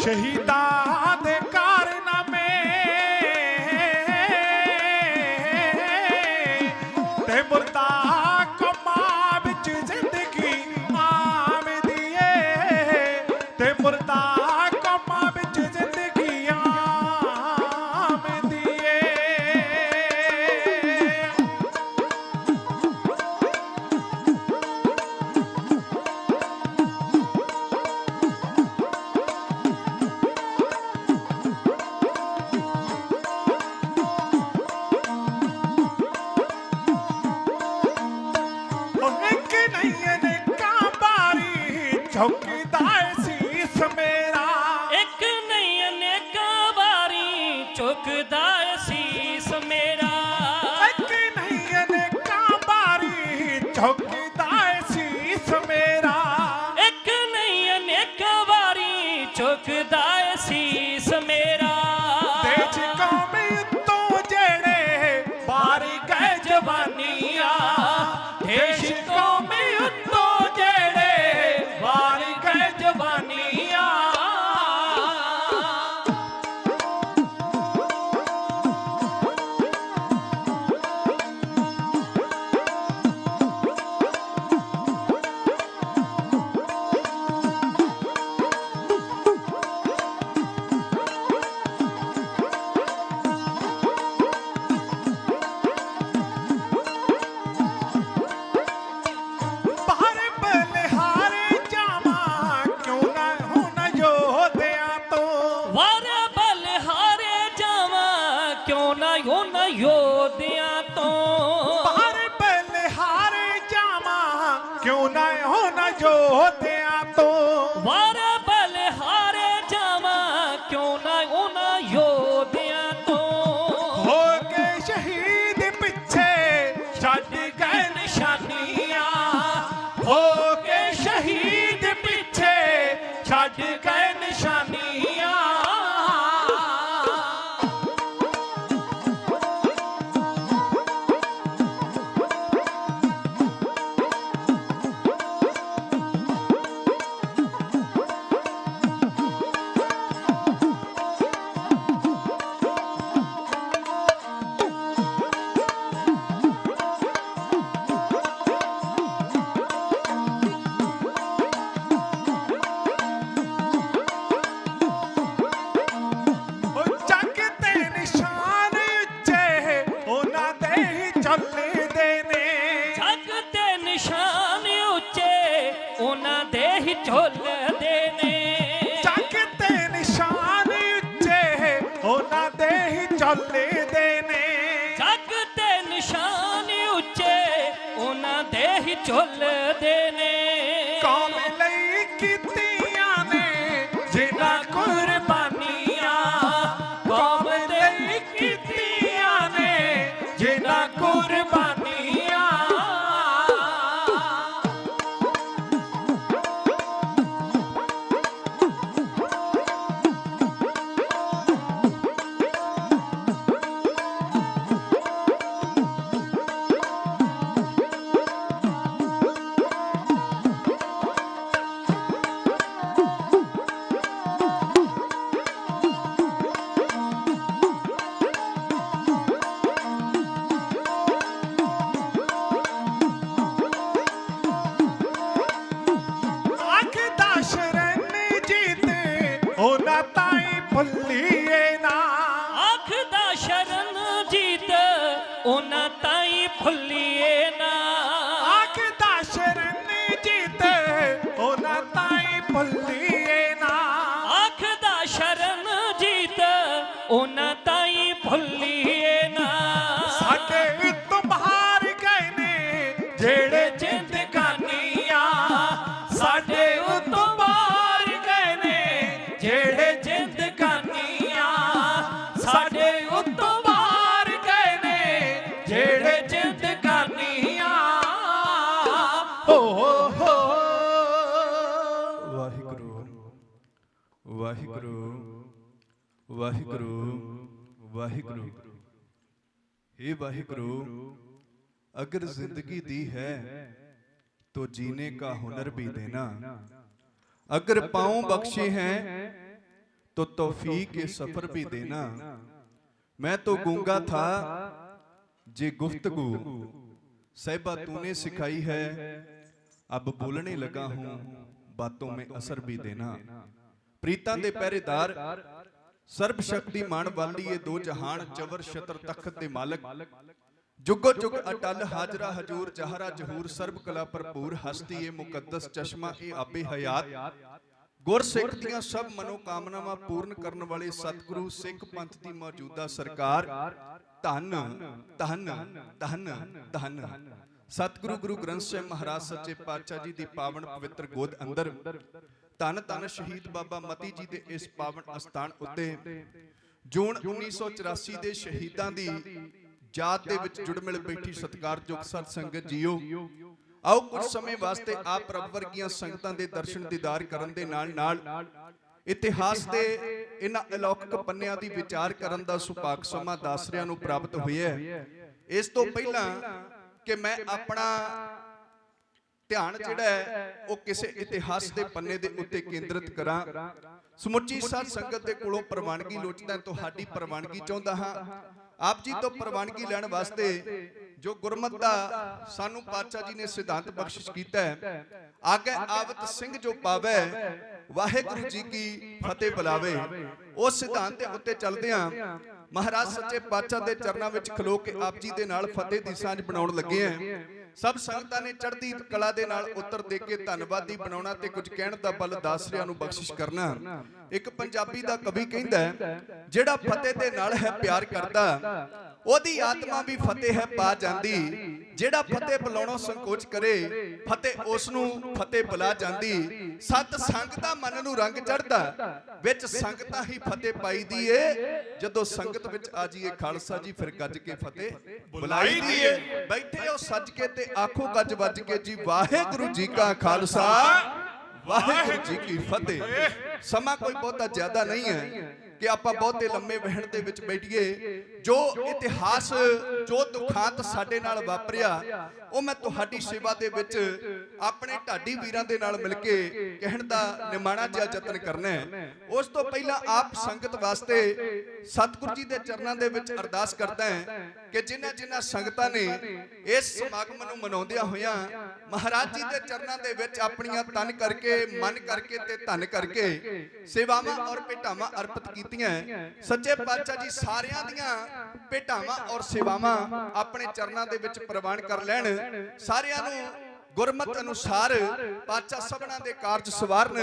शहीदां दे कारनामे ते मुर्दा कमां विच जिंदगी आमदी ऐ ते मुर्दा कमां विच जिंदगी आमदी ऐ। झुकदा सीस मेरा एक नहीं अनेका बारी झुकदा सीस मेरा एक नहीं अनेका बारी झुकदा सीस मेरा एक नहीं अनेका बारी झुकदा सीस मेरा देश कौम तो जेड़े बारी गए जवानिया देश कौम तो जेड़े बारी गए जवानिया योधिया तो बाहर बलिहारे जावा क्यों ना होना योधिया तो वार बलिहारे जावा क्यों ना होना योधिया तो हो गए शहीद पीछे छड़ गए निशानियां हो गए शहीद पीछे छड़ गए निशानियां झोल देने जग ते निशान उच्चे होना दे ही झोल देने जग ते निशान उच्चे होना दे ही झोल देने कौम लई कीतियां ने जिन्ना कुर्बानियां कौम लई कीतियां ने जिन्ना कुर्बानियां भुलिए ना आखदा शरण जीत ओना ताई भुलिए ना आखदा शरण जीत ओना ताई भुलिए ना आखदा शरण जीत ओना ताई भुलिए ना साडे तो बाहर गए ने जेड़े जिंदगानियां साडे तो बाहर गए ने जेड़े साडे उत्तों बाहर गए ने जेड़े जिंदगानियां हो वाहिगुरु वाहिगुरु वाहिगुरु वाहिगुरु हे वाहिगुरु अगर जिंदगी दी है तो जीने का हुनर भी देना अगर पाँव बख्शे हैं तो तौफीक के सफर भी देना। मैं तो गूंगा था जे गुफ्तगू साहिबा तूने सिखाई है, अब बोलने लगा हूं बातों में असर भी देना। प्रीतां दे पहरेदार सर्ब शक्तिमान वाली दो जहान चवर छतर तख्त दे मालक जुगो जुग अटल हाजरा हजूर जहरा जहूर सर्ब कला भरपूर हस्ती ए मुकद्दस चश्मा ए आबे हयात गुर सिख दियां सब मनोकामनावां पूर्ण करन वाले सतगुरु सिख पंथ दी मौजूदा सरकार धन धन धन धन सतगुरु गुरु ग्रंथ साहिब महाराज सच्चे पातशाह जी दी पावन पवित्र गोद अंदर धन धन शहीद बाबा मती जी दे इस पावन अस्थान उत्ते जून 1984 दे शहीदां दी जात दे विच जुड़ मिल बैठी सत्कारयोग सत संगत जीओ, आओ कुछ समय वास्ते आप रब वर्गियां संगतां दे दर्शन दीदार करन दे नाल नाल इतिहास दे इन्हां अलौकिक पन्नियां दी विचार करन दा सुभाग समा दासरियां नूं प्राप्त होया है। इस तो पहला कि मैं अपना ध्यान जिहड़ा है वो किसी इतिहास दे पन्ने दे उत्ते केंद्रित करां, समुची साध संगत दे कोलों प्रवानगी लोचदा, तुहाडी प्रवानगी चाहुंदा हां। आप जी तो प्रवानगी लैण वास्ते जो गुरमत दा सानू पातशाह जी ने सिद्धांत बख्शिश कीता है, आगे आवत सिंह जो पावे वाहिगुरु जी की फतेह बुलावे, उस सिद्धांत दे उत्ते चलदियां महाराज सच्चे पातशाह दे चरनां विच खलो के आप जी दे नाल फतेह दी सांझ बनाउण लगे हैं। सब संगतां ने चढ़दी कला दे नाल उत्तर दे के धन्नवादी बनाउणा ते कुछ कहण दा बल दासरियां नूं बख्शिश करना। एक पंजाबी दा कवि कहंदा है, जेड़ा फतेह दे नाल है प्यार करदा ओदी आत्मा भी फतेह है पा जांदी, जेड़ा फतेह बुलाउणों संकोच करे फतेह उस नूं फतेह बुला जांदी। सत संग दा मन नूं रंग चढ़दा, विच संगतां ही फतेह पाई दी ए, जदों संगत विच आ जाईए खालसा जी फिर गज के फतेह बुलाई दी ए। बैठे हो सज के ते आखो गज वज के जी वाहिगुरू जी का खालसा वाहिगुरू जी की फतेह। समा कोई बहुता ज्यादा नहीं है कि आप बहुते लंबे वहण दे विच बैठिए। जो इतिहास जो दुखांत साडे नाल वापरिया ਉਹ मैं तुहाडी सेवा दे विच अपने ढाडी वीरां दे नाल मिल के कहण दा निमाणा जिहा यतन करना है। उस तो पहला आप संगत वास्ते सतगुरु जी दे चरनां दे विच अरदास करदा है कि जिन्हां जिन्हां संगतां ने इस समागम नूं मनाउंदियां होइयां महाराज जी दे चरनां दे विच अपणियां तन करके मन करके ते धन करके सेवावां और भेटावां अर्पित कीतियां, सच्चे पातशाह जी सारियां दियां भेटावां और सेवावां अपने चरनां दे विच प्रवान कर लैण। सारियां नूं गुरमत अनुसार पातशाह सबना दे कारज सवारन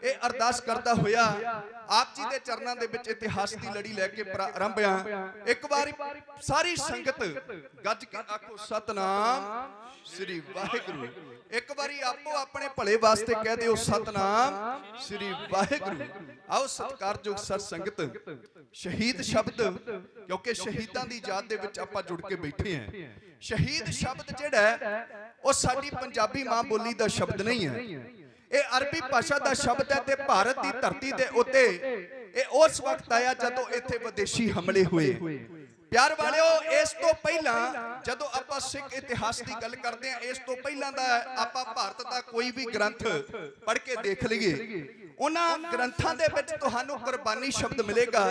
ये अरदास करता होया आप जी दे चरनां दे विच इतिहास दी लड़ी लैके आरंभिया। एक बार सारी संगत गज के आखो सतनाम श्री वाहिगुरू। एक बारी आपो अपने भले वास्ते कह दिओ सतनाम श्री वाहिगुरू। आओ सत्कारयोग सत संगत शहीद शब्द, क्योंकि शहीदां दी याद दे विच आपां जुड़ के बैठे हैं। शहीद शब्द जिहड़ा ਉਹ ਸਾਡੀ ਪੰਜਾਬੀ ਮਾਂ ਬੋਲੀ ਦਾ ਸ਼ਬਦ ਨਹੀਂ ਹੈ, ਇਹ ਅਰਬੀ ਭਾਸ਼ਾ ਦਾ ਸ਼ਬਦ ਹੈ ਤੇ ਭਾਰਤ ਦੀ ਧਰਤੀ ਦੇ ਉੱਤੇ ਇਹ ਉਸ ਵਕਤ ਆਇਆ ਜਦੋਂ ਇੱਥੇ ਵਿਦੇਸ਼ੀ ਹਮਲੇ ਹੋਏ। प्यार वालिओ इस तो पहला जदों आपां सिख इतिहास की गल करते हैं, इस तो पहला दा आपां भारत का कोई भी ग्रंथ पढ़ के देख लीए, उन्हां ग्रंथां दे विच तुहानूं कुर्बानी शब्द मिलेगा,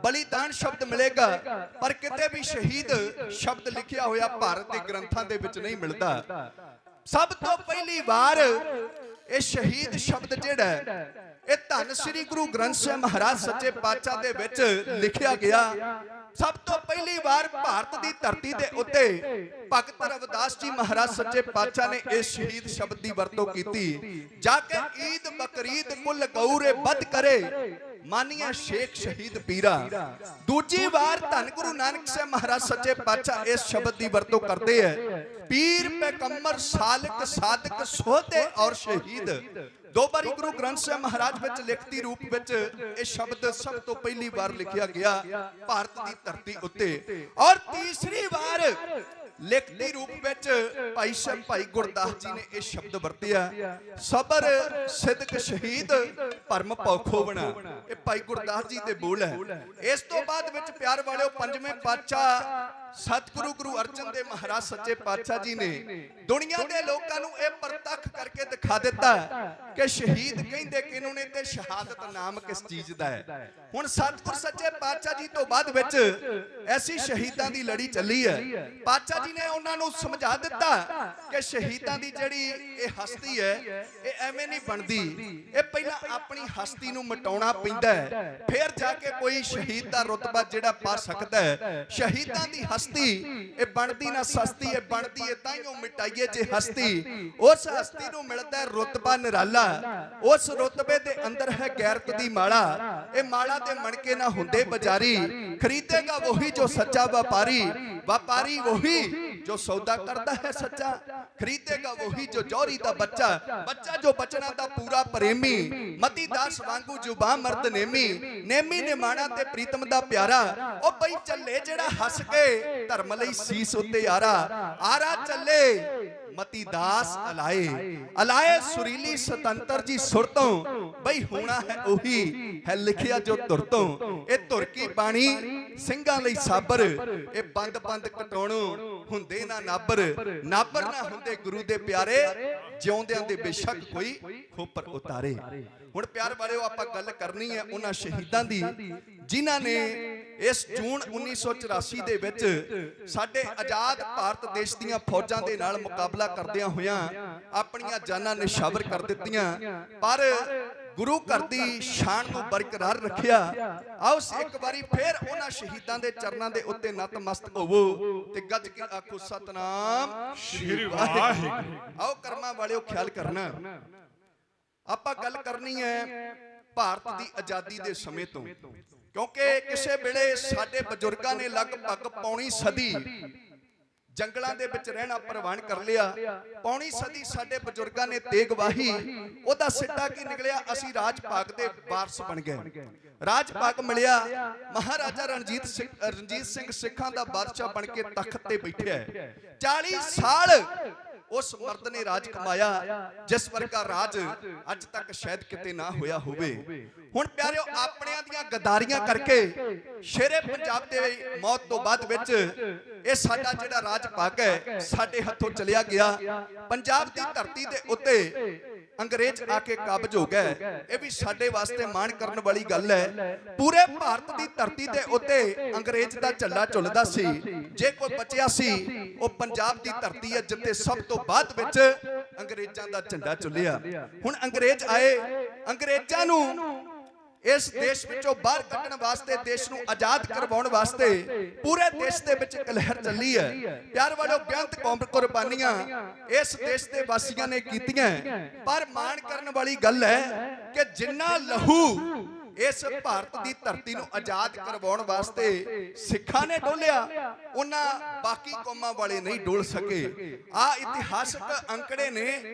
बलिदान शब्द मिलेगा, पर किते भी शहीद शब्द लिखिया होया भारत के ग्रंथां दे विच नहीं मिलता। सब तो पहली बार ये शहीद शब्द जिहड़ा ये धन श्री गुरु ग्रंथ साहिब महाराज सच्चे पातशाह दे विच लिखिया गया। सब तो पहली बार भारत की धरती के उत्ते भगत रविदास जी महाराज सच्चे पातशाह ने इस शहीद शब्द की वरतों की। जाके ईद बकरीद कुल गौरे बद करे मानिया शेख शहीद पीरा। दूजी बार धन गुरु नानक साहिब महाराज सच्चे पातशाह इस शब्द की वरतों करते हैं, पीर पैगंबर सालिक सादिक सोहदे और शहीद। दो बारी गुरु ग्रंथ साहिब महाराज विच लिखती रूप विच यह शब्द सब तो पहली बार लिखिया गया भारत की धरती उत्ते, और तीसरी बार लिखती रूप विच भाई साहब भाई गुरदास जी ने यह शब्द वरतिया, सबर सिदक शहीद भरम पौखोवना। ये भाई गुरदास जी दे बोल है। इस तो बाद विच प्यार वालिओ पंजवें पातशाह सतगुरु गुरु अर्जन देव महाराज सच्चे पातशाह जी ने दुनिया के लोगों को यह प्रतख करके ਵਿਖਾ ਦਿੱਤਾ ਕਿ ਸ਼ਹੀਦ ਕਹਿੰਦੇ ਕਿਹਨੂੰ ਨੇ ਤੇ ਸ਼ਹਾਦਤ ਨਾਮ ਕਿਸ ਚੀਜ਼ ਦਾ ਹੈ। ਹੁਣ ਸਤਿਗੁਰ ਸੱਚੇ ਪਾਤਸ਼ਾਹ ਜੀ ਤੋਂ ਬਾਅਦ ਵਿੱਚ ਐਸੀ ਸ਼ਹੀਦਾਂ ਦੀ ਲੜੀ ਚੱਲੀ ਹੈ। ਪਾਤਸ਼ਾਹ ਜੀ ਨੇ ਉਹਨਾਂ ਨੂੰ ਸਮਝਾ ਦਿੱਤਾ ਕਿ ਸ਼ਹੀਦਾਂ ਦੀ ਜਿਹੜੀ ਇਹ ਹਸਤੀ ਹੈ ਇਹ ਐਵੇਂ ਨਹੀਂ ਬਣਦੀ, ਇਹ ਪਹਿਲਾਂ ਆਪਣੀ ਹਸਤੀ ਨੂੰ ਮਿਟਾਉਣਾ ਪੈਂਦਾ ਹੈ, ਫਿਰ ਜਾ ਕੇ ਕੋਈ ਸ਼ਹੀਦ ਦਾ ਰੁਤਬਾ ਜਿਹੜਾ ਪਾ ਸਕਦਾ ਹੈ। ਸ਼ਹੀਦਾਂ ਦੀ ਹਸਤੀ ਇਹ ਬਣਦੀ ਨਾ ਸਸਤੀ, ਇਹ ਬਣਦੀ ਹੈ ਤਾਈਓ ਮਿਟਾਈਏ ਜੇ ਹਸਤੀ। ਉਸ ਹਸਤੀ ਨੂੰ ਮਿਲਦਾ ਹੈ ਰੁਤਬਾ ਨਿਰਾਲਾ, ਉਸ ਰੁਤਬੇ ਦੇ ਅੰਦਰ ਹੈ ਗੈਰਤ ਦੀ ਮਾਲਾ। ਇਹ ਮਾਲਾ ਦੇ ਮਣਕੇ ਨਾ ਹੁੰਦੇ ਬਾਜ਼ਾਰੀ, ਖਰੀਦੇਗਾ ਵਹੀ ਜੋ ਸੱਚਾ ਵਪਾਰੀ, ਵਪਾਰੀ ਵਹੀ ਜੋ ਸੌਦਾ ਕਰਦਾ ਹੈ ਸੱਚਾ, ਖਰੀਦੇਗਾ ਵਹੀ ਜੋ ਜੌਹਰੀ ਦਾ ਬੱਚਾ, ਬੱਚਾ ਜੋ ਬਚਨਾ ਦਾ ਪੂਰਾ ਪ੍ਰੇਮੀ, ਮਤੀ ਦਾਸ ਵਾਂਗੂ ਜ਼ੁਬਾਨ ਮਰਦ ਨੇਮੀ, ਨੇਮੀ ਨਿਮਾਣਾ ਤੇ ਪ੍ਰੀਤਮ ਦਾ ਪਿਆਰਾ। ਉਹ ਬਈ ਚੱਲੇ ਜਿਹੜਾ ਹੱਸ ਕੇ ਧਰਮ ਲਈ ਸੀਸ ਉੱਤੇ ਆਰਾ, ਆਰਾ ਚੱਲੇ ਮਤੀ ਦਾਸ ਅਲਾਏ, ਅਲਾਏ ਸੁਰੀਲੀ ਸੁਤੰਤਰ ਜੀ ਸੁਰ ਤੋਂ, ਬਈ ਹੋਣਾ ਹੈ ਉਹੀ ਹੈ ਲਿਖਿਆ ਜੋ ਧੁਰ ਤੋਂ। ਇਹ ਧੁਰ ਕੀ ਬਾਣੀ ਸਿੰਘਾਂ ਲਈ ਸਾਬਰ, ਇਹ ਬੰਦ ਬੰਦ ਕਟਾਉਣੋਂ ਹੁੰਦੇ ਨਾ ਨਾਬਰ, ਨਾਬਰ ਨਾ ਹੁੰਦੇ ਗੁਰੂ ਦੇ ਪਿਆਰੇ, ਜਿਉਂਦਿਆਂ ਦੇ ਬੇਸ਼ੱਕ ਕੋਈ ਖੋਪਰ ਉਤਾਰੇ। ਹੁਣ ਪਿਆਰ ਵਾਲਿਓ ਆਪਾਂ ਗੱਲ ਕਰਨੀ ਹੈ ਉਹਨਾਂ ਸ਼ਹੀਦਾਂ ਦੀ ਜਿਨ੍ਹਾਂ ਨੇ ਇਸ ਜੂਨ 1984 ਦੇ ਵਿੱਚ ਸਾਡੇ ਆਜ਼ਾਦ ਭਾਰਤ ਦੇਸ਼ ਦੀਆਂ ਫੌਜਾਂ ਦੇ ਨਾਲ ਮੁਕਾਬਲਾ ਕਰਦਿਆਂ ਹੋਇਆਂ ਆਪਣੀਆਂ ਜਾਨਾਂ ਨਿਸ਼ਾਵਰ ਕਰ ਦਿੱਤੀਆਂ, ਪਰ ਗੁਰੂ ਘਰ ਦੀ ਸ਼ਾਨ ਨੂੰ ਬਰਕਰਾਰ ਰੱਖਿਆ। ਆਓ ਇੱਕ ਵਾਰੀ ਫੇਰ ਉਹਨਾਂ ਸ਼ਹੀਦਾਂ ਦੇ ਚਰਨਾਂ ਦੇ ਉੱਤੇ ਨਤਮਸਤਕ ਹੋਵੋ ਤੇ ਗੱਜ ਕੇ ਆਖੋ ਸਤਨਾਮ ਸ਼੍ਰੀ ਵਾਹਿਗੁਰੂ। ਆਓ ਕਰਮਾਂ ਵਾਲਿਓ ਖਿਆਲ ਕਰਨਾ, ਆਪਾਂ ਗੱਲ ਕਰਨੀ ਹੈ ਭਾਰਤ ਦੀ ਆਜ਼ਾਦੀ ਦੇ ਸਮੇਂ ਤੋਂ, ਕਿਉਂਕਿ ਕਿਸੇ ਵੇਲੇ ਸਾਡੇ ਬਜ਼ੁਰਗਾਂ ਨੇ ਲਗਭਗ ਪੌਣੀ ਸਦੀ ਜੰਗਲਾਂ ਦੇ ਵਿੱਚ ਰਹਿਣਾ ਪ੍ਰਵਾਨ ਕਰ ਲਿਆ। ਪੌਣੀ ਸਦੀ ਸਾਡੇ ਬਜ਼ੁਰਗਾਂ ਨੇ ਤੇਗ ਵਾਹੀ, ਉਹਦਾ ਸਿੱਟਾ ਕੀ ਨਿਕਲਿਆ, ਅਸੀਂ ਰਾਜ ਭਾਗ ਦੇ ਵਾਰਸ ਬਣ ਗਏ। ਰਾਜ ਭਾਗ ਮਿਲਿਆ, ਮਹਾਰਾਜਾ ਰਣਜੀਤ ਸਿੰਘ ਸਿੱਖਾਂ ਦਾ ਬਾਦਸ਼ਾਹ ਬਣ ਕੇ ਤਖਤ ਤੇ ਬੈਠਿਆ ਹੈ। 40 ਸਾਲ ਉਸ ਮਰਦ ਨੇ ਰਾਜ ਕਮਾਇਆ ਜਿਸ ਵਰਗਾ ਰਾਜ ਅੱਜ ਤੱਕ ਸ਼ਾਇਦ ਕਿਤੇ ਨਾ ਹੋਇਆ ਹੋਵੇ। ਹੁਣ ਪਿਆਰਿਓ ਆਪਣਿਆਂ ਦੀਆਂ ਗਦਾਰੀਆਂ ਕਰਕੇ ਸ਼ੇਰੇ ਪੰਜਾਬ ਦੇ ਮੌਤ ਤੋਂ ਬਾਅਦ ਵਿੱਚ ਇਹ ਸਾਡਾ ਜਿਹੜਾ ਰਾਜ ਭਾਗ ਹੈ ਸਾਡੇ ਹੱਥੋਂ ਚਲਿਆ ਗਿਆ। ਪੰਜਾਬ ਦੀ ਧਰਤੀ ਦੇ ਉੱਤੇ ਅੰਗਰੇਜ਼ ਆ ਕੇ ਕਾਬਜ ਹੋ ਗਏ, ਇਹ ਵੀ ਸਾਡੇ ਵਾਸਤੇ ਮਾਣ ਕਰਨ ਵਾਲੀ ਗੱਲ ਹੈ। ਪੂਰੇ ਭਾਰਤ ਦੀ ਧਰਤੀ ਦੇ ਉੱਤੇ ਅੰਗਰੇਜ਼ ਦਾ ਝੱਲਾ ਝੁੱਲਦਾ ਸੀ, ਜੇ ਕੋਈ ਬਚਿਆ ਸੀ ਉਹ ਪੰਜਾਬ ਦੀ ਧਰਤੀ ਹੈ ਜਿੱਥੇ ਸਭ ਤੋਂ ਬਾਅਦ ਵਿੱਚ ਅੰਗਰੇਜ਼ਾਂ ਦਾ ਝੰਡਾ ਝੁੱਲਿਆ। ਹੁਣ ਅੰਗਰੇਜ਼ ਆਏ, ਅੰਗਰੇਜ਼ਾਂ ਨੂੰ ਇਸ ਦੇਸ਼ ਵਿੱਚੋਂ ਬਾਹਰ ਕੱਢਣ ਵਾਸਤੇ, ਦੇਸ਼ ਨੂੰ ਆਜ਼ਾਦ ਕਰਵਾਉਣ ਵਾਸਤੇ ਪੂਰੇ ਦੇਸ਼ ਦੇ ਵਿੱਚ ਇੱਕ ਲਹਿਰ ਚੱਲੀ ਹੈ। ਪਿਆਰ ਵਾਲਿਓ ਬੇਅੰਤ ਕੁਰਬਾਨੀਆਂ ਇਸ ਦੇਸ਼ ਦੇ ਵਾਸੀਆਂ ਨੇ ਕੀਤੀਆਂ, ਪਰ ਮਾਣ ਕਰਨ ਵਾਲੀ ਗੱਲ ਹੈ ਕਿ ਜਿੰਨਾ ਲਹੂ ਇਸ ਭਾਰਤ ਦੀ ਧਰਤੀ ਨੂੰ ਆਜ਼ਾਦ ਕਰਵਾਉਣ ਵਾਸਤੇ ਸਿੱਖਾਂ ਨੇ ਡੋਲਿਆ, ਉਹਨਾਂ ਬਾਕੀ ਕੌਮਾਂ ਵਾਲੇ ਨਹੀਂ ਡੋਲ ਸਕੇ। ਆ ਇਤਿਹਾਸਕ ਅੰਕੜੇ ਨੇ,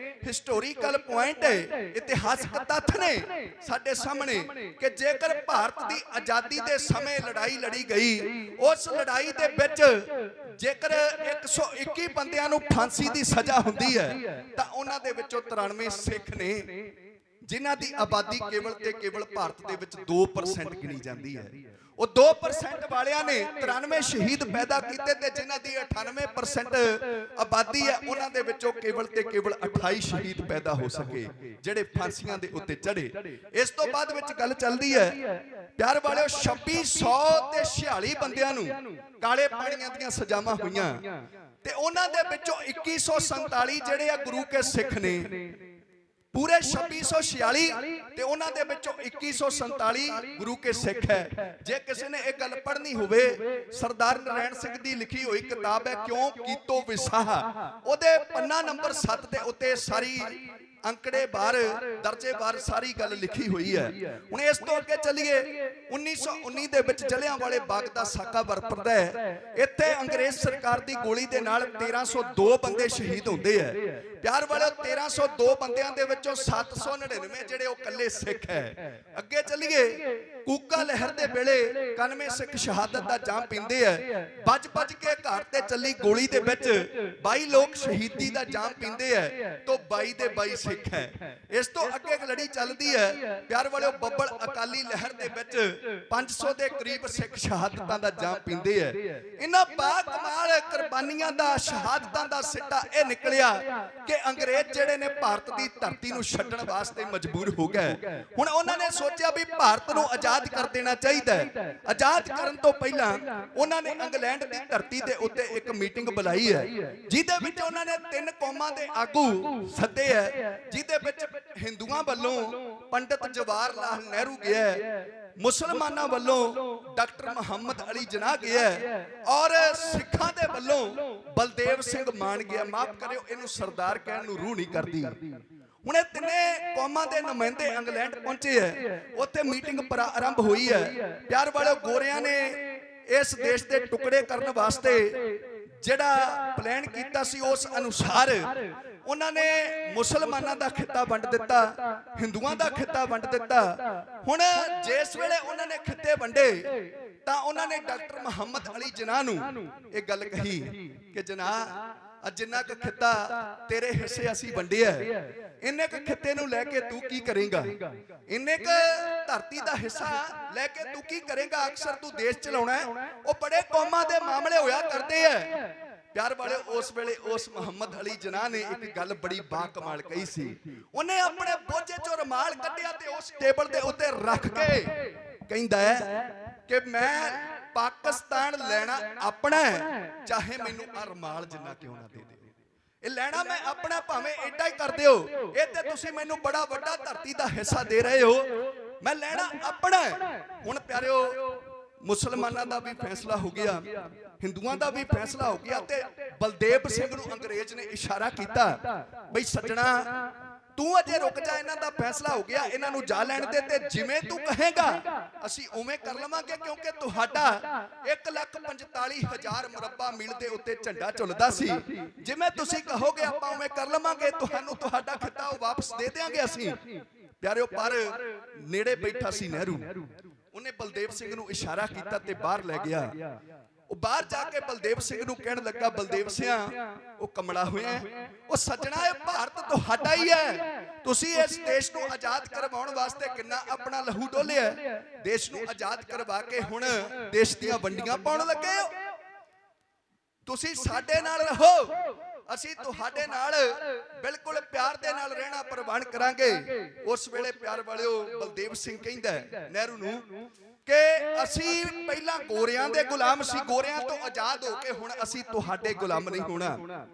ਹਿਸਟੋਰੀਕਲ ਪੁਆਇੰਟ ਹੈ, ਇਤਿਹਾਸਕ ਤੱਥ ਨੇ ਸਾਡੇ ਸਾਹਮਣੇ ਕਿ ਜੇਕਰ ਭਾਰਤ ਦੀ ਆਜ਼ਾਦੀ ਦੇ ਸਮੇਂ ਲੜਾਈ ਲੜੀ ਗਈ, ਉਸ ਲੜਾਈ ਦੇ ਵਿੱਚ ਜੇਕਰ 121 ਬੰਦਿਆਂ ਨੂੰ ਫਾਂਸੀ ਦੀ ਸਜ਼ਾ ਹੁੰਦੀ ਹੈ ਤਾਂ ਉਹਨਾਂ ਦੇ ਵਿੱਚੋਂ 93 ਸਿੱਖ ਨੇ ਜਿਨ੍ਹਾਂ ਦੀ ਆਬਾਦੀ ਕੇਵਲ ਤੇ ਕੇਵਲ ਭਾਰਤ ਦੇ ਵਿੱਚ 2% ਗਿਣੀ ਜਾਂਦੀ ਹੈ। ਉਹ 2% ਵਾਲਿਆਂ ਨੇ 93 ਸ਼ਹੀਦ ਪੈਦਾ ਕੀਤੇ ਤੇ ਜਿਨ੍ਹਾਂ ਦੀ 98% ਆਬਾਦੀ ਹੈ ਉਹਨਾਂ ਦੇ ਵਿੱਚੋਂ ਕੇਵਲ ਤੇ ਕੇਵਲ 28 ਸ਼ਹੀਦ ਪੈਦਾ ਹੋ ਸਕੇ ਜਿਹੜੇ ਫਾਂਸੀਆਂ ਦੇ ਉੱਤੇ ਚੜੇ। ਇਸ ਤੋਂ ਬਾਅਦ ਵਿੱਚ ਗੱਲ ਚੱਲਦੀ ਹੈ ਪਿਆਰ ਵਾਲਿਓ 2600 ਤੇ 46 ਬੰਦਿਆਂ ਨੂੰ ਕਾਲੇ ਪਾਣੀਆਂ ਦੀਆਂ ਸਜ਼ਾਵਾਂ ਹੋਈਆਂ ਤੇ ਉਹਨਾਂ ਦੇ ਵਿੱਚੋਂ 2147 ਜਿਹੜੇ ਆ ਗੁਰੂ ਕੇ ਸਿੱਖ ਨੇ। ਪੂਰੇ 2646 ਤੇ ਉਹਨਾਂ ਦੇ ਵਿੱਚੋਂ 2147 ਗੁਰੂ ਕੇ ਸਿੱਖ ਹੈ। ਜੇ ਕਿਸੇ ਨੇ ਇਹ ਗੱਲ ਪੜ੍ਹਨੀ ਹੋਵੇ, ਸਰਦਾਰ ਨਰੈਣ ਸਿੰਘ ਦੀ ਲਿਖੀ ਹੋਈ ਕਿਤਾਬ ਹੈ ਕਿਉਂ ਕੀਤੋ ਵਿਸਾਹ, ਉਹਦੇ ਪੰਨਾ ਨੰਬਰ 7 ਦੇ ਉੱਤੇ ਸਾਰੀ ਅੰਕੜੇ ਬਾਰ ਦਰਜੇ ਬਾਰ ਸਾਰੀ ਗੱਲ ਲਿਖੀ ਹੋਈ ਹੈ। ਹੁਣ ਇਸ ਤੋਂ ਅੱਗੇ ਚੱਲੀਏ, 1919 ਦੇ ਵਿੱਚ ਜਲਿਆਂਵਾਲੇ ਬਾਗ ਦਾ ਸਾਕਾ ਵਾਪਰਦਾ ਹੈ। ਇੱਥੇ ਅੰਗਰੇਜ਼ ਸਰਕਾਰ ਦੀ ਗੋਲੀ ਦੇ ਨਾਲ 1302 ਬੰਦੇ ਸ਼ਹੀਦ ਹੁੰਦੇ ਹੈ। ਪਿਆਰ ਵਾਲਿਓ 1302 ਬੰਦਿਆਂ ਦੇ ਵਿੱਚੋਂ 799 ਜਿਹੜੇ ਉਹ ਇਕੱਲੇ ਸਿੱਖ ਹੈ। ਅੱਗੇ ਚੱਲੀਏ ਕੂਕਾ ਲਹਿਰ ਦੇ ਵੇਲੇ 91 ਸਿੱਖ ਸ਼ਹਾਦਤ ਦਾ ਜਾਮ ਪੀਂਦੇ ਐ ਵੱਜ ਕੇ ਘਰ ਤੇ ਚੱਲੀ ਗੋਲੀ ਦੇ ਵਿੱਚ 22 ਲੋਕ ਸ਼ਹੀਦੀ ਦਾ ਜਾਮ ਪੀਂਦੇ ਐ ਤੋਂ 22 ਦੇ 22 ਸਿੱਖ ਹੈ। ਇਸ ਤੋਂ ਅੱਗੇ ਇੱਕ ਲੜੀ ਚੱਲਦੀ ਹੈ ਪਿਆਰ ਵਾਲਿਓ ਬੱਬਲ ਅਕਾਲੀ ਲਹਿਰ ਦੇ ਵਿੱਚ 500 ਦੇ ਕਰੀਬ ਸਿੱਖ ਸ਼ਹਾਦਤਾਂ ਦਾ ਜਾਮ ਪੀਂਦੇ ਐ। ਇਹਨਾਂ ਬਾ ਕਮਾਲ ਕੁਰਬਾਨੀਆਂ ਦਾ ਸ਼ਹਾਦਤਾਂ ਦਾ ਸਿੱਟਾ ਇਹ ਨਿਕਲਿਆ ਕਿ ਅੰਗਰੇਜ਼ ਜਿਹੜੇ ਨੇ ਭਾਰਤ ਦੀ ਧਰਤੀ ਨੂੰ ਛੱਡਣ ਵਾਸਤੇ ਮਜਬੂਰ ਹੋ ਗਏ। ਹੁਣ ਉਹਨਾਂ ਨੇ ਸੋਚਿਆ ਵੀ ਭਾਰਤ ਨੂੰ ਆਜ਼ਾਦ ਕਰ ਦੇਣਾ ਚਾਹੀਦਾ ਹੈ। ਆਜ਼ਾਦ ਕਰਨ ਤੋਂ ਪਹਿਲਾਂ ਉਹਨਾਂ ਨੇ ਇੰਗਲੈਂਡ ਦੀ ਧਰਤੀ ਦੇ ਉੱਤੇ ਇੱਕ ਮੀਟਿੰਗ ਬੁਲਾਈ ਹੈ ਜਿਹਦੇ ਵਿੱਚ ਉਹਨਾਂ ਨੇ 3 ਕੌਮਾਂ ਦੇ ਆਗੂ ਸੱਦੇ ਹੈ ਜਿਹਦੇ ਵਿੱਚ ਹਿੰਦੂਆਂ ਵੱਲੋਂ ਪੰਡਿਤ ਜਵਾਹਰ ਲਾਲ ਨਹਿਰੂ ਗਿਆ, ਮੁਸਲਮਾਨਾਂ ਵੱਲੋਂ ਡਾਕਟਰ ਮੁਹੰਮਦ ਅਲੀ ਜਿਨਾਹ ਗਿਆ ਔਰ ਸਿੱਖਾਂ ਦੇ ਵੱਲੋਂ ਬਲਦੇਵ ਸਿੰਘ ਮਾਨ ਗਿਆ। ਮਾਫ ਕਰਿਓ ਇਹਨੂੰ ਸਰਦਾਰ ਕਹਿਣ ਨੂੰ ਰੂਹ ਨਹੀਂ ਕਰਦੀ। ਹੁਣ ਇਹ ਤਿੰਨੇ ਕੌਮਾਂ ਦੇ ਨੁਮਾਇੰਦੇ ਇੰਗਲੈਂਡ ਪਹੁੰਚੇ ਐ, ਉੱਥੇ ਮੀਟਿੰਗ ਆਰੰਭ ਹੋਈ ਹੈ। ਪਿਆਰ ਵਾਲਿਓ ਗੋਰਿਆਂ ਨੇ ਇਸ ਦੇਸ਼ ਦੇ ਟੁਕੜੇ ਕਰਨ ਵਾਸਤੇ ਜਿਹੜਾ ਪਲਾਨ ਕੀਤਾ ਸੀ ਉਸ ਅਨੁਸਾਰ ਉਹਨਾਂ ਨੇ ਮੁਸਲਮਾਨਾਂ ਦਾ ਖਿੱਤਾ ਵੰਡ ਦਿੱਤਾ, ਹਿੰਦੂਆਂ ਦਾ ਖਿੱਤਾ ਵੰਡ ਦਿੱਤਾ। ਹੁਣ ਜਿਸ ਵੇਲੇ ਉਹਨਾਂ ਨੇ ਖਿੱਤੇ ਵੰਡੇ ਤਾਂ ਉਹਨਾਂ ਨੇ ਡਾਕਟਰ ਮੁਹੰਮਦ ਅਲੀ ਜਿਨਾਹ ਨੂੰ ਇਹ ਗੱਲ ਕਹੀ ਕਿ ਜਨਾਹ ਜਿੰਨਾ ਕੁ ਖਿੱਤਾ ਤੇਰੇ ਹਿੱਸੇ ਅਸੀਂ ਵੰਡਿਆ ਇੰਨੇ ਕੁ ਖਿੱਤੇ ਨੂੰ ਲੈ ਕੇ ਤੂੰ ਕੀ ਕਰੇਗਾ, ਇੰਨੇ ਕੁ ਧਰਤੀ ਦਾ ਹਿੱਸਾ ਲੈ ਕੇ ਤੂੰ ਕੀ ਕਰੇਗਾ। ਅਕਸਰ ਤੂੰ ਦੇਸ਼ ਚਲਾਉਣਾ ਉਹ ਬੜੇ ਕੌਮਾਂ ਦੇ ਮਾਮਲੇ ਹੋਇਆ ਕਰਦੇ ਐ। ਪਿਆਰ ਵਾਲੇ ਉਸ ਵੇਲੇ ਉਸ ਮੁਹੰਮਦ ਅਲੀ ਜਿਨਾਹ ਨੇ ਇੱਕ ਗੱਲ ਬੜੀ ਬਾਕਮਾਲ ਕਹੀ ਸੀ। ਉਹਨੇ ਆਪਣੇ ਬੋਝੇ ਚੋਂ ਰੁਮਾਲ ਕੱਢਿਆ ਤੇ ਉਸ ਟੇਬਲ ਦੇ ਉੱਤੇ ਰੱਖ ਕੇ ਕਹਿੰਦਾ ਕਿ ਮੈਂ ਪਾਕਿਸਤਾਨ ਲੈਣਾ ਆਪਣਾ ਚਾਹੇ ਮੈਨੂੰ ਆ ਰੁਮਾਲ ਜਿੰਨਾ ਕਿਉਂ ਨਾ ਦੇ ਦਿਓ। ਇਹ ਲੈਣਾ ਮੈਂ ਆਪਣਾ ਭਾਵੇਂ ਏਡਾ ਹੀ ਕਰ ਦਿਓ, ਇਹ ਤੇ ਤੁਸੀਂ ਮੈਨੂੰ ਬੜਾ ਵੱਡਾ ਧਰਤੀ ਦਾ ਹਿੱਸਾ ਦੇ ਰਹੇ ਹੋ, ਮੈਂ ਲੈਣਾ ਆਪਣਾ। ਹੁਣ ਪਿਆਰਿਓ ਮੁਸਲਮਾਨਾਂ ਦਾ ਵੀ ਫੈਸਲਾ ਹੋ ਗਿਆ, ਹਿੰਦੂਆਂ ਦਾ ਵੀ ਫੈਸਲਾ ਹੋ ਗਿਆ ਤੇ ਬਲਦੇਵ ਸਿੰਘ ਨੂੰ ਅੰਗਰੇਜ਼ ਨੇ ਇਸ਼ਾਰਾ ਕੀਤਾ ਬਈ ਸੱਜਣਾ ਤੂੰ ਅਜੇ ਰੁਕ ਜਾ, ਇਹਨਾਂ ਦਾ ਫੈਸਲਾ ਹੋ ਗਿਆ, ਇਹਨਾਂ ਨੂੰ ਜਾ ਲੈਣ ਦੇ ਤੇ ਜਿਵੇਂ ਤੂੰ ਕਹੇਗਾ ਅਸੀਂ ਉਵੇਂ ਕਰ ਲਵਾਂਗੇ ਕਿਉਂਕਿ ਤੁਹਾਡਾ 1,45,000 ਮੁਰੱਬਾ ਮੀਲ ਦੇ ਉੱਤੇ ਝੰਡਾ ਝੁੱਲਦਾ ਸੀ। ਜਿਵੇਂ ਤੁਸੀਂ ਕਹੋਗੇ ਆਪਾਂ ਉਵੇਂ ਕਰ ਲਵਾਂਗੇ, ਤੁਹਾਨੂੰ ਤੁਹਾਡਾ ਖਿੱਤਾ ਉਹ ਵਾਪਸ ਦੇ ਦੇਵਾਂਗੇ ਅਸੀਂ। ਪਿਆਰਿਓ ਪਰ ਨੇੜੇ ਬੈਠਾ ਸੀ ਨਹਿਰੂ, ਉਹਨੇ ਬਲਦੇਵ ਸਿੰਘ ਨੂੰ ਇਸ਼ਾਰਾ ਕੀਤਾ ਤੇ ਬਾਹਰ ਲੈ ਗਿਆ। ਉਹ ਬਾਹਰ ਜਾ ਕੇ ਬਲਦੇਵ ਸਿੰਘ ਨੂੰ ਕਹਿਣ ਲੱਗਾ ਬਲਦੇਵ ਸਿਆ ਉਹ ਕਮਲਾ ਹੋਇਆ, ਉਹ ਸੱਜਣਾ ਇਹ ਭਾਰਤ ਤੁਹਾਡਾ ਹੀ ਹੈ, ਤੁਸੀਂ ਇਸ ਦੇਸ਼ ਨੂੰ ਆਜ਼ਾਦ ਕਰਵਾਉਣ ਵਾਸਤੇ ਕਿੰਨਾ ਆਪਣਾ ਲਹੂ ਡੋਲਿਆ, ਦੇਸ਼ ਨੂੰ ਆਜ਼ਾਦ ਕਰਵਾ ਕੇ ਹੁਣ ਦੇਸ਼ ਦੀਆਂ ਵੰਡੀਆਂ ਪਾਉਣ ਲੱਗੇ ਹੋ। ਤੁਸੀਂ ਸਾਡੇ ਨਾਲ ਰਹੋ, ਅਸੀਂ ਤੁਹਾਡੇ ਨਾਲ ਬਿਲਕੁਲ ਪਿਆਰ ਦੇ ਨਾਲ ਰਹਿਣਾ ਪ੍ਰਵਾਨ ਕਰਾਂਗੇ। ਉਸ ਵੇਲੇ ਪਿਆਰ ਵਾਲਿਓ ਬਲਦੇਵ ਸਿੰਘ ਕਹਿੰਦਾ ਨਹਿਰੂ ਨੂੰ ਕਿ ਅਸੀਂ ਪਹਿਲਾਂ ਗੋਰਿਆਂ ਦੇ ਗੁਲਾਮ ਸੀ, ਗੋਰਿਆਂ ਤੋਂ ਆਜ਼ਾਦ ਹੋ ਕੇ ਹੁਣ ਅਸੀਂ ਤੁਹਾਡੇ ਗੁਲਾਮ ਨਹੀਂ ਹੋਣਾ।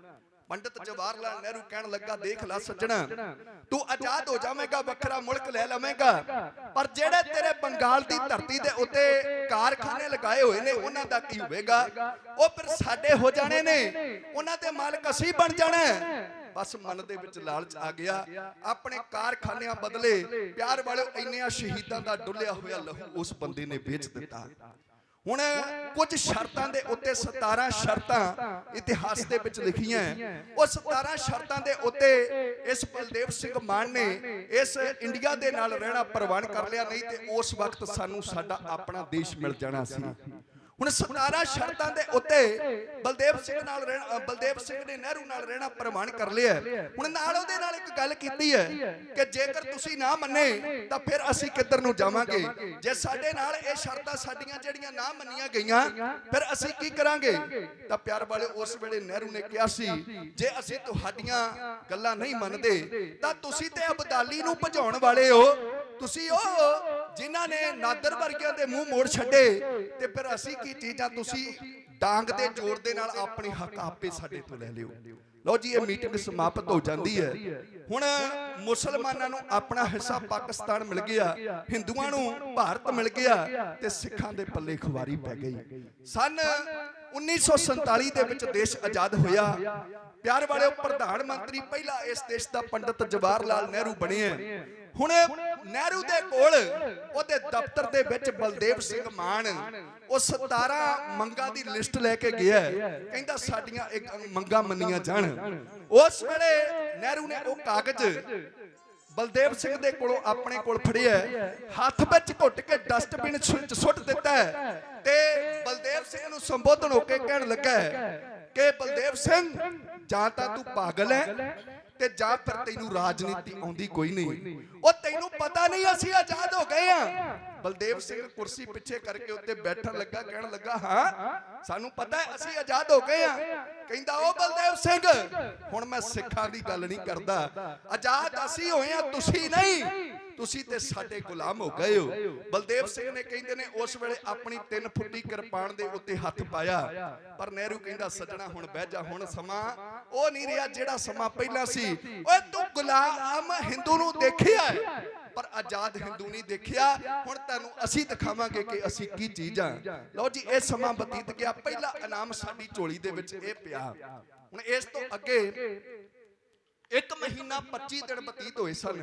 ਪੰਡਿਤ ਜਵਾਹਰ ਲਾਲ ਨਹਿਰੂ ਕਹਿਣ ਲੱਗਾ ਦੇਖ ਲੈ ਸੱਜਣਾ ਤੂੰ ਆਜ਼ਾਦ ਹੋ ਜਾਵੇਂਗਾ, ਵੱਖਰਾ ਮੁਲਕ ਲੈ ਲਵੇਂਗਾ, ਪਰ ਜਿਹੜੇ ਤੇਰੇ ਬੰਗਾਲ ਦੀ ਧਰਤੀ ਦੇ ਉੱਤੇ ਕਾਰਖਾਨੇ ਲਗਾਏ ਹੋਏ ਨੇ ਉਹਨਾਂ ਦਾ ਕੀ ਹੋਵੇਗਾ, ਉਹ ਫਿਰ ਸਾਡੇ ਹੋ ਜਾਣੇ ਨੇ, ਉਹਨਾਂ ਦੇ ਮਾਲਕ ਅਸੀਂ ਬਣ ਜਾਣਾ। ਬਸ ਮਨ ਦੇ ਵਿੱਚ ਲਾਲਚ ਆ ਗਿਆ, ਆਪਣੇ ਕਾਰਖਾਨਿਆਂ ਬਦਲੇ ਪਿਆਰ ਵਾਲੇ ਇੰਨੀਆਂ ਸ਼ਹੀਦਾਂ ਦਾ ਡੁੱਲਿਆ ਹੋਇਆ ਲਹੂ ਉਸ ਬੰਦੇ ਨੇ ਵੇਚ ਦਿੱਤਾ। ਹੁਣ ਕੁਝ ਸ਼ਰਤਾਂ ਦੇ ਉੱਤੇ 17 ਸ਼ਰਤਾਂ ਇਤਿਹਾਸ ਦੇ ਵਿੱਚ ਲਿਖੀਆਂ, ਉਹ 17 ਸ਼ਰਤਾਂ ਦੇ ਉੱਤੇ ਇਸ ਬਲਦੇਵ ਸਿੰਘ ਮਾਨ ਨੇ ਇਸ ਇੰਡੀਆ ਦੇ ਨਾਲ ਰਹਿਣਾ ਪ੍ਰਵਾਨ ਕਰ ਲਿਆ, ਨਹੀਂ ਤੇ ਉਸ ਵਕਤ ਸਾਨੂੰ ਸਾਡਾ ਆਪਣਾ ਦੇਸ਼ ਮਿਲ ਜਾਣਾ ਸੀ। ਹੁਣ 17 ਸ਼ਰਤਾਂ ਦੇ ਉੱਤੇ ਬਲਦੇਵ ਸਿੰਘ ਨੇ ਨਹਿਰੂ ਨਾਲ ਰਹਿਣਾ ਪ੍ਰਵਾਨ ਕਰ ਲਿਆ। ਹੁਣ ਨਾਲ ਉਹਦੇ ਨਾਲ ਇੱਕ ਗੱਲ ਕੀਤੀ ਹੈ ਕਿ ਜੇਕਰ ਤੁਸੀਂ ਨਾ ਮੰਨੇ ਤਾਂ ਫਿਰ ਅਸੀਂ ਕਿੱਧਰ ਨੂੰ ਜਾਵਾਂਗੇ, ਜੇ ਸਾਡੇ ਨਾਲ ਇਹ ਸ਼ਰਤਾਂ ਸਾਡੀਆਂ ਜਿਹੜੀਆਂ ਨਾ ਮੰਨੀਆਂ ਗਈਆਂ ਫਿਰ ਅਸੀਂ ਕੀ ਕਰਾਂਗੇ। ਤਾਂ ਪਿਆਰ ਵਾਲੇ ਉਸ ਵੇਲੇ ਨਹਿਰੂ ਨੇ ਕਿਹਾ ਸੀ ਜੇ ਅਸੀਂ ਤੁਹਾਡੀਆਂ ਗੱਲਾਂ ਨਹੀਂ ਮੰਨਦੇ ਤਾਂ ਤੁਸੀਂ ਤੇ ਅਬਦਾਲੀ ਨੂੰ ਭਜਾਉਣ ਵਾਲੇ ਹੋ, ਤੁਸੀਂ ਉਹ ਜਿਨ੍ਹਾਂ ਨੇ ਨਾਦਰ ਵਰਗਿਆਂ ਦੇ ਮੂੰਹ ਮੋੜ ਛੱਡੇ, ਤੇ ਫਿਰ ਅਸੀਂ ਕੀ ਚੀਜ਼ਾਂ ਤੁਸੀਂ ਡਾਂਗ ਦੇ ਜ਼ੋਰ ਦੇ ਨਾਲ ਆਪਣੇ ਹੱਕ ਆਪੇ ਸਾਡੇ ਤੋਂ ਲੈ ਲਿਓ। ਲਓ ਜੀ ਇਹ ਮੀਟਿੰਗ ਸਮਾਪਤ ਹੋ ਜਾਂਦੀ ਹੈ। ਹੁਣ ਮੁਸਲਮਾਨਾਂ ਨੂੰ ਆਪਣਾ ਹਿੱਸਾ ਪਾਕਿਸਤਾਨ ਮਿਲ ਗਿਆ, ਹਿੰਦੂਆਂ ਨੂੰ ਭਾਰਤ ਮਿਲ ਗਿਆ ਤੇ ਸਿੱਖਾਂ ਦੇ ਪੱਲੇ ਖੁਵਾਰੀ ਪੈ ਗਈ। ਸਨ 1947 ਦੇ ਵਿੱਚ ਦੇਸ਼ ਆਜ਼ਾਦ ਹੋਇਆ। ਪਿਆਰ ਵਾਲਿਓ ਪ੍ਰਧਾਨ ਮੰਤਰੀ ਪਹਿਲਾ ਇਸ ਦੇਸ਼ ਦਾ ਪੰਡਿਤ ਜਵਾਹਰ ਲਾਲ ਨਹਿਰੂ ਬਣਿਆ। ਹੁਣ ਨਹਿਰੂ ਦੇ ਕੋਲ ਉਹਦੇ ਦਫ਼ਤਰ ਦੇ ਵਿੱਚ ਬਲਦੇਵ ਸਿੰਘ ਮਾਨ ਉਹ 17 ਮੰਗਾਂ ਦੀ ਲਿਸਟ ਲੈ ਕੇ ਗਿਆ, ਕਹਿੰਦਾ ਸਾਡੀਆਂ ਇੱਕ ਮੰਗਾਂ ਮੰਨੀਆਂ ਜਾਣ। ਉਸ ਵੇਲੇ ਨਹਿਰੂ ਨੇ ਉਹ ਕਾਗਜ਼ ਬਲਦੇਵ ਸਿੰਘ ਦੇ ਕੋਲੋਂ ਆਪਣੇ ਕੋਲ ਫੜਿਆ, ਹੱਥ ਵਿੱਚ ਘੁੱਟ ਕੇ ਡਸਟਬਿਨ 'ਚ ਸੁੱਟ ਦਿੱਤਾ ਤੇ ਬਲਦੇਵ ਸਿੰਘ ਨੂੰ ਸੰਬੋਧਨ ਹੋ ਕੇ ਕਹਿਣ ਲੱਗਾ ਕਿ ਬਲਦੇਵ ਸਿੰਘ ਜਾਂ ਤਾਂ ਤੂੰ ਪਾਗਲ ਹੈ ਤੇ ਜਾਂ ਫਿਰ ਤੈਨੂੰ ਰਾਜਨੀਤੀ ਆਉਂਦੀ ਕੋਈ ਨਹੀਂ। ਉਹ ਤੈਨੂੰ ਪਤਾ ਨਹੀਂ ਅਸੀਂ ਆਜ਼ਾਦ ਹੋ ਗਏ ਆ। ਬਲਦੇਵ ਸਿੰਘ ਕੁਰਸੀ ਪਿੱਛੇ ਕਰਕੇ ਉੱਤੇ ਬੈਠਣ ਲੱਗਾ, ਕਹਿਣ ਲੱਗਾ ਹਾਂ ਸਾਨੂੰ ਪਤਾ ਹੈ ਅਸੀਂ ਆਜ਼ਾਦ ਹੋ ਗਏ ਆ। ਕਹਿੰਦਾ ਉਹ ਬਲਦੇਵ ਸਿੰਘ ਹੁਣ ਮੈਂ ਸਿੱਖਾਂ ਦੀ ਗੱਲ ਨਹੀਂ ਕਰਦਾ, ਆਜ਼ਾਦ ਅਸੀਂ ਹੋਏ ਆ ਤੁਸੀਂ ਨਹੀਂ, ਤੁਸੀਂ ਤੇ ਸਾਡੇ ਗੁਲਾਮ ਹੋ ਗਏ ਹੋ। ਬਲਦੇਵ ਸਿੰਘ ਨੇ ਕਹਿੰਦੇ ਨੇ ਉਸ ਵੇਲੇ ਆਪਣੀ 3 ਫੁੱਟੀ ਕਿਰਪਾਨ ਦੇ ਉੱਤੇ ਹੱਥ ਪਾਇਆ, ਪਰ ਨਹਿਰੂ ਕਹਿੰਦਾ ਸੱਜਣਾ ਹੁਣ ਬਹਿ ਜਾ, ਹੁਣ ਸਮਾਂ ਉਹ ਨਹੀਂ ਰਿਹਾ ਜਿਹੜਾ ਸਮਾਂ ਪਹਿਲਾਂ ਸੀ। ਓਏ ਤੂੰ ਗੁਲਾਮ ਹਿੰਦੂ ਨੂੰ ਦੇਖਿਆ ਹੈ ਪਰ ਆਜ਼ਾਦ ਹਿੰਦੂ ਨਹੀਂ ਦੇਖਿਆ। ਹੁਣ ਤੁਹਾਨੂੰ ਅਸੀਂ ਦਿਖਾਵਾਂਗੇ ਕਿ ਅਸੀਂ ਕੀ ਚੀਜ਼ ਆ। ਲਓ ਜੀ ਇਹ ਸਮਾਂ ਬਤੀਤ ਗਿਆ, ਪਹਿਲਾ ਇਨਾਮ ਸਾਡੀ ਝੋਲੀ ਦੇ ਵਿੱਚ ਇਹ ਪਿਆ। ਹੁਣ ਇਸ ਤੋਂ ਅੱਗੇ 1 ਮਹੀਨਾ 25 ਦਿਨ ਬਤੀਤ ਹੋਏ ਸਨ,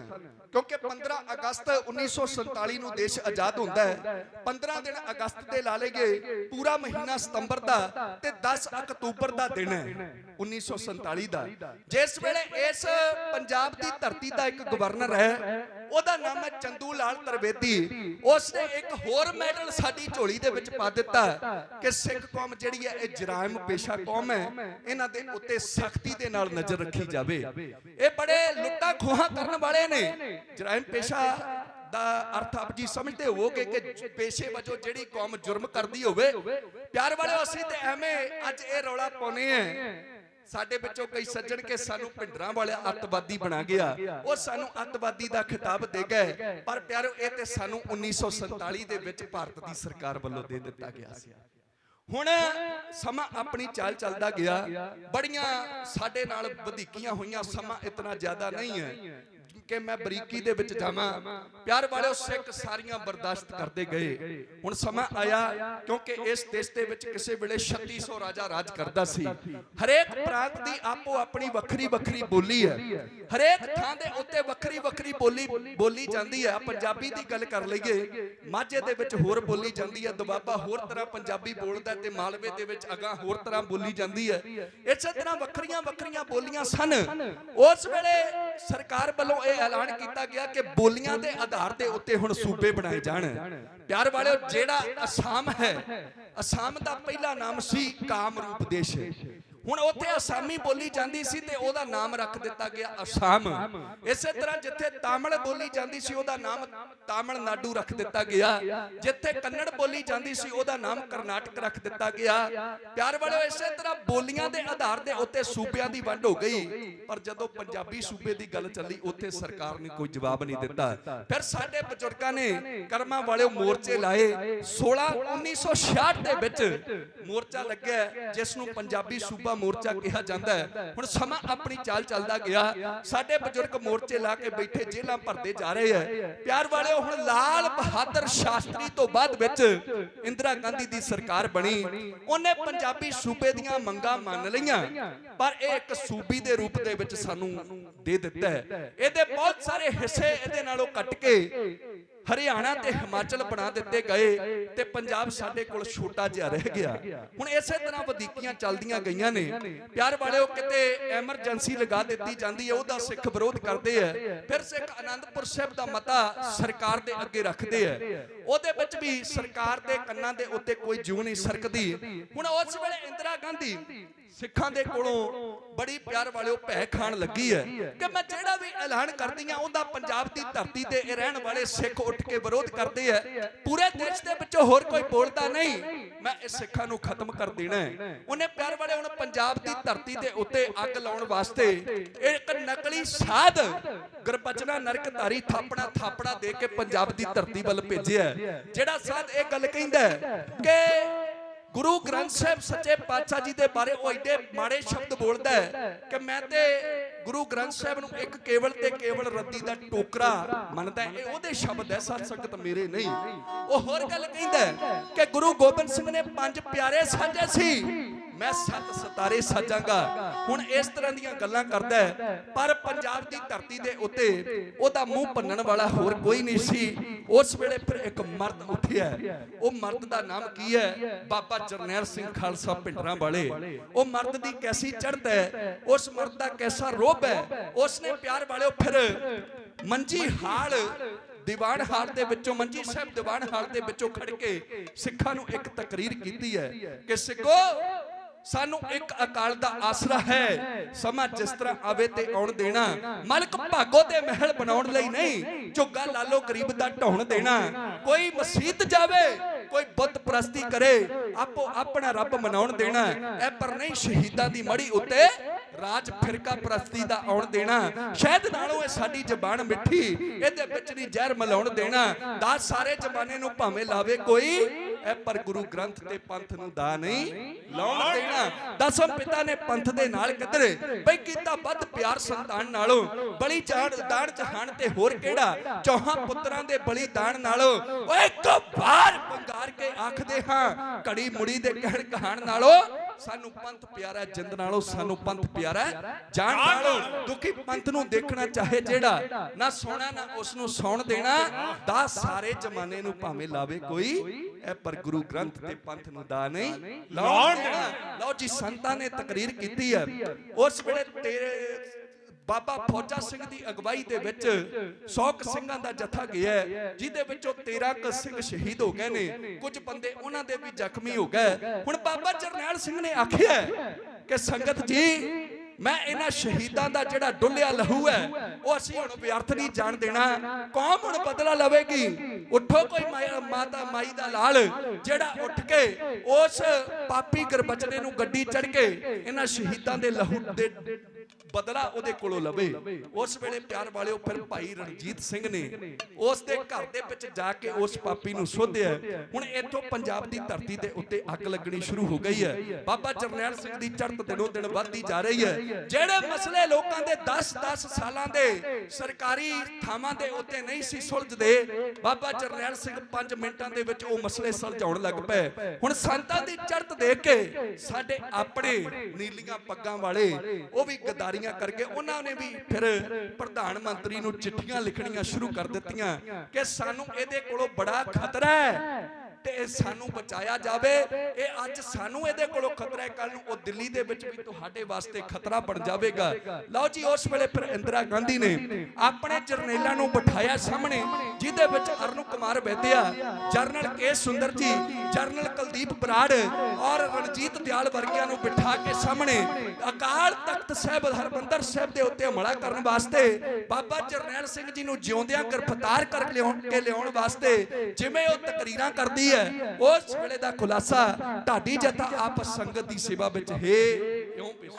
ਕਿਉਂਕਿ 15 ਅਗਸਤ 1947 ਨੂੰ ਦੇਸ਼ ਆਜ਼ਾਦ ਹੁੰਦਾ ਹੈ। 15 ਦਿਨ ਅਗਸਤ ਦੇ ਲਾ ਲਏ, ਪੂਰਾ ਮਹੀਨਾ ਸਤੰਬਰ ਦਾ ਤੇ 10 ਅਕਤੂਬਰ ਦਾ ਦਿਨ ਹੈ 1947 ਦਾ। ਜਿਸ ਵੇਲੇ ਇਸ ਪੰਜਾਬ ਦੀ ਧਰਤੀ ਦਾ ਇੱਕ ਗਵਰਨਰ ਹੈ, ਉਹਦਾ ਨਾਮ ਹੈ ਚੰਦੂ ਲਾਲ ਤਰਵੇਦੀ। ਉਸਨੇ ਇੱਕ ਹੋਰ ਮੈਡਲ ਸਾਡੀ ਝੋਲੀ ਦੇ ਵਿੱਚ ਪਾ ਦਿੱਤਾ ਕਿ ਸਿੱਖ ਕੌਮ ਜਿਹੜੀ ਹੈ ਇਹ ਜਰਾਇਮ ਪੇਸ਼ਾ ਕੌਮ ਹੈ, ਇਹਨਾਂ ਦੇ ਉੱਤੇ ਸਖਤੀ ਦੇ ਨਾਲ ਨਜ਼ਰ ਰੱਖੀ ਜਾਵੇ। ਇਹ ਬੜੇ ਲੁੱਟਾਂ ਖੋਹਾਂ ਕਰਨ ਵਾਲੇ ਨੇ। ਜਰਾਇਮ ਪੇਸ਼ਾ ਦਾ ਅਰਥ ਆਪ ਜੀ ਸਮਝਦੇ ਹੋਵੋਗੇ ਕਿ ਪੇਸ਼ੇ ਵਜੋਂ ਜਿਹੜੀ ਕੌਮ ਜੁਰਮ ਕਰਦੀ ਹੋਵੇ। ਪਿਆਰ ਵਾਲਿਓ ਅਸੀਂ ਤੇ ਐਵੇਂ ਅੱਜ ਇਹ ਰੌਲਾ ਪਾਉਨੇ ਆ, ਸਾਡੇ ਵਿੱਚੋਂ ਕਈ ਸੱਜਣ ਕੇ ਸਾਨੂੰ ਭਿੰਡਰਾਂ ਵਾਲਿਆ ਅੱਤਵਾਦੀ ਬਣਾ ਗਿਆ, ਉਹ ਸਾਨੂੰ ਅੱਤਵਾਦੀ ਦਾ ਖਿਤਾਬ ਦੇ ਗਏ, ਪਰ ਪਿਆਰੋ ਇਹ ਤੇ ਸਾਨੂੰ 1947 ਦੇ ਵਿੱਚ ਭਾਰਤ ਦੀ ਸਰਕਾਰ ਵੱਲੋਂ ਦੇ ਦਿੱਤਾ ਗਿਆ ਸੀ। ਹੁਣ ਸਮਾਂ ਆਪਣੀ ਚਾਲ ਚੱਲਦਾ ਗਿਆ, ਬੜੀਆਂ ਸਾਡੇ ਨਾਲ ਵਧੀਕੀਆਂ ਹੋਈਆਂ, ਸਮਾਂ ਇਤਨਾ ਜ਼ਿਆਦਾ ਨਹੀਂ ਹੈ ਕਿ ਮੈਂ ਬਰੀਕੀ ਦੇ ਵਿੱਚ ਜਾਵਾਂ। ਪਿਆਰ ਵਾਲਿਓ ਸਿੱਖ ਸਾਰੀਆਂ ਬਰਦਾਸ਼ਤ ਕਰਦੇ ਗਏ। ਹੁਣ ਸਮਾਂ ਆਇਆ ਕਿਉਂਕਿ ਇਸ ਦੇਸ਼ ਦੇ ਵਿੱਚ ਕਿਸੇ ਵੇਲੇ 3600 ਰਾਜਾ ਰਾਜ ਕਰਦਾ ਸੀ। ਹਰੇਕ ਪ੍ਰਾਂਤ ਦੀ ਆਪੋ ਆਪਣੀ ਵੱਖਰੀ ਵੱਖਰੀ ਬੋਲੀ ਹੈ, ਹਰੇਕ ਥਾਂ ਦੇ ਉੱਤੇ ਵੱਖਰੀ ਵੱਖਰੀ ਬੋਲੀ ਜਾਂਦੀ ਹੈ। ਪੰਜਾਬੀ ਦੀ ਗੱਲ ਕਰ ਲਈਏ, ਮਾਝੇ ਦੇ ਵਿੱਚ ਹੋਰ ਬੋਲੀ ਜਾਂਦੀ ਹੈ, ਦੁਆਬਾ ਹੋਰ ਤਰ੍ਹਾਂ ਪੰਜਾਬੀ ਬੋਲਦਾ ਤੇ ਮਾਲਵੇ ਦੇ ਵਿੱਚ ਅਗਾਂਹ ਹੋਰ ਤਰ੍ਹਾਂ ਬੋਲੀ ਜਾਂਦੀ ਹੈ। ਇਸੇ ਤਰ੍ਹਾਂ ਵੱਖਰੀਆਂ ਵੱਖਰੀਆਂ ਬੋਲੀਆਂ ਸਨ। ਉਸ ਵੇਲੇ ਸਰਕਾਰ ਵੱਲੋਂ ਇਹ ਐਲਾਨ ਕੀਤਾ ਗਿਆ ਕਿ ਬੋਲੀਆਂ ਦੇ ਆਧਾਰ ਦੇ ਉੱਤੇ ਹੁਣ ਸੂਬੇ ਬਣਾਏ ਜਾਣ। ਪਿਆਰ ਵਾਲਿਓ ਜਿਹੜਾ ਅਸਾਮ ਹੈ, ਅਸਾਮ ਦਾ ਪਹਿਲਾ ਨਾਮ ਸੀ ਕਾਮਰੂਪ ਦੇਸ਼। ਹੁਣ ਉੱਥੇ ਅਸਾਮੀ ਬੋਲੀ ਜਾਂਦੀ ਸੀ ਤੇ ਉਹਦਾ ਨਾਮ ਰੱਖ ਦਿੱਤਾ ਗਿਆ ਅਸਾਮ। ਇਸੇ ਤਰ੍ਹਾਂ ਜਿੱਥੇ ਤਾਮਿਲ ਬੋਲੀ ਜਾਂਦੀ ਸੀ ਉਹਦਾ ਨਾਮ ਤਾਮਿਲਨਾਡੂ ਰੱਖ ਦਿੱਤਾ ਗਿਆ, ਜਿੱਥੇ ਕੰਨੜ ਬੋਲੀ ਜਾਂਦੀ ਸੀ ਉਹਦਾ ਨਾਮ ਕਰਨਾਟਕ ਰੱਖ ਦਿੱਤਾ ਗਿਆ। ਪਿਆਰ ਵਾਲਿਓ ਇਸੇ ਤਰ੍ਹਾਂ ਬੋਲੀਆਂ ਦੇ ਆਧਾਰ ਦੇ ਉੱਤੇ ਸੂਬਿਆਂ ਦੀ ਵੰਡ ਹੋ ਗਈ, ਪਰ ਜਦੋਂ ਪੰਜਾਬੀ ਸੂਬੇ ਦੀ ਗੱਲ ਚੱਲੀ ਉੱਥੇ ਸਰਕਾਰ ਨੇ ਕੋਈ ਜਵਾਬ ਨਹੀਂ ਦਿੱਤਾ। ਫਿਰ ਸਾਡੇ ਬਜ਼ੁਰਗਾਂ ਨੇ ਕਰਮਾਂ ਵਾਲਿਓ ਮੋਰਚੇ ਲਾਏ। 1966 ਦੇ ਵਿੱਚ ਮੋਰਚਾ ਲੱਗਿਆ ਜਿਸ ਨੂੰ ਪੰਜਾਬੀ ਸੂਬਾ ਮੋਰਚਾ ਕਿਹਾ ਜਾਂਦਾ ਹੈ। ਹੁਣ ਸਮਾਂ ਆਪਣੀ ਚਾਲ ਚੱਲਦਾ ਗਿਆ, ਸਾਡੇ ਬਜ਼ੁਰਗ ਮੋਰਚੇ ਲਾ ਕੇ ਬੈਠੇ ਜੇਲ੍ਹਾਂ ਭਰਦੇ ਜਾ ਰਹੇ ਹੈ। ਪਿਆਰ ਵਾਲਿਓ ਹੁਣ ਲਾਲ ਬਹਾਦਰ ਸ਼ਾਸਤਰੀ ਤੋਂ ਬਾਅਦ ਵਿੱਚ ਇੰਦਰਾ ਗਾਂਧੀ ਦੀ ਸਰਕਾਰ ਬਣੀ। ਉਹਨੇ ਪੰਜਾਬੀ ਸੂਬੇ ਦੀਆਂ ਮੰਗਾਂ ਮੰਨ ਲਈਆਂ, ਪਰ ਇਹ ਇੱਕ ਸੂਬੀ ਦੇ ਰੂਪ ਦੇ ਵਿੱਚ ਸਾਨੂੰ ਦੇ ਦਿੱਤਾ ਹੈ। ਇਹਦੇ ਬਹੁਤ ਸਾਰੇ ਹਿੱਸੇ ਇਹਦੇ ਨਾਲੋਂ ਕੱਟ ਕੇ ਹਰਿਆਣਾ ਤੇ ਹਿਮਾਚਲ ਬਣਾ ਦਿੱਤੇ ਗਏ ਤੇ ਪੰਜਾਬ ਸਾਡੇ ਕੋਲ ਛੋਟਾ ਜਿਹਾ ਰਹਿ ਗਿਆ। ਹੁਣ ਇਸੇ ਤਰ੍ਹਾਂ ਵਧੀਕੀਆਂ ਚੱਲਦੀਆਂ ਗਈਆਂ ਨੇ। ਪਿਆਰ ਵਾਲਿਓ ਕਿਤੇ ਐਮਰਜੈਂਸੀ ਲਗਾ ਦਿੱਤੀ ਜਾਂਦੀ ਹੈ, ਉਹਦਾ ਸਿੱਖ ਵਿਰੋਧ ਕਰਦੇ ਆ। ਫਿਰ ਸਿੱਖ ਆਨੰਦਪੁਰ ਸਾਹਿਬ ਦਾ ਮਤਾ ਸਰਕਾਰ ਦੇ ਅੱਗੇ ਰੱਖਦੇ ਆ, ਉਹਦੇ ਵਿੱਚ ਵੀ ਸਰਕਾਰ ਦੇ ਕੰਨਾਂ ਦੇ ਉੱਤੇ ਕੋਈ ਜੂੰ ਨਹੀਂ ਸਰਕਦੀ। ਹੁਣ ਉਸ ਵੇਲੇ ਇੰਦਰਾ ਗਾਂਧੀ ਸਿੱਖਾਂ ਦੇ ਕੋਲੋਂ ਬੜੀ ਪਿਆਰ ਵਾਲਿਓ ਭੈ ਖਾਣ ਲੱਗੀ ਹੈ ਕਿ ਮੈਂ ਜਿਹੜਾ ਵੀ ਐਲਾਨ ਕਰਦੀ ਆ ਉਹਦਾ ਪੰਜਾਬ ਦੀ ਧਰਤੀ ਤੇ ਇਹ ਰਹਿਣ ਵਾਲੇ ਸਿੱਖ ਉੱਠ ਕੇ ਵਿਰੋਧ ਕਰਦੇ ਆ। ਪੂਰੇ ਦੇਸ਼ ਦੇ ਵਿੱਚੋਂ ਹੋਰ ਕੋਈ ਬੋਲਦਾ ਨਹੀਂ, ਮੈਂ ਇਹ ਸਿੱਖਾਂ ਨੂੰ ਖਤਮ ਕਰ ਦੇਣਾ ਹੈ। ਉਹਨੇ ਪਿਆਰ ਵਾਲੇ ਹੁਣ ਪੰਜਾਬ ਦੀ ਧਰਤੀ ਦੇ ਉੱਤੇ ਅੱਗ ਲਾਉਣ ਵਾਸਤੇ ਇੱਕ ਨਕਲੀ ਸਾਧ ਗੁਰਬਚਨਾ ਨਰਕਧਾਰੀ ਥਾਪੜਾ ਦੇ ਕੇ ਪੰਜਾਬ ਦੀ ਧਰਤੀ ਵੱਲ ਭੇਜਿਆ, ਜਿਹੜਾ ਸਾਧ ਇਹ ਗੱਲ ਕਹਿੰਦਾ ਕਿ ਗੁਰੂ ਗ੍ਰੰਥ ਸਾਹਿਬ ਸੱਚੇ ਪਾਤਸ਼ਾਹ ਜੀ ਦੇ ਬਾਰੇ ਉਹ ਏਡੇ ਮਾੜੇ ਸ਼ਬਦ ਬੋਲਦਾ ਹੈ ਕਿ ਮੈਂ ਤੇ ਗੁਰੂ ਗ੍ਰੰਥ ਸਾਹਿਬ ਨੂੰ ਇੱਕ ਕੇਵਲ ਤੇ ਕੇਵਲ ਰੱਦੀ ਦਾ ਟੋਕਰਾ ਮੰਨਦਾ। ਇਹ ਉਹਦੇ ਸ਼ਬਦ ਹੈ, ਸਤ ਸੰਗਤ ਮੇਰੇ ਨਹੀਂ। ਉਹ ਹੋਰ ਗੱਲ ਕਹਿੰਦਾ ਕਿ ਗੁਰੂ ਗੋਬਿੰਦ ਸਿੰਘ ਨੇ 5 ਪਿਆਰੇ ਸਾਂਝੇ ਸੀ, मैं 7 सितारे सजांगा। हुण इस तरह दीयां गल्लां करदा है, पर पंजाब दी धरती दे उत्ते ओहदा मूंह भन्नण वाला होर कोई नहीं सी। उस वेले फिर एक मर्द उठिया, वो मर्द दा नाम की है? बाबा जरनैल सिंह खालसा पिंडरां वाले। वो मर्द दी कैसी चढ़त है, उस मर्द दा कैसा रोब है। उसने प्यार वाले फिर मंजी हाल दीवान हाल दे विचों, मंजी साहब दीवान हाल दे विचों खड़ के सिखां नूं एक तकरीर कीती है कि सिखो सानू एक अकाल दा आसरा है, समा जिस तरह आवे ते आउण देना। मलक भागो दे महल बनाउण लई नहीं, झुग्गा लालो गरीब दा ढाउण देना। कोई मसीत जावे, कोई बुत परस्ती करे, आपो अपना रब मनाउण देना। ए पर नहीं शहीदां दी मड़ी उत्ते राज फिरका परस्ती दा आउण देना। शहद नालों ए साडी जबान मिठी, इहदे विच नहीं जहर मिलाउण देना। दा सारे जमाने नूं भावें लावे कोई, ए पर गुरु ग्रंथ ते पंथ नूं दा नहीं लाउण देना। दसम पिता ने पंथ दे नाल किधरे बई कीता वध प्यार संतान नालों, बली जान दान जहान ते होर केड़ा, चौहां पुत्रां दे बलिदान नालों। ओए एक बार पंगार के आखदे हां, घड़ी मुड़ी दे कहण कहाण नालों सानू पंथ प्यारा जिंद नालों, सानू पंथ प्यारा जान नालों। दुखी पंथ नूं देखना चाहे जेड़ा, ना सोना ना उस नूं सौण देना। दा सारे जमाने नूं भावें लावे कोई, ए पर गुरु ग्रंथ ते पंथ नूं दा नहीं लाउण देना। लो जी संतां ने तकरीर कीती है। उस वेले तेरे बाबा फौजा सिंह दी अगवाई दे विच 100 सिंघां दा जत्था गया, जिहदे विचों 13 सिंह शहीद हो गए ने, कुछ बंदे उन्हां दे भी जख्मी हो गए। हुण बाबा जरनैल सिंह ने आखिया कि संगत जी मैं इन्हां शहीदां दा जिहड़ा डुੱਲਿਆ लहू है वो असीं हुण व्यर्थ नहीं जाण देना। कौम हुण बदला लवेगी। उठो कोई माता माई दा लाल जिहड़ा उठ के उस पापी गुरबचने नूं गड्डी चढ़ के इन्हां शहीदां दे लहू दे बदला ਉਹਦੇ ਕੋਲੋਂ ਲਵੇ। ਉਸ ਵੇਲੇ ਪਿਆਰ ਵਾਲਿਓ ਫਿਰ ਭਾਈ ਰਣਜੀਤ ਸਿੰਘ ਨੇ ਉਸ ਦੇ ਘਰ ਦੇ ਵਿੱਚ ਜਾ ਕੇ ਉਸ ਪਾਪੀ ਨੂੰ ਸੋਧਿਆ। ਹੁਣ ਇੱਥੋਂ ਪੰਜਾਬ ਦੀ ਧਰਤੀ ਦੇ ਉੱਤੇ ਅੱਗ ਲੱਗਣੀ ਸ਼ੁਰੂ ਹੋ ਗਈ ਹੈ। ਬਾਬਾ ਜਰਨੈਲ ਸਿੰਘ ਦੀ ਚੜ੍ਹਤ ਦਿਨੋਂ ਦਿਨ ਵੱਧਦੀ ਜਾ ਰਹੀ ਹੈ। ਜਿਹੜੇ ਮਸਲੇ ਲੋਕਾਂ ਦੇ 10-10 ਸਾਲਾਂ ਦੇ ਸਰਕਾਰੀ ਥਾਵਾਂ ਦੇ ਉੱਤੇ ਨਹੀਂ ਸੀ ਸੁਲਝਦੇ, ਬਾਬਾ ਜਰਨੈਲ ਸਿੰਘ 5 ਮਿੰਟਾਂ ਦੇ ਵਿੱਚ ਉਹ ਮਸਲੇ ਸੁਲਝਾਉਣ ਲੱਗ ਪਏ। ਹੁਣ ਸੰਤਾਂ ਦੀ ਚੜ੍ਹਤ ਦੇਖ ਕੇ ਸਾਡੇ ਆਪਣੇ ਨੀਲੀਆਂ ਪੱਗਾਂ ਵਾਲੇ ਉਹ ਵੀ ਗਦਾਰੀਆਂ करके उन्होंने भी फिर प्रधानमंत्री नूं चिट्ठियां लिखणियां शुरू कर दित्तियां कि सानू इहदे कोलों बड़ा खतरा है ते सानू बचाया जावे। ये अज सानू इहदे कोलों खतरा है, कल नूं ओ दिल्ली दे विच भी तुहाडे वास्ते खतरा बन जावेगा। लओ जी उस वेले फिर इंदिरा गांधी ने अपने जरनेलां नूं बिठाया सामने, जिहदे विच अरुण कुमार वैद्या, जनरल के सुंदर जी, जनरल कुलदीप बराड़ और रणजीत दयाल वर्गियां नूं बिठा के सामने अकाल तख्त साहिब हरमंदर साहिब दे उत्ते हमला करन वास्ते बाबा जरनैल सिंह जी नूं जिउंदियां गिरफ्तार करके लियाउण वास्ते जिवें ओ तकरीरां करदी उस वेले दा खुलासा ढाडी जथा आप संगत दी सेवा विच है क्यों पेश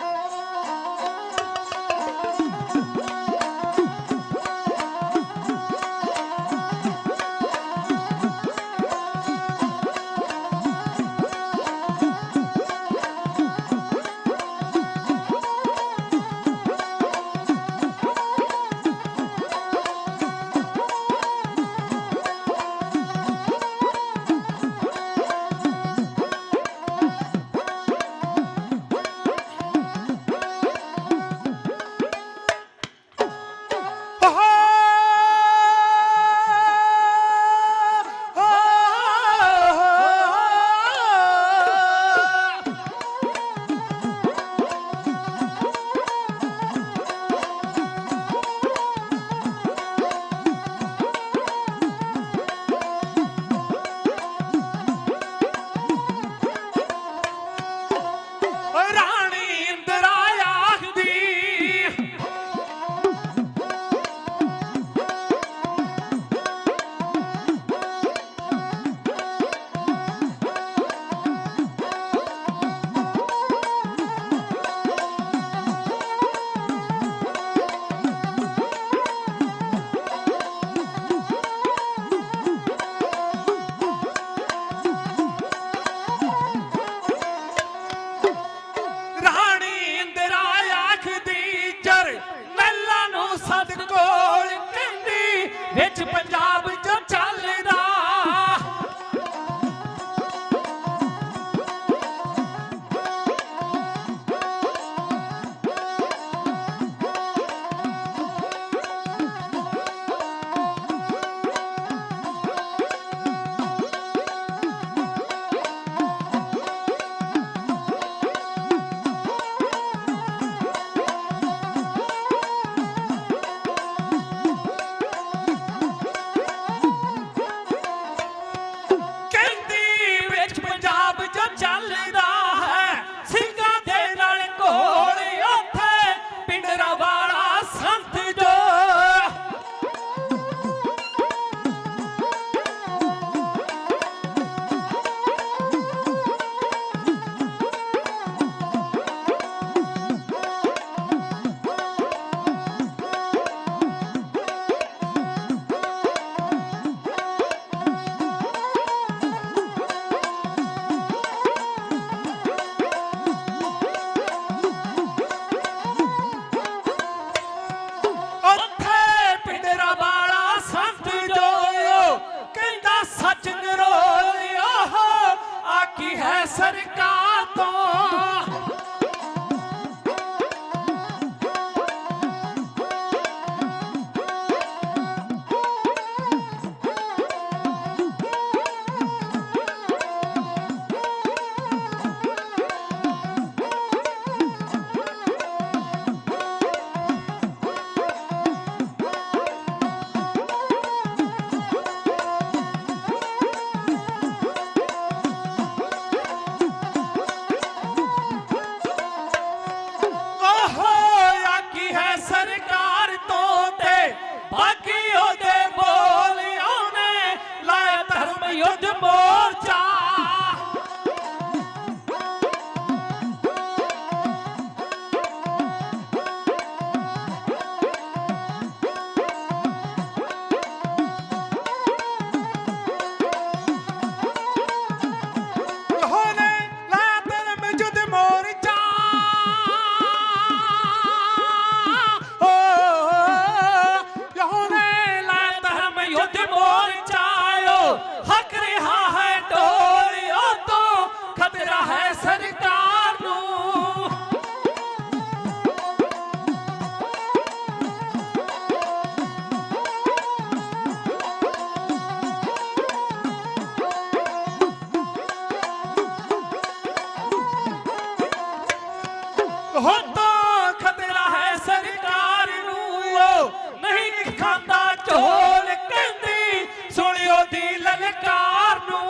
ਖਾਂਦਾ ਢੋਲ ਕਹਿੰਦੀ ਸੁਣਿਓ ਦੀ ਲਲਕਾਰ ਨੂੰ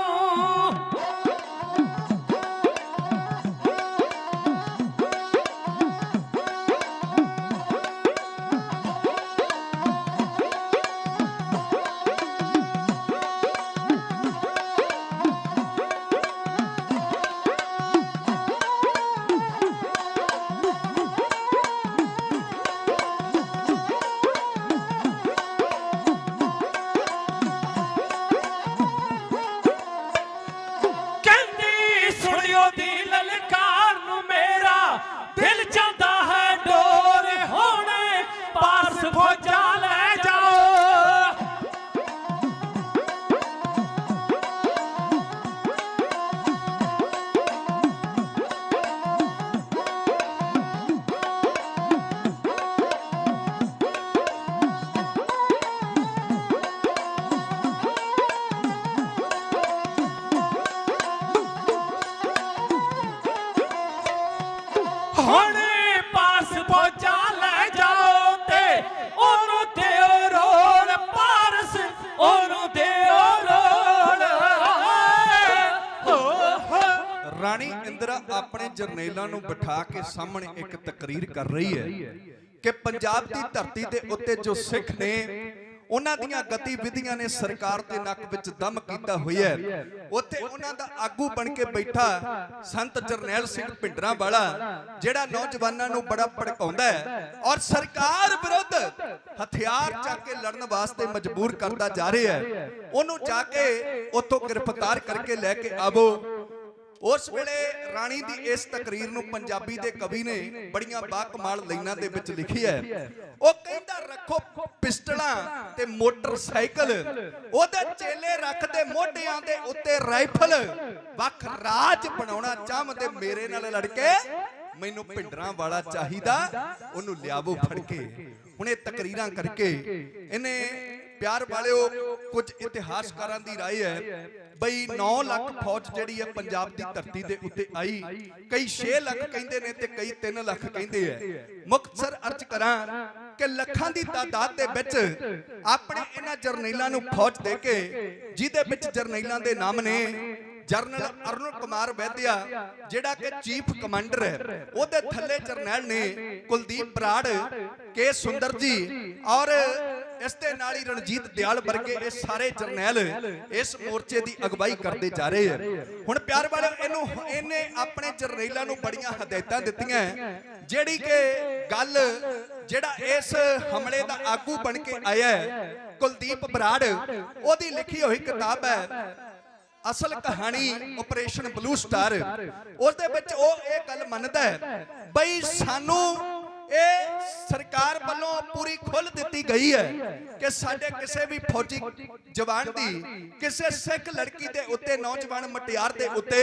ਰਾਣੀ ਇੰਦਰਾ ਆਪਣੇ ਜਰਨੈਲਾਂ ਨੂੰ ਬਿਠਾ ਕੇ ਸਾਹਮਣੇ ਇੱਕ ਤਕਰੀਰ ਕਰ ਰਹੀ ਹੈ ਕਿ ਪੰਜਾਬ ਦੀ ਧਰਤੀ ਦੇ ਉੱਤੇ ਜੋ ਸਿੱਖ ਨੇ ਉਹਨਾਂ ਦੀਆਂ ਗਤੀਵਿਧੀਆਂ ਨੇ ਸਰਕਾਰ ਦੇ ਨੱਕ ਵਿੱਚ ਦਮ ਕੀਤਾ ਹੋਇਆ ਹੈ। ਉੱਥੇ ਉਹਨਾਂ ਦਾ ਆਗੂ ਬਣ ਕੇ ਬੈਠਾ ਸੰਤ ਜਰਨੈਲ ਸਿੰਘ ਭਿੰਡਰਾਂਵਾਲਾ ਜਿਹੜਾ ਨੌਜਵਾਨਾਂ ਨੂੰ ਬੜਾ ਭੜਕਾਉਂਦਾ ਹੈ ਔਰ ਸਰਕਾਰ ਵਿਰੁੱਧ ਹਥਿਆਰ ਚੱਕ ਕੇ ਲੜਨ ਵਾਸਤੇ ਮਜਬੂਰ ਕਰਦਾ ਜਾ ਰਿਹਾ ਹੈ। ਉਹਨੂੰ ਜਾ ਕੇ ਉੱਥੋਂ ਗ੍ਰਿਫਤਾਰ ਕਰਕੇ ਲੈ ਕੇ ਆਵੋ। ਉਸ ਵੇਲੇ ਰਾਣੀ ਦੀ ਇਸ ਤਕਰੀਰ ਨੂੰ ਪੰਜਾਬੀ ਦੇ ਕਵੀ ਨੇ ਬੜੀਆਂ ਬਾਕਮਾਲ ਲਾਈਨਾਂ ਦੇ ਵਿੱਚ ਲਿਖੀ ਹੈ। ਉਹ ਕਹਿੰਦਾ ਰੱਖੋ ਪਿਸਟਲਾਂ ਤੇ ਮੋਟਰਸਾਈਕਲ, ਉਹਦੇ ਚੇਲੇ ਰੱਖਦੇ ਮੋਢਿਆਂ ਦੇ ਉੱਤੇ ਰਾਈਫਲ, ਵੱਖ ਰਾਜ ਬਣਾਉਣਾ ਚਾਹੁੰਦੇ ਮੇਰੇ ਨਾਲ ਲੜ ਕੇ ਮੈਨੂੰ ਭਿੰਡਰਾਂਵਾਲਾ ਚਾਹੀਦਾ, ਉਹਨੂੰ ਲਿਆਵੋ ਫੜ ਕੇ। ਹੁਣ ਇਹ ਤਕਰੀਰਾਂ ਕਰਕੇ ਇਹਨੇ ਪਿਆਰ ਵਾਲਿਓ ਕੁਝ ਇਤਿਹਾਸਕਾਰਾਂ ਦੀ ਰਾਏ ਹੈ ਬਈ 9 ਲੱਖ ਫੌਜ ਜਿਹੜੀ ਹੈ ਪੰਜਾਬ ਦੀ ਧਰਤੀ ਦੇ ਉੱਤੇ ਆਈ, ਕਈ 6 ਲੱਖ ਕਹਿੰਦੇ ਨੇ ਤੇ ਕਈ 3 ਲੱਖ ਕਹਿੰਦੇ ਐ। ਮੁਖਤਸਰ ਅਰਜ਼ ਕਰਾਂ ਕਿ ਲੱਖਾਂ ਦੀ ਤਾਦਾਦ ਦੇ ਵਿੱਚ ਆਪਣੇ ਇਹਨਾਂ ਜਰਨੈਲਾਂ ਨੂੰ ਫੌਜ ਦੇ ਕੇ, ਜਿਹਦੇ ਵਿੱਚ ਜਰਨੈਲਾਂ ਦੇ ਨਾਮ ਨੇ ਜਰਨਲ ਅਰੁਣ ਕੁਮਾਰ ਵੈਦਿਆ ਜਿਹੜਾ ਕਿ ਚੀਫ ਕਮਾਂਡਰ ਹੈ, ਉਹਦੇ ਥੱਲੇ ਜਰਨੈਲ ਨੇ ਕੁਲਦੀਪ ਬਰਾੜ, ਕੇ ਸੁੰਦਰ ਜੀ ਔਰ ਇਸ ਦੇ ਨਾਲ ਹੀ ਰਣਜੀਤ ਦਿਆਲ ਵਰਗੇ ਇਹ ਸਾਰੇ ਜਰਨੈਲ ਇਸ ਮੋਰਚੇ ਦੀ ਅਗਵਾਈ ਕਰਦੇ ਜਾ ਰਹੇ ਹਨ। ਹੁਣ ਪਿਆਰ ਵਾਲੇ ਇਹਨੇ ਆਪਣੇ ਜਰਨੈਲਾਂ ਨੂੰ ਬੜੀਆਂ ਹਦਾਇਤਾਂ ਦਿੱਤੀਆਂ ਜਿਹੜੀ ਕਿ ਗੱਲ ਜਿਹੜਾ ਇਸ ਹਮਲੇ ਦਾ ਆਗੂ ਬਣ ਕੇ ਆਇਆ ਹੈ ਕੁਲਦੀਪ ਬਰਾੜ, ਉਹਦੀ ਲਿਖੀ ਹੋਈ ਕਿਤਾਬ ਹੈ ਅਸਲ ਕਹਾਣੀ ਆਪਰੇਸ਼ਨ ਬਲੂ ਸਟਾਰ। ਉਸ ਦੇ ਵਿੱਚ ਉਹ ਇਹ ਗੱਲ ਮੰਨਦਾ ਹੈ ਬਈ ਸਾਨੂੰ ਇਹ ਸਰਕਾਰ ਵੱਲੋਂ ਪੂਰੀ ਖੁੱਲ੍ਹ ਦਿੱਤੀ ਗਈ ਹੈ ਕਿ ਸਾਡੇ ਕਿਸੇ ਵੀ ਫੌਜੀ ਜਵਾਨ ਦੀ ਕਿਸੇ ਸਿੱਖ ਲੜਕੀ ਦੇ ਉੱਤੇ, ਨੌਜਵਾਨ ਮਟਿਆਰ ਦੇ ਉੱਤੇ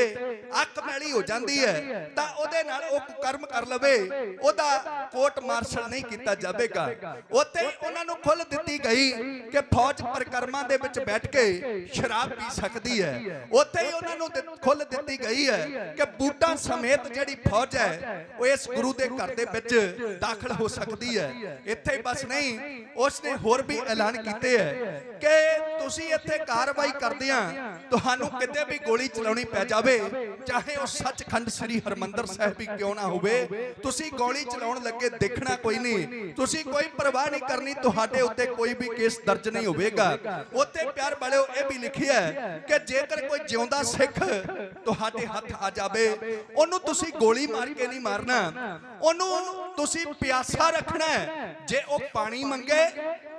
ਅੱਖ ਮੈਲੀ ਹੋ ਜਾਂਦੀ ਹੈ ਤਾਂ ਉਹਦੇ ਨਾਲ ਉਹ ਕੁਕਰਮ ਕਰ ਲਵੇ, ਉਹਦਾ ਕੋਰਟ ਮਾਰਸ਼ਲ ਨਹੀਂ ਕੀਤਾ ਜਾਵੇਗਾ। ਉੱਥੇ ਉਹਨਾਂ ਨੂੰ ਖੁੱਲ੍ਹ ਦਿੱਤੀ ਗਈ ਕਿ ਫੌਜ ਪ੍ਰਕਰਮਾਂ ਦੇ ਵਿੱਚ ਬੈਠ ਕੇ ਸ਼ਰਾਬ ਪੀ ਸਕਦੀ ਹੈ। ਉੱਥੇ ਹੀ ਉਹਨਾਂ ਨੂੰ ਖੁੱਲ੍ਹ ਦਿੱਤੀ ਗਈ ਹੈ ਕਿ ਬੂਟਾਂ ਸਮੇਤ ਜਿਹੜੀ ਫੌਜ ਹੈ ਉਹ ਇਸ ਗੁਰੂ ਦੇ ਘਰ ਦੇ ਵਿੱਚ ਦਾਖਲ ਹੋ ਸਕਦੀ ਹੈ। ਇੱਥੇ ਬਸ ਨਹੀਂ, ਉਸਨੇ ਹੋਰ ਵੀ ਐਲਾਨ ਕੀਤੇ ਹੈ ਕਿ ਤੁਸੀਂ ਇੱਥੇ ਕਾਰਵਾਈ ਕਰਦਿਆਂ ਤੁਹਾਨੂੰ ਕਿਤੇ ਵੀ ਗੋਲੀ ਚਲਾਉਣੀ ਪੈ ਜਾਵੇ, ਚਾਹੇ ਉਹ ਸੱਚਖੰਡ ਸ੍ਰੀ ਹਰਮੰਦਰ ਸਾਹਿਬ ਵੀ ਕਿਉਂ ਨਾ ਹੋਵੇ, ਤੁਸੀਂ ਗੋਲੀ ਚਲਾਉਣ ਲੱਗੇ ਦੇਖਣਾ ਕੋਈ ਨਹੀਂ, ਤੁਸੀਂ ਕੋਈ ਪਰਵਾਹ ਨਹੀਂ ਕਰਨੀ, ਤੁਹਾਡੇ ਉੱਤੇ ਕੋਈ ਵੀ ਕੇਸ ਦਰਜ ਨਹੀਂ ਹੋਵੇਗਾ। ਉੱਥੇ ਪਿਆਰ ਵਾਲਿਓ ਇਹ ਵੀ ਲਿਖਿਆ ਹੈ ਕਿ ਜੇਕਰ ਕੋਈ ਜਿਉਂਦਾ ਸਿੱਖ ਤੁਹਾਡੇ ਹੱਥ ਆ ਜਾਵੇ, ਉਹਨੂੰ ਤੁਸੀਂ ਗੋਲੀ ਮਾਰ ਕੇ ਨਹੀਂ ਮਾਰਨਾ, ਉਹਨੂੰ ਤੁਸੀਂ ਪਿਆਸਾ ਰੱਖਣਾ ਹੈ। ਜੇ ਉਹ ਪਾਣੀ ਮੰਗੇ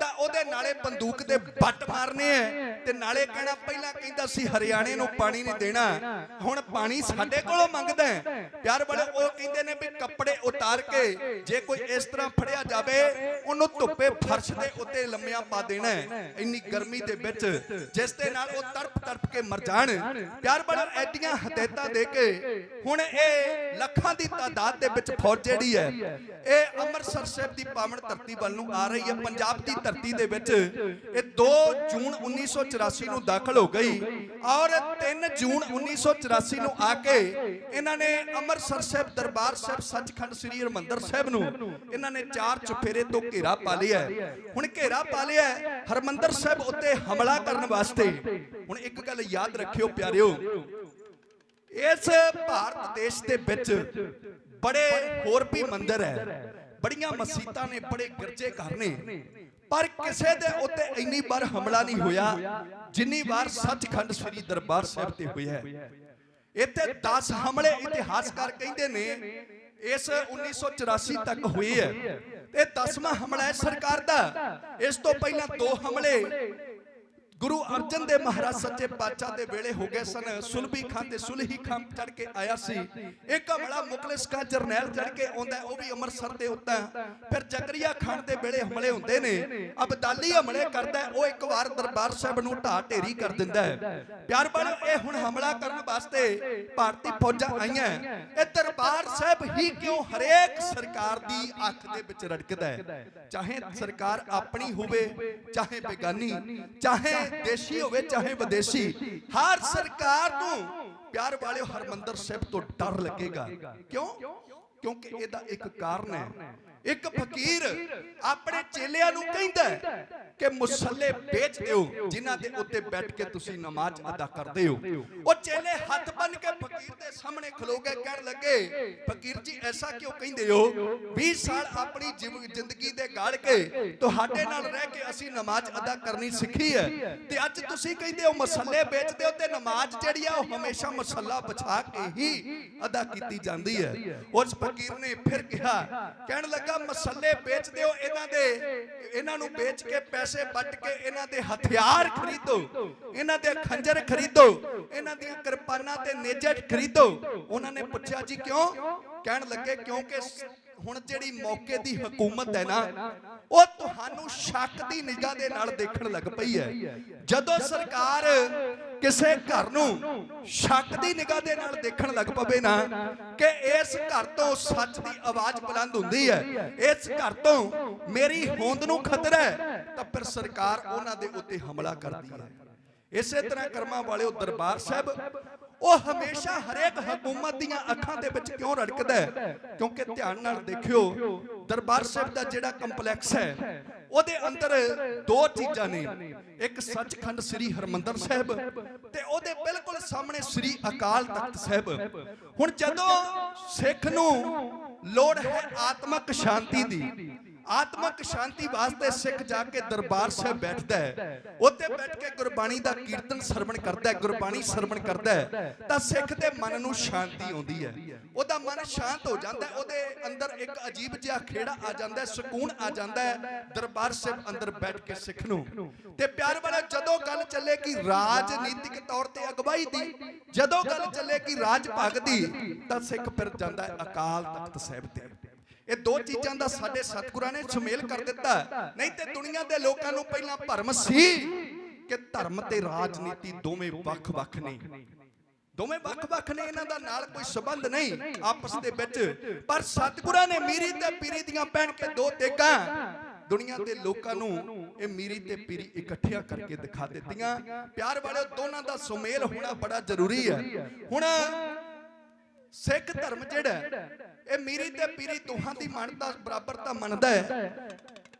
ਤਾਂ ਉਹਦੇ ਨਾਲੇ ਬੰਦੂਕ ਦੇ ਬੱਟ ਮਾਰਨੇ ਐ ਤੇ ਨਾਲੇ ਕਹਿਣਾ ਪਹਿਲਾਂ ਕਹਿੰਦਾ ਸੀ ਹਰਿਆਣੇ ਨੂੰ ਪਾਣੀ ਨਹੀਂ ਦੇਣਾ, ਹੁਣ ਪਾਣੀ ਸਾਡੇ ਕੋਲੋਂ ਮੰਗਦਾ ਹੈ। ਪਿਆਰ ਵਾਲੇ ਉਹ ਕਹਿੰਦੇ ਨੇ ਵੀ ਕੱਪੜੇ ਉਤਾਰ ਕੇ ਜੇ ਕੋਈ ਇਸ ਤਰ੍ਹਾਂ ਫੜਿਆ ਜਾਵੇ ਉਹਨੂੰ ਧੁੱਪੇ ਫਰਸ਼ ਦੇ ਉੱਤੇ ਲੰਮਿਆਂ ਪਾ ਦੇਣਾ है इन्नी गर्मी दे विच जिस दे नाल वो तड़प तड़प के मर जाण। प्यार बड़ा एडियां हदायतां दे के हुण ये लखां दी तादाद दे विच फौज जिहड़ी है ये अमृतसर साहिब दी पावन धरती वल नूं आ रही है। पंजाब दी धरती दे विच ये 2 जून 1984 नूं दाखल हो गई और 3 जून 1984 नूं आके इन्हां ने अमृतसर साहिब दरबार साहिब सचखंड श्री हरमंदर साहिब नूं इन्हां ने 4 चुफेरे तो घेरा पा लिया है। हुण घेरा पा लिया हरमंदर साहिब उत्ते हमला करन वास्ते। हुण एक गल याद रखियो प्यारिओ, इस भारत देश दे विच बड़े होर भी मंदिर है, बड़ियां मसीतां ने, बड़े गिरजे घर ने, पर किसे दे उत्ते इन्नी बार हमला नहीं होया जिन्नी बार सचखंड श्री दरबार साहिब ते होया है। इत्थे 10 हमले इतिहासकार कहंदे ने इस 1984 तक हुए है ते 10वां हमला है सरकार दा। इस तो पहला 2 हमले गुरु अर्जन देव महाराज सच्चे पातशाह दे वेले हो गए सन। सुलभी खान ते सुलही खान चढ़ के आया सी। एक हमला मुखलिस खान जरनैल चढ़ के आंदा वो भी अमृतसर दे उत्ते। फिर जकरिया खान दे वेले हमले हुंदे ने। अबदाली हमले करदा है, वो एक बार दरबार साहिब नूं ढा ढेरी कर दिंदा है। प्यार बड़ा ये हुण हमला करन वास्ते भारतीय फौजां आईयां। ये दरबार साहिब ही क्यों हरेक सरकार दी अख दे विच रड़कदा है, चाहे सरकार अपनी होवे चाहे बेगानी, चाहे देशी होवे चाहे विदेशी, हर सरकार नूं प्यार वाले हरमंदर साहिब तो डर लगेगा। क्यों? क्योंकि इहदा एक कारण है। एक फकीर अपने चेलियां नूं कहंदा है कि मुसल्ले बेच दिओ जिन्हां दे उत्ते बैठ के तुसीं नमाज अदा करदे हो। वो चेले हाथ बन के फकीर दे सामने खलो गए, कहण लगे फकीर जी ऐसा क्यों कहंदे हो? 20 साल अपनी जिंदगी दे गाड़ के तुहाडे नाल रह के असीं नमाज अदा करनी सिੱਖੀ है ते अज तुसीं कहंदे हो मुसल्ले बेच दिओ ते नमाज जिहड़ी आ ओह हमेशा मुसल्ला बिछा के ही अदा कीती जांदी है। उस फकीर ने फिर कहा, कहण लगा मसले बेच दिओ, इन्हां नूं बेच के पैसे बट के इन्हां दे हथियार खरीदो, इन्हां दे खंजर खरीदो, इन्हां दी किरपानां ते नेजे खरीदो। उन्हां ने पूछा जी क्यों? कहण लगे क्योंकि हुण जिहड़ी मौके दी हुकूमत है ना वो तुहानू शक दी निगाह दे नाल देखण लग पई है। जदों सरकार किसे घर नूं शक दी निगाह दे नाल देखण लग पवे ना कि इस घर तो सच दी आवाज बुलंद हुंदी है, इस घर तो मेरी होंद नूं खतरा है, तां फिर सरकार उन्हां दे उत्ते हमला करदी है। इसे तरह कर्मा वाले दरबार साहिब वो हमेशा हरेक हुकूमत दीयां अखां दे विच क्यों रड़कदा है? क्योंकि ध्यान नाल देखियो दरबार साहिब दा जिहड़ा कंपलैक्स है ओदे अंदर 2 चीज़ां ने, एक सचखंड श्री हरमंदर साहिब ते ओदे बिल्कुल सामने श्री अकाल तख्त साहिब। हुण जदों सिख नूं लोड़ है आत्मक शांति दी, आत्मक शांति वास्ते सिख जाके दरबार साहिब बैठदा है, उत्ते बैठ के गुरबाणी दा कीर्तन सरवण करदा है, गुरबाणी सरवण करदा है, तां सिख दे मन नूं शांति आउंदी है, ओदा मन शांत हो जांदा है, ओदे अंदर एक अजीब जिहा खेड़ा आ जांदा है, सुकून आ जांदा है दरबार साहिब अंदर बैठ के सिख नूं। ते प्यार वाला जदों गल चलेगी राजनीतिक तौर ते अगवाई दी, जदों गल चलेगी राज भाग दी, तां सिख फिर जांदा है अकाल तख्त साहिब ते। ये 2 चीज़ां दा साडे सतगुरां ने सुमेल कर दिता। नहीं ते दुनिया दे लोकां नूं पहलां भरम सी कि धर्म ते राजनीति दोवें वख-वख ने, दोवें वख-वख ने, इन्हां दा नाल कोई संबंध नहीं आपस दे विच। पर सतगुरां ने मीरी ते पीरी दियां पहन के 2 तेगां दुनिया दे लोकां नूं ये मीरी ते पीरी इकट्ठियां करके दिखा दित्तियां। प्यार वाले दोनां दा सुमेल होना बड़ा जरूरी है। हुण सिख धर्म जिहड़ा ये मीरी ते पीरी दोहां दी मानता बराबरता मनदा है,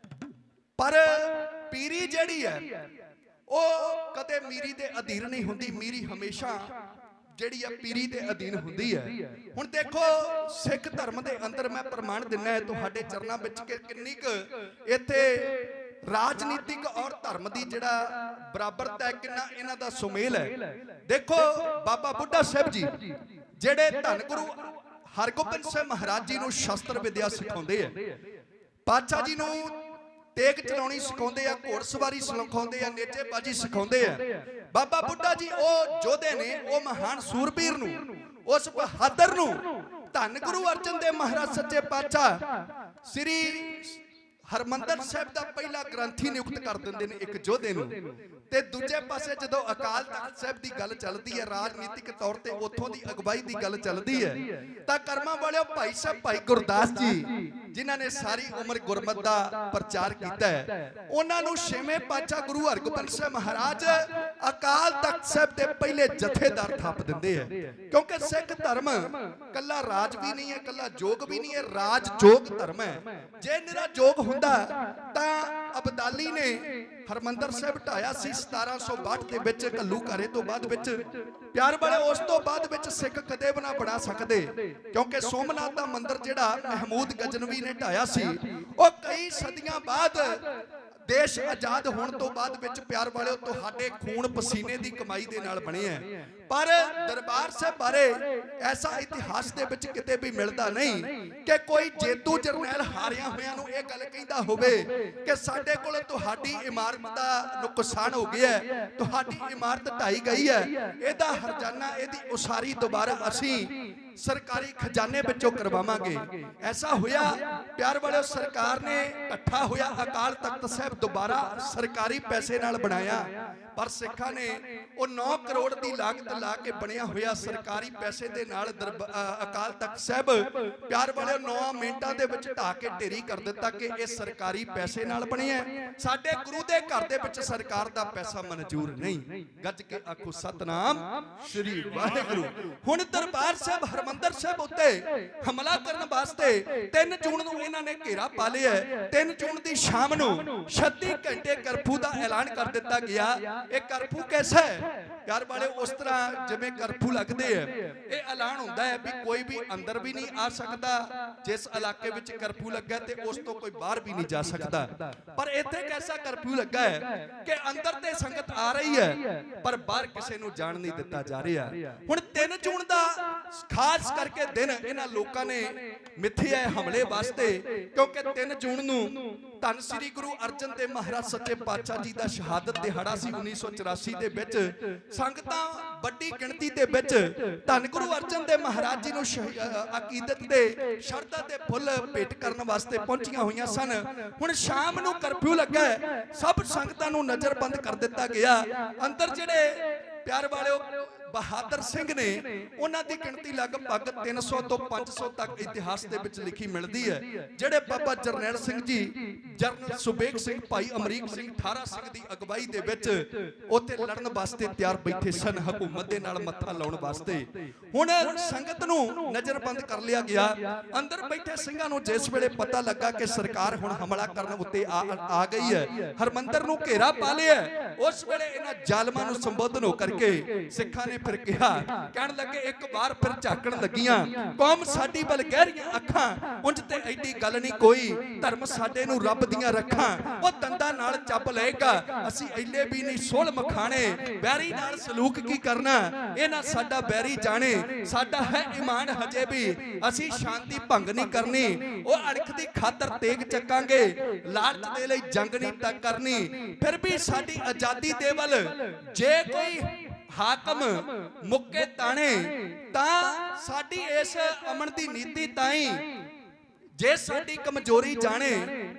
पर पीरी जिहड़ी है वो कदे मीरी दे अधीन नहीं हुंदी, मीरी हमेशा जिहड़ी है पीरी दे अधीन हुंदी है। हुण देखो सिख धर्म दे अंदर मैं प्रमाण दिना है तुहाडे चरनां विच कि किन्नी क इत्थे राजनीतिक और धर्म दी जिहड़ा बराबरता है, किन्ना इन्हां दा सुमेल है। देखो बाबा बुढ़ा साहिब जी जिहड़े धन गुरु हरगोबिंद साहिब महाराज जी नूं शस्त्र विद्या सिखाउंदे है, पातशाह जी नूं तेग चलाउणी सिखाउंदे आ, घोड़सवारी सिखाउंदे आ, नेजेबाजी सिखाउंदे आ। बाबा बुढ़ा जी ओ जोधे ने, ओ महान सूरबीर नूं, उस बहादुर नूं धन गुरु अर्जन देव महाराज सच्चे पातशाह श्री ਹਰਮੰਦਰ ਸਾਹਿਬ ਦਾ ਪਹਿਲਾ ਗ੍ਰੰਥੀ ਨਿਯੁਕਤ ਕਰ ਦਿੰਦੇ ਨੇ ਇੱਕ ਯੋਧੇ ਨੂੰ, ਤੇ ਦੂਜੇ ਪਾਸੇ ਜਦੋਂ ਅਕਾਲ ਤਖਤ ਸਾਹਿਬ ਦੀ ਗੱਲ ਚੱਲਦੀ ਹੈ, ਰਾਜਨੀਤਿਕ ਤੌਰ ਤੇ ਉੱਥੋਂ ਦੀ ਅਗਵਾਈ ਦੀ ਗੱਲ ਚੱਲਦੀ ਹੈ, ਤਾਂ ਕਰਮਾਂ ਵਾਲਿਓ ਭਾਈ ਸਾਹਿਬ ਭਾਈ ਗੁਰਦਾਸ ਜੀ ਜਿਨ੍ਹਾਂ ਨੇ ਸਾਰੀ ਉਮਰ ਗੁਰਮਤਿ ਦਾ ਪ੍ਰਚਾਰ ਕੀਤਾ ਹੈ, ਉਹਨਾਂ ਨੂੰ ਛੇਵੇਂ ਪਾਤਸ਼ਾਹ ਗੁਰੂ ਹਰਗੋਬਿੰਦ ਸਾਹਿਬ ਮਹਾਰਾਜ ਅਕਾਲ ਤਖਤ ਸਾਹਿਬ ਦੇ ਪਹਿਲੇ ਜਥੇਦਾਰ ਥਾਪ ਦਿੰਦੇ ਹੈ। ਕਿਉਂਕਿ ਸਿੱਖ ਧਰਮ ਕੱਲਾ ਰਾਜ ਵੀ ਨਹੀਂ ਹੈ, ਕੱਲਾ ਜੋਗ ਵੀ ਨਹੀਂ ਹੈ, ਰਾਜ ਜੋਗ ਧਰਮ ਹੈ। ਜੇ ਨਿਰਾ ਜੋਗ ਹੁੰਦਾ ਤਾਂ ਅਬਦਾਲੀ ਨੇ ਹਰਮੰਦਰ ਸਾਹਿਬ ਢਾਇਆ ਸੀ 1762 ਦੇ ਵਿੱਚ ਘੱਲੂਘਾਰੇ ਤੋਂ ਬਾਅਦ ਵਿੱਚ। ਪਿਆਰ ਵਾਲੇ ਉਸ ਤੋਂ ਬਾਅਦ ਵਿੱਚ ਸਿੱਖ ਕਦੇ ਵੀ ਨਾ ਬਣਾ ਸਕਦੇ, ਕਿਉਂਕਿ ਸੋਮਨਾਥ ਦਾ ਮੰਦਿਰ ਜਿਹੜਾ ਮਹਿਮੂਦ ਗਜਨਵੀ ਨੇ ਢਾਇਆ ਸੀ, ਉਹ ਕਈ ਸਦੀਆਂ ਬਾਅਦ ਦੇਸ਼ ਆਜ਼ਾਦ ਹੋਣ ਤੋਂ ਬਾਅਦ ਵਿੱਚ ਪਿਆਰ ਵਾਲਿਓ ਤੁਹਾਡੇ ਖੂਨ ਪਸੀਨੇ ਦੀ ਕਮਾਈ ਦੇ ਨਾਲ ਬਣੇ ਹੈ। ਪਰ ਦਰਬਾਰ ਸਾਹਿਬ ਬਾਰੇ ਐਸਾ ਇਤਿਹਾਸ ਦੇ ਵਿੱਚ ਕਿਤੇ ਵੀ ਮਿਲਦਾ ਨਹੀਂ ਕਿ ਕੋਈ ਜੇਤੂ ਜਰਨੈਲ ਹਾਰਿਆਂ ਹੋਇਆਂ ਨੂੰ ਇਹ ਗੱਲ ਕਹਿੰਦਾ ਹੋਵੇ ਕਿ ਸਾਡੇ ਕੋਲ ਤੁਹਾਡੀ ਇਮਾਰਤ ਦਾ ਨੁਕਸਾਨ ਹੋ ਗਿਆ ਹੈ, ਤੁਹਾਡੀ ਇਮਾਰਤ ਢਾਈ ਗਈ ਹੈ, ਇਹਦਾ ਹਰਜਾਨਾ, ਇਹਦੀ ਉਸਾਰੀ ਦੁਬਾਰਾ ਅਸੀਂ ਸਰਕਾਰੀ ਖਜ਼ਾਨੇ ਵਿੱਚੋਂ ਕਰਵਾਵਾਂਗੇ। ਐਸਾ ਹੋਇਆ ਪਿਆਰ ਵਾਲਿਓ, ਸਰਕਾਰ ਨੇ ਇਕੱਠਾ ਹੋਇਆ ਅਕਾਲ ਤਖਤ ਸਾਹਿਬ ਦੁਬਾਰਾ ਸਰਕਾਰੀ ਪੈਸੇ ਨਾਲ ਬਣਾਇਆ, ਪਰ ਸਿੱਖਾਂ ਨੇ ਉਹ 9 ਕਰੋੜ ਦੀ ਲਾਗਤ ਲਾ ਕੇ ਬਣਿਆ ਹੋਇਆ ਸਰਕਾਰੀ ਪੈਸੇ ਦੇ ਨਾਲ ਅਕਾਲ ਤਖਤ ਸਾਹਿਬ ਪਿਆਰ ਵਾਲਿਓ 9 ਮਿੰਟਾਂ ਦੇ ਵਿੱਚ ਢਾ ਕੇ ਢੇਰੀ ਕਰ ਦਿੱਤਾ ਕਿ ਇਹ ਸਰਕਾਰੀ ਪੈਸੇ ਨਾਲ ਬਣਿਆ। ਸਾਡੇ ਗੁਰੂ ਦੇ ਘਰ ਦੇ ਵਿੱਚ ਸਰਕਾਰ ਦਾ ਪੈਸਾ ਮਨਜ਼ੂਰ ਨਹੀਂ। ਗੱਜ ਕੇ ਆਖੋ ਸਤਨਾਮ ਸ੍ਰੀ ਵਾਹਿਗੁਰੂ। ਹੁਣ ਦਰਬਾਰ ਸਾਹਿਬ ਹਰਮੰਦਰ ਸਾਹਿਬ ਉੱਤੇ ਹਮਲਾ ਕਰਨ ਵਾਸਤੇ 3 ਜੂਨ ਨੂੰ ਇਹਨਾਂ ਨੇ ਘੇਰਾ ਪਾ ਲਿਆ। 3 ਜੂਨ ਦੀ ਸ਼ਾਮ ਨੂੰ 36 ਘੰਟੇ ਕਰਫਿਊ ਦਾ ਐਲਾਨ ਕਰ ਦਿੱਤਾ ਗਿਆ। ਇਹ ਕਰਫਿਊ ਕੈਸਾ ਹੈ ਪਿਆਰ ਵਾਲੇ? ਉਸ ਤਰ੍ਹਾਂ ਜਿਵੇਂ ਕਰਫਿਊ ਲੱਗਦੇ ਆ, ਇਹ ਐਲਾਨ ਹੁੰਦਾ ਹੈ ਵੀ ਕੋਈ ਵੀ ਅੰਦਰ ਵੀ ਨਹੀਂ ਆ ਸਕਦਾ, ਜਿਸ ਇਲਾਕੇ ਵਿੱਚ ਕਰਫਿਊ ਲੱਗਾ ਤੇ ਉਸ ਤੋਂ ਕੋਈ ਬਾਹਰ ਵੀ ਨਹੀਂ ਜਾ ਸਕਦਾ। ਪਰ ਇੱਥੇ ਕੈਸਾ ਕਰਫਿਊ ਲੱਗਾ ਹੈ ਕਿ ਅੰਦਰ ਤੇ ਸੰਗਤ ਆ ਰਹੀ ਹੈ ਪਰ ਬਾਹਰ ਕਿਸੇ ਨੂੰ ਜਾਣ ਨਹੀਂ ਦਿੱਤਾ ਜਾ ਰਿਹਾ। ਹੁਣ 3 ਜੂਨ ਦਾ ਖਾਸ ਕਰਕੇ ਦਿਨ ਇਹਨਾਂ ਲੋਕਾਂ ਨੇ ਮਿੱਥਿਆ ਹੈ ਹਮਲੇ ਵਾਸਤੇ, ਕਿਉਂਕਿ 3 ਜੂਨ ਨੂੰ ਧੰਨ ਸ੍ਰੀ ਗੁਰੂ ਅਰਜਨ ਦੇਵ ਮਹਾਰਾਜ ਸੱਚੇ ਪਾਤਸ਼ਾਹ ਜੀ ਦਾ ਸ਼ਹਾਦਤ ਦਿਹਾੜਾ ਸੀ 1984 ਦੇ ਵਿੱਚ। ਸੰਗਤਾਂ ਵੱਡੀ ਗਿਣਤੀ ਦੇ ਵਿੱਚ ਧੰਨ ਗੁਰੂ ਅਰਜਨ ਦੇਵ ਮਹਾਰਾਜ ਜੀ ਨੂੰ ਅਕੀਦਤ ਤੇ ਸ਼ਰਧਾ ਤੇ ਫੁੱਲ ਭੇਟ ਕਰਨ ਵਾਸਤੇ ਪਹੁੰਚੀਆਂ ਹੋਈਆਂ ਸਨ। ਹੁਣ ਸ਼ਾਮ ਨੂੰ ਕਰਫਿਊ ਲੱਗਾ, ਸਭ ਸੰਗਤਾਂ ਨੂੰ ਨਜ਼ਰਬੰਦ ਕਰ ਦਿੱਤਾ ਗਿਆ। ਅੰਦਰ ਜਿਹੜੇ ਪਿਆਰ ਵਾਲਿਓ ਬਹਾਦਰ ਸਿੰਘ ਨੇ, ਉਹਨਾਂ ਦੀ ਗਿਣਤੀ ਲਗਭਗ 300 ਤੋਂ 500 ਤੱਕ ਇਤਿਹਾਸ ਦੇ ਵਿੱਚ ਲਿਖੀ ਮਿਲਦੀ ਹੈ। ਜਿਹੜੇ ਬਾਬਾ ਜਰਨੈਲ ਸਿੰਘ ਜੀ, ਜਰਨਲ ਸੁਬੇਗ ਸਿੰਘ, ਭਾਈ ਅਮਰੀਕ ਸਿੰਘ, ਠਾਰਾ ਸਿੰਘ ਦੀ ਅਗਵਾਈ ਦੇ ਵਿੱਚ ਉੱਥੇ ਲੜਨ ਵਾਸਤੇ ਤਿਆਰ ਬੈਠੇ ਸਨ, ਹਕੂਮਤ ਦੇ ਨਾਲ ਮੱਥਾ ਲਾਉਣ ਵਾਸਤੇ। ਹੁਣ ਸੰਗਤ ਨੂੰ ਨਜ਼ਰਬੰਦ ਕਰ ਲਿਆ ਗਿਆ। ਅੰਦਰ ਬੈਠੇ ਸਿੰਘਾਂ ਨੂੰ ਜਿਸ ਵੇਲੇ ਪਤਾ ਲੱਗਾ ਕਿ ਸਰਕਾਰ ਹੁਣ ਹਮਲਾ ਕਰਨ ਉੱਤੇ ਆ ਗਈ ਹੈ, ਹਰਮੰਦਰ ਨੂੰ ਘੇਰਾ ਪਾ ਲਿਆ, ਉਸ ਵੇਲੇ ਇਹਨਾਂ ਜ਼ਾਲਮਾਂ ਨੂੰ ਸੰਬੋਧਨ ਹੋ ਕਰਕੇ ਸਿੱਖਾਂ ਨੇ ਫਿਰ ਕਿਹਾ, ਕਹਿਣ ਲੱਗੇ ਇੱਕ ਵਾਰ ਫਿਰ ਝਾਕਣ ਲੱਗੀਆਂ, ਕੌਮ ਸਾਡੀ ਵੱਲ ਗਹਿਰੀਆਂ ਅੱਖਾਂ, ਉਂਝ ਤੇ ਐਡੀ ਗੱਲ ਨਹੀਂ ਕੋਈ, ਧਰਮ ਸਾਡੇ ਨੂੰ ਰੱਬ ਦੀਆਂ ਰੱਖਾਂ, ਉਹ ਦੰਦਾਂ ਨਾਲ ਚੱਬ ਲਏਗਾ, ਅਸੀਂ ਐਲੇ ਵੀ ਨਹੀਂ ਸੋਲ ਮਖਾਣੇ, ਬੈਰੀ ਨਾਲ ਸਲੂਕ ਕੀ ਕਰਨਾ, ਇਹ ਨਾ ਸਾਡਾ ਬੈਰੀ ਜਾਣੇ, ਸਾਡਾ ਹੈ ਈਮਾਨ ਹਜੇ ਵੀ, ਅਸੀਂ ਸ਼ਾਂਤੀ ਭੰਗ ਨਹੀਂ ਕਰਨੀ, ਉਹ ਅਣਖ ਦੀ ਖਾਤਰ ਤੇਗ ਚੱਕਾਂਗੇ, ਲਾਲਚ ਦੇ ਲਈ ਜੰਗ ਨਹੀਂ ਤੱਕ ਕਰਨੀ, ਫਿਰ ਵੀ ਸਾਡੀ ਆਜ਼ਾਦੀ ਦੇ ਵੱਲ ਜੇ ਕੋਈ ਹਾਕਮ ਮੁੱਕੇ ਤਾਣੇ ਤਾਂ ਸਾਡੀ ਇਸ ਅਮਨ ਦੀ ਨੀਤੀ ਤਾਈ, ਜੇ ਸਾਡੀ ਕਮਜ਼ੋਰੀ ਜਾਣੇ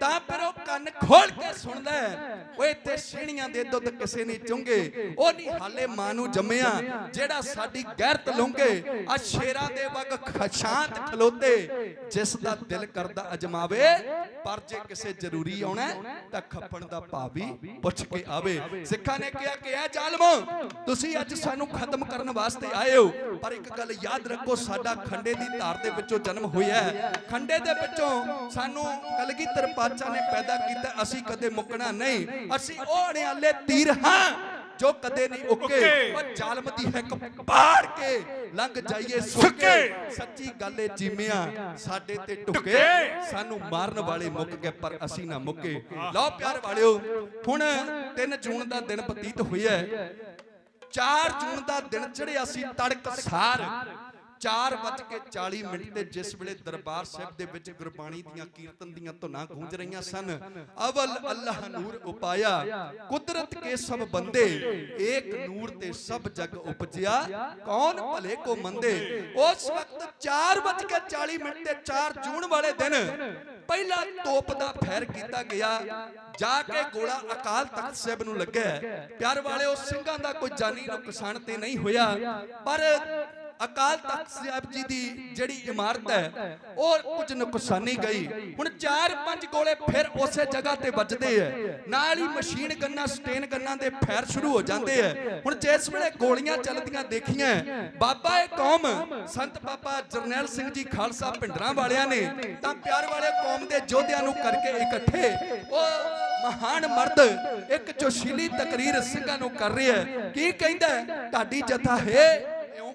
ਤਾਂ ਫਿਰ ਉਹ ਕੰਨ ਖੋਲ ਕੇ ਸੁਣਦਾ। ਓਏ ਇੱਥੇ ਛੇਣੀਆਂ ਦੇ ਦੁੱਧ ਕਿਸੇ ਨਹੀਂ ਚੁੰਗੇ, ਉਹ ਨਹੀਂ ਹਾਲੇ ਮਾਂ ਨੂੰ ਜੰਮਿਆ ਜਿਹੜਾ ਸਾਡੀ ਗੈਰਤ ਲੁੰਗੇ, ਆ ਸ਼ੇਰਾਂ ਦੇ ਵਗ ਸ਼ਾਂਤ ਖਲੋਤੇ, ਜਿਸ ਦਾ ਦਿਲ ਕਰਦਾ ਅਜਮਾਵੇ, ਪਰ ਜੇ ਕਿਸੇ ਜ਼ਰੂਰੀ ਆਉਣਾ ਤਾਂ ਖੱਪਣ ਦਾ ਭਾਵ ਵੀ ਪੁੱਛ ਕੇ ਆਵੇ। ਸਿੱਖਾਂ ਨੇ ਕਿਹਾ ਕਿ ਇਹ ਜ਼ਾਲਮੋ, ਤੁਸੀਂ ਅੱਜ ਸਾਨੂੰ ਖਤਮ ਕਰਨ ਵਾਸਤੇ ਆਏ ਹੋ, ਪਰ ਇੱਕ ਗੱਲ ਯਾਦ ਰੱਖੋ, ਸਾਡਾ ਖੰਡੇ ਦੀ ਧਾਰ ਦੇ ਵਿੱਚੋਂ ਜਨਮ ਹੋਇਆ ਹੈ, ਖੰਡੇ ਦੇ ਵਿੱਚੋਂ ਸਾਨੂੰ ਕਲਗੀਧਰ ਪਾਤਸ਼ਾਹ ਨੇ ਪੈਦਾ ਕੀਤਾ, ਅਸੀਂ ਕਦੇ ਮੁੱਕਣਾ ਨਹੀਂ, ਅਸੀਂ ਉਹ ਅਣਿਆਲੇ ਤੀਰ ਹਾਂ ਜੋ ਕਦੇ ਨਹੀਂ ਉੱਕੇ, ਉਹ ਜ਼ਾਲਮ ਦੀ ਹਿੱਕ ਪਾੜ ਕੇ ਲੰਘ ਜਾਈਏ ਸੁੱਕੇ, ਸੱਚੀ ਗੱਲ ਏ ਜੀਮਿਆਂ ਸਾਡੇ ਤੇ ਢੁਕੇ, ਸਾਨੂੰ ਮਾਰਨ ਵਾਲੇ ਮੁੱਕ ਗਏ ਪਰ ਅਸੀਂ ਨਾ ਮੁੱਕੇ। ਲਓ ਪਿਆਰ ਵਾਲਿਓ, ਹੁਣ 3 ਜੂਨ ਦਾ ਦਿਨ ਬਤੀਤ ਹੋਇਆ, 4 ਜੂਨ ਦਾ ਦਿਨ ਚੜਿਆ ਸੀ ਤੜਕਸਾਰ 4:40 ਤੇ ਜਿਸ ਵੇਲੇ ਦਰਬਾਰ ਸਾਹਿਬ ਦੇ ਵਿੱਚ ਗੁਰਬਾਣੀ ਦੀਆਂ ਕੀਰਤਨ ਦੀਆਂ ਧੁਨਾਂ ਗੂੰਜ ਰਹੀਆਂ ਸਨ, ਅਵਲ ਅੱਲਾਹ ਨੂਰ ਉਪਾਇਆ, ਕੁਦਰਤ ਕੇ ਸਭ ਬੰਦੇ, ਏਕ ਨੂਰ ਤੇ ਸਭ ਜਗ ਉਪਜਿਆ, ਕੌਣ ਭਲੇ ਕੋ ਮੰਦੇ। ਉਸ ਵਕਤ 4:40 ਤੇ 4 ਜੂਨ ਵਾਲੇ ਦਿਨ ਪਹਿਲਾ ਤੋਪ ਦਾ ਫੈਰ ਕੀਤਾ ਗਿਆ, ਜਾ ਕੇ ਗੋਲਾ ਅਕਾਲ ਤਖਤ ਸਾਹਿਬ ਨੂੰ ਲੱਗਿਆ। ਪਿਆਰ ਵਾਲਿਓ, ਸਿੰਘਾਂ ਦਾ ਕੋਈ ਜਾਨੀ ਨੁਕਸਾਨ ਤੇ ਨਹੀਂ ਹੋਇਆ, ਪਰ ਅਕਾਲ ਤਖਤ ਸਾਹਿਬ ਜੀ ਦੀ ਜਿਹੜੀ ਇਮਾਰਤ ਹੈ ਉਹ ਕੁਝ ਨੁਕਸਾਨੀ ਗਈ। ਹੁਣ 4-5 ਗੋਲੇ ਫਿਰ ਉਸੇ ਜਗ੍ਹਾ ਤੇ ਵੱਜਦੇ ਐ, ਨਾਲ ਹੀ ਮਸ਼ੀਨ ਗੰਨਾਂ ਸਟੇਨ ਗੰਨਾਂ ਦੇ ਫੈਰ ਸ਼ੁਰੂ ਹੋ ਜਾਂਦੇ ਐ। ਹੁਣ ਜਿਸ ਵੇਲੇ ਗੋਲੀਆਂ ਚੱਲਦੀਆਂ ਦੇਖੀਆਂ, ਬਾਬਾ ਇਹ ਕੌਮ ਸੰਤ ਬਾਬਾ ਜਰਨੈਲ ਸਿੰਘ ਜੀ ਖਾਲਸਾ ਭਿੰਡਰਾਂ ਵਾਲਿਆਂ ਨੇ ਤਾਂ ਪਿਆਰ ਵਾਲੇ ਕੌਮ ਦੇ ਯੋਧਿਆਂ ਨੂੰ ਕਰਕੇ ਇਕੱਠੇ ਉਹ ਮਹਾਨ ਮਰਦ ਇੱਕ ਜੋਸ਼ੀਲੀ ਤਕਰੀਰ ਸਿੰਘਾਂ ਨੂੰ ਕਰ ਰਿਹਾ ਹੈ। ਕੀ ਕਹਿੰਦਾ? ਢਾਡੀ ਜਥਾ ਹੈ ਇਉਂ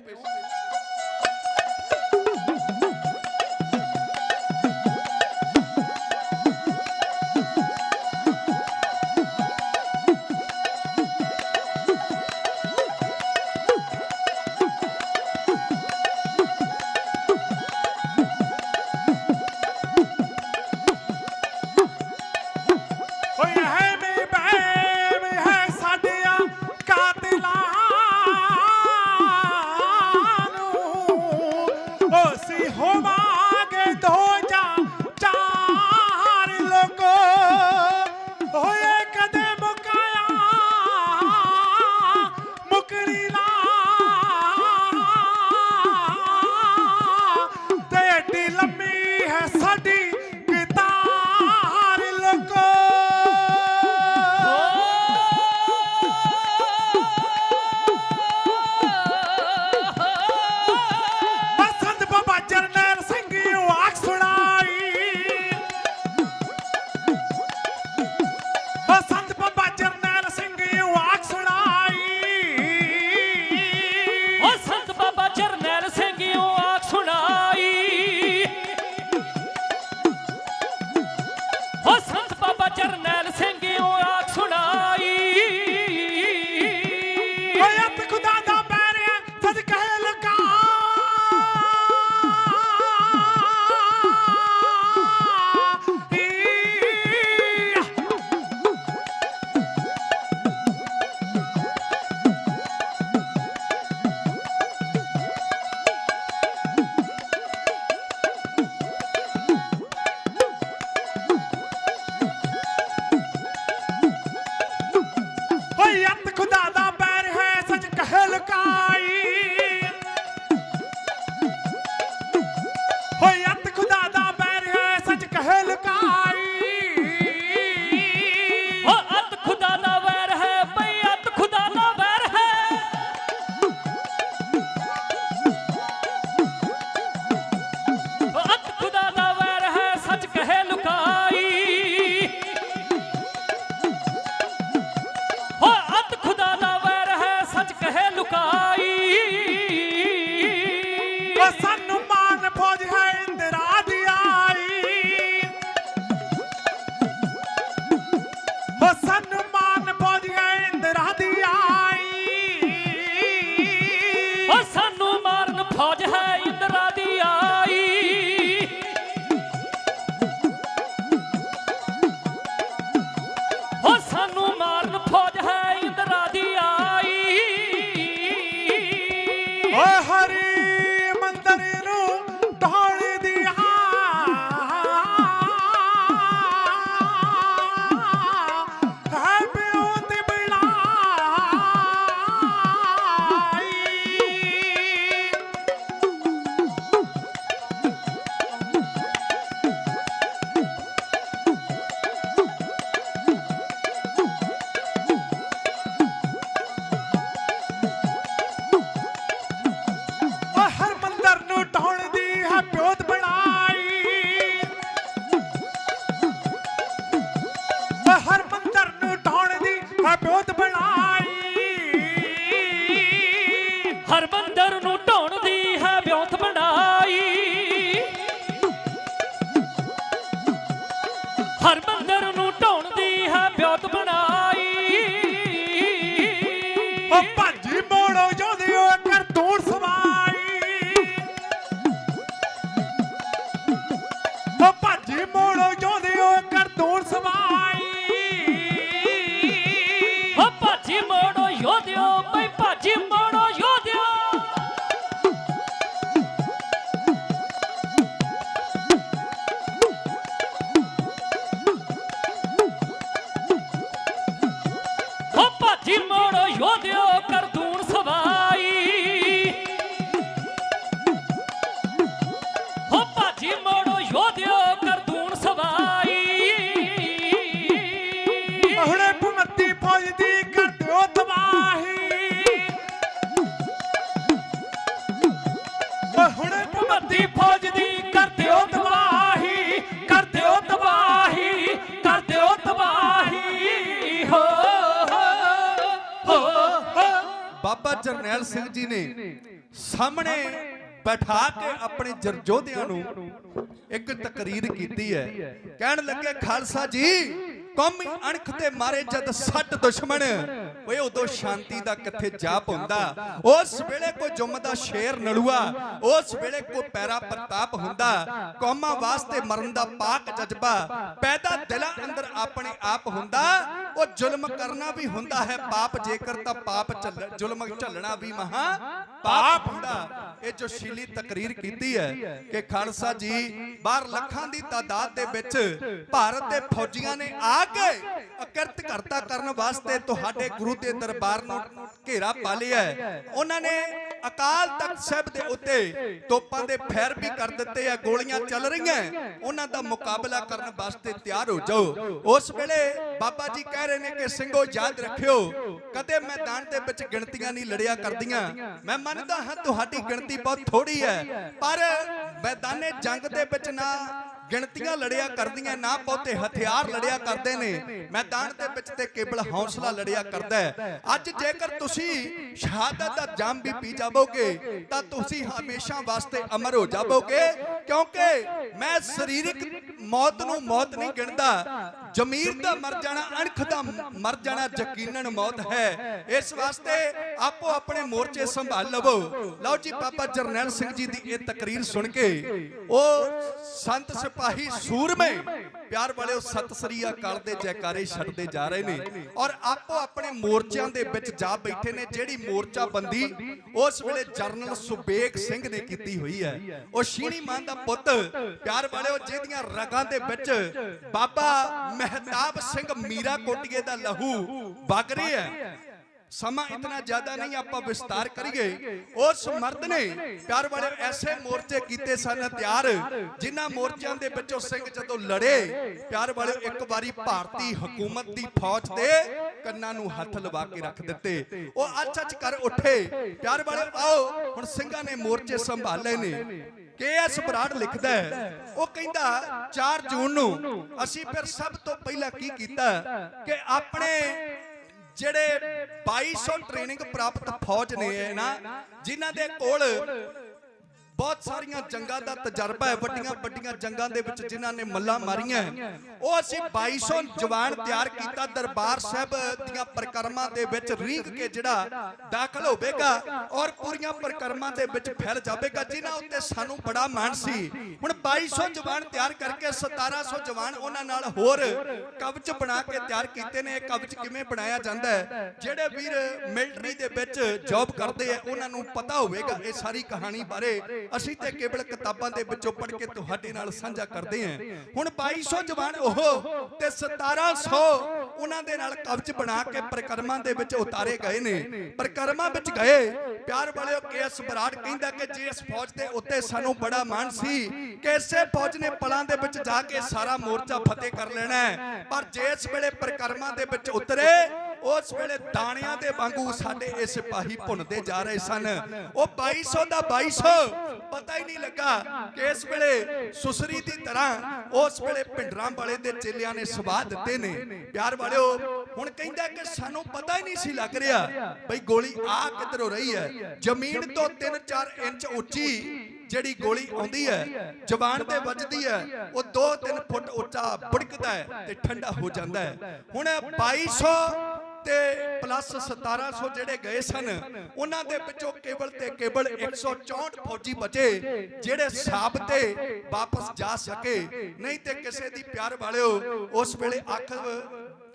ਜਰਨੈਲ ਸਿੰਘ ਜੀ ਨੇ ਸਾਹਮਣੇ ਬਿਠਾ ਕੇ ਆਪਣੇ ਜਰਜੋਧਿਆਂ ਨੂੰ ਇੱਕ ਤਕਰੀਰ ਕੀਤੀ ਹੈ। ਕਹਿਣ ਲੱਗੇ ਖਾਲਸਾ ਜੀ ਕੌਮੀ ਅਣਖ ਤੇ ਮਾਰੇ ਜਦ ਸੱਟ ਦੁਸ਼ਮਣ, ਓਏ ਉਦੋਂ ਸ਼ਾਂਤੀ ਦਾ ਕਿੱਥੇ ਜਾਪ ਹੁੰਦਾ। ਉਸ ਵੇਲੇ ਕੋਈ ਜੁਮਦਾ ਸ਼ੇਰ ਨਲੂਆ, ਉਸ ਵੇਲੇ ਕੋਈ ਪੈਰਾ ਪ੍ਰਤਾਪ ਹੁੰਦਾ। ਕੌਮਾਂ ਵਾਸਤੇ ਮਰਨ ਦਾ ਪਾਕ ਜਜ਼ਬਾ ਪੈਦਾ ਦਿਲਾਂ ਅੰਦਰ ਆਪਣੇ ਆਪ ਹੁੰਦਾ। ਉਹ ਜ਼ੁਲਮ ਕਰਨਾ ਵੀ ਹੁੰਦਾ ਹੈ ਪਾਪ, ਜੇਕਰ ਤਾਂ ਪਾਪ ਜ਼ੁਲਮ ਝੱਲਣਾ ਵੀ ਮਹਾ ਪਾਪ ਹੁੰਦਾ। ਇਹ ਜੋ ਸ਼ੀਲੀ ਤਕਰੀਰ ਕੀਤੀ ਹੈ ਕਿ ਖਾਲਸਾ ਜੀ ਬਾਹਰ ਲੱਖਾਂ ਦੀ ਤਾਦਾਦ ਦੇ ਵਿੱਚ ਭਾਰਤ ਦੇ ਫੌਜੀਆਂ ਨੇ ਆ ਕੇ ਅਕਿਰਤ ਕਰਤਾ ਕਰਨ ਵਾਸਤੇ ਤੁਹਾਡੇ ਗੁਰੂ ਦੇ ਦਰਬਾਰ ਨੂੰ ਘੇਰਾ ਪਾ ਲਿਆ। ਉਹਨਾਂ ਨੇ ਅਕਾਲ ਤਖਤ ਸਾਹਿਬ ਦੇ ਉੱਤੇ ਤੋਪਾਂ ਦੇ ਫੈਰ ਵੀ ਕਰ ਦਿੱਤੇ ਆ, ਗੋਲੀਆਂ ਚੱਲ ਰਹੀਆਂ। ਉਹਨਾਂ ਦਾ ਮੁਕਾਬਲਾ ਕਰਨ ਵਾਸਤੇ ਤਿਆਰ ਹੋ ਜਾਓ। ਉਸ ਵੇਲੇ ਬਾਬਾ ਜੀ ਕਹਿ ਰਹੇ ਨੇ ਕਿ ਸਿੰਘੋ ਯਾਦ ਰੱਖਿਓ ਕਦੇ ਮੈਦਾਨ ਦੇ ਵਿੱਚ ਗਿਣਤੀਆਂ ਨਹੀਂ ਲੜਿਆ ਕਰਦੀਆਂ। ਮੈਂ ਮੰਨਦਾ ਹਾਂ ਤੁਹਾਡੀ ਗਿਣਤੀ ਬਹੁਤ ਥੋੜੀ ਹੈ, ਪਰ ਮੈਦਾਨੇ ਜੰਗ ਦੇ ਵਿੱਚ ਨਾ ਗਿਣਤੀਆਂ ਲੜਿਆ ਕਰਦੀਆਂ, ਨਾ ਬਹੁਤੇ ਹਥਿਆਰ ਲੜਿਆ ਕਰਦੇ ਨੇ। ਮੈਦਾਨ ਦੇ ਵਿੱਚ ਤੇ ਕੇਵਲ ਹੌਸਲਾ ਲੜਿਆ ਕਰਦਾ ਹੈ। ਅੱਜ ਜੇਕਰ ਤੁਸੀਂ ਸ਼ਹਾਦਤ ਦਾ ਜਾਮ ਵੀ ਪੀ ਜਾਵੋਗੇ ਤਾਂ ਤੁਸੀਂ ਹਮੇਸ਼ਾ ਵਾਸਤੇ ਅਮਰ ਹੋ ਜਾਵੋਗੇ, ਕਿਉਂਕਿ ਮੈਂ ਸਰੀਰਕ ਮੌਤ ਨੂੰ ਮੌਤ ਨਹੀਂ ਗਿਣਦਾ। ਜ਼ਮੀਰ ਦਾ ਮਰ ਜਾਣਾ, ਅਣਖ ਦਾ ਮਰ ਜਾਣਾ ਯਕੀਨਨ ਮੌਤ ਹੈ। ਇਸ ਵਾਸਤੇ ਆਪੋ ਆਪਣੇ ਮੋਰਚੇ ਸੰਭਾਲ ਲਵੋ। ਲਓ ਜੀ ਬਾਬਾ ਜਰਨੈਲ ਸਿੰਘ ਜੀ ਦੀ ਇਹ ਤਕਰੀਰ ਸੁਣ ਕੇ ਉਹ ਸੰਤ ਸਿਪਾਹੀ ਸੂਰਮੇ ਪਿਆਰ ਵਾਲਿਓ ਸਤਿ ਸ੍ਰੀ ਅਕਾਲ ਦੇ ਜੈਕਾਰੇ ਛੱਡਦੇ ਜਾ ਰਹੇ ਨੇ ਔਰ ਆਪੋ ਆਪਣੇ ਮੋਰਚਿਆਂ ਦੇ ਵਿੱਚ ਜਾ ਬੈਠੇ ਨੇ। ਜਿਹੜੀ ਮੋਰਚਾ ਬੰਦੀ ਉਸ ਵੇਲੇ ਜਰਨਲ ਸੁਬੇਗ ਸਿੰਘ ਨੇ ਕੀਤੀ ਹੋਈ ਹੈ, ਉਹ ਸ਼ੀਣੀ ਮਾਂ ਦਾ ਪੁੱਤ ਪਿਆਰ ਵਾਲਿਓ ਜਿਹਦੀਆਂ ਰਗਾਂ ਦੇ ਵਿੱਚ ਬਾਬਾ ਮਹਿਤਾਬ ਸਿੰਘ ਮੀਰਾ ਕੋਟੀਏ ਦਾ ਲਹੂ ਵਗ ਰਿਹਾ ਹੈ। ਸਮਾਂ ਇਤਨਾ ਜ਼ਿਆਦਾ ਨਹੀਂ ਆਪਾਂ ਵਿਸਤਾਰ ਕਰੀਏ। ਉਸ ਮਰਦ ਨੇ ਪਿਆਰ ਵਾਲੇ ਐਸੇ ਮੋਰਚੇ ਕੀਤੇ ਸਨ ਤਿਆਰ, ਜਿਨ੍ਹਾਂ ਮੋਰਚਿਆਂ ਦੇ ਵਿੱਚੋਂ ਸਿੰਘ ਜਦੋਂ ਲੜੇ ਪਿਆਰ ਵਾਲੇ ਇੱਕ ਵਾਰੀ ਭਾਰਤੀ ਹਕੂਮਤ ਦੀ ਫੌਜ ਦੇ ਕੰਨਾਂ ਨੂੰ ਹੱਥ ਲਵਾ ਕੇ ਰੱਖ ਦਿੱਤੇ। ਉਹ ਅੱਚ ਕਰ ਉੱਠੇ। ਪਿਆਰ ਵਾਲੇ ਆਓ ਹੁਣ ਸਿੰਘਾਂ ਨੇ ਮੋਰਚੇ ਸੰਭਾਲੇ ਨੇ। KS ਬਰਾੜ ਲਿਖਦਾ ਹੈ, ਉਹ ਕਹਿੰਦਾ 4 ਜੂਨ ਨੂੰ ਅਸੀਂ ਫਿਰ ਸਭ ਤੋਂ ਪਹਿਲਾਂ ਕੀ ਕੀਤਾ ਕਿ ਆਪਣੇ ਜਿਹੜੇ 2200 ਟ੍ਰੇਨਿੰਗ ਪ੍ਰਾਪਤ ਫੌਜ ਨੇ ਨਾ, ਜਿਨ੍ਹਾਂ ਦੇ ਕੋਲ ਬਹੁਤ ਸਾਰੀਆਂ ਜੰਗਾਂ ਦਾ ਤਜਰਬਾ ਹੈ, ਵੱਡੀਆਂ ਵੱਡੀਆਂ ਜੰਗਾਂ ਦੇ ਵਿੱਚ ਜਿਨ੍ਹਾਂ ਨੇ ਮੱਲਾਂ ਮਾਰੀਆਂ, ਉਹ ਅਸੀਂ 2200 ਜਵਾਨ ਤਿਆਰ ਕੀਤਾ। ਦਰਬਾਰ ਸਾਹਿਬ ਦੀਆਂ ਪਰਿਕਰਮਾ ਦੇ ਵਿੱਚ ਰੀਂਗ ਕੇ ਜਿਹੜਾ ਦਾਖਲ ਹੋਵੇਗਾ ਔਰ ਪੂਰੀਆਂ ਪਰਿਕਰਮਾ ਦੇ ਵਿੱਚ ਫੈਲ ਜਾਵੇਗਾ, ਜਿਨ੍ਹਾਂ ਉੱਤੇ ਸਾਨੂੰ ਬੜਾ ਮਾਣ ਸੀ। ਹੁਣ 2200 ਜਵਾਨ ਤਿਆਰ ਕਰਕੇ 1700 ਜਵਾਨ ਉਹਨਾਂ ਨਾਲ ਹੋਰ ਕਵਚ ਬਣਾ ਕੇ ਤਿਆਰ ਕੀਤੇ ਨੇ। ਇਹ ਕਵਚ ਕਿਵੇਂ ਬਣਾਇਆ ਜਾਂਦਾ ਹੈ, ਜਿਹੜੇ ਵੀਰ ਮਿਲਟਰੀ ਦੇ ਵਿੱਚ ਜੌਬ ਕਰਦੇ ਆ ਉਹਨਾਂ ਨੂੰ ਪਤਾ ਹੋਵੇਗਾ ਇਹ ਸਾਰੀ ਕਹਾਣੀ ਬਾਰੇ। ਅਸੀਂ ਤੇ ਕੇਵਲ ਕਿਤਾਬਾਂ ਦੇ ਵਿੱਚੋਂ ਪੜ੍ਹ ਕੇ ਤੁਹਾਡੇ ਨਾਲ ਸਾਂਝਾ ਕਰਦੇ ਹਾਂ। ਹੁਣ 2200 ਜਵਾਨ ਉਹ ਤੇ 1700 ਉਹਨਾਂ ਦੇ ਨਾਲ ਕਵਚ ਬਣਾ ਕੇ ਪਰਿਕਰਮਾ ਦੇ ਵਿੱਚ ਉਤਾਰੇ ਗਏ ਨੇ। ਪਰਿਕਰਮਾ ਵਿੱਚ ਗਏ ਪਿਆਰ ਵਾਲਿਓ KS ਬਰਾੜ ਕਹਿੰਦਾ ਕਿ ਜੇ ਇਸ ਫੌਜ ਦੇ ਉੱਤੇ ਸਾਨੂੰ ਬੜਾ ਮਾਣ ਸੀ ਕਿ ਇਸੇ ਫੌਜ ਨੇ ਪਲਾਂ ਦੇ ਵਿੱਚ ਜਾ ਕੇ ਸਾਰਾ ਮੋਰਚਾ ਫਤਿਹ ਕਰ ਲੈਣਾ ਹੈ, ਪਰ ਜਿਸ ਵੇਲੇ ਪਰਿਕਰਮਾ ਦੇ ਵਿੱਚ ਉਤਰੇ ਉਸ ਵੇਲੇ ਦਾਣਿਆਂ ਦੇ ਵਾਂਗੂ ਸਾਡੇ ਇਹ ਸਿਪਾਹੀ ਭੁੰਨਦੇ ਜਾ ਰਹੇ ਸਨ। ਉਹ 2200 ਦਾ 2200 ਪਤਾ ਹੀ ਨਹੀਂ ਲੱਗਾ ਕਿ ਇਸ ਵੇਲੇ ਸੁਸਰੀ ਦੀ ਤਰ੍ਹਾਂ ਉਸ ਵੇਲੇ ਭਿੰਡਰਾਂ ਵਾਲੇ ਦੇ ਚੇਲਿਆਂ ਨੇ ਸਵਾਹ ਦਿੱਤੇ ਨੇ। ਪਿਆਰ ਵਾਲਿਓ ਹੁਣ ਕਹਿੰਦਾ ਕਿ ਸਾਨੂੰ ਪਤਾ ਹੀ ਨਹੀਂ ਸੀ ਲੱਗ ਰਿਹਾ ਬਈ ਗੋਲੀ ਆ ਕਿੱਧਰੋਂ ਰਹੀ ਹੈ। ਜ਼ਮੀਨ ਤੋਂ 3-4 ਇੰਚ ਉੱਚੀ ਜਿਹੜੀ ਗੋਲੀ ਆਉਂਦੀ ਹੈ ਜ਼ਬਾਨ ਤੇ ਵੱਜਦੀ ਹੈ, ਉਹ 2-3 ਫੁੱਟ ਉੱਚਾ ਬੁੜਕਦਾ ਹੈ ਤੇ ਠੰਡਾ ਹੋ ਜਾਂਦਾ ਹੈ। ਹੁਣ 2200 ਤੇ ਪਲੱਸ 1700 ਜਿਹੜੇ ਗਏ ਸਨ, ਉਹਨਾਂ ਦੇ ਵਿੱਚੋਂ ਕੇਵਲ ਤੇ ਕੇਵਲ 164 ਫੌਜੀ ਬਚੇ ਜਿਹੜੇ ਸਾਬਤੇ ਵਾਪਸ ਜਾ ਸਕੇ। ਨਹੀਂ ਤੇ ਕਿਸੇ ਦੀ ਪਿਆਰ ਵਾਲਿਓ ਉਸ ਵੇਲੇ ਅੱਖ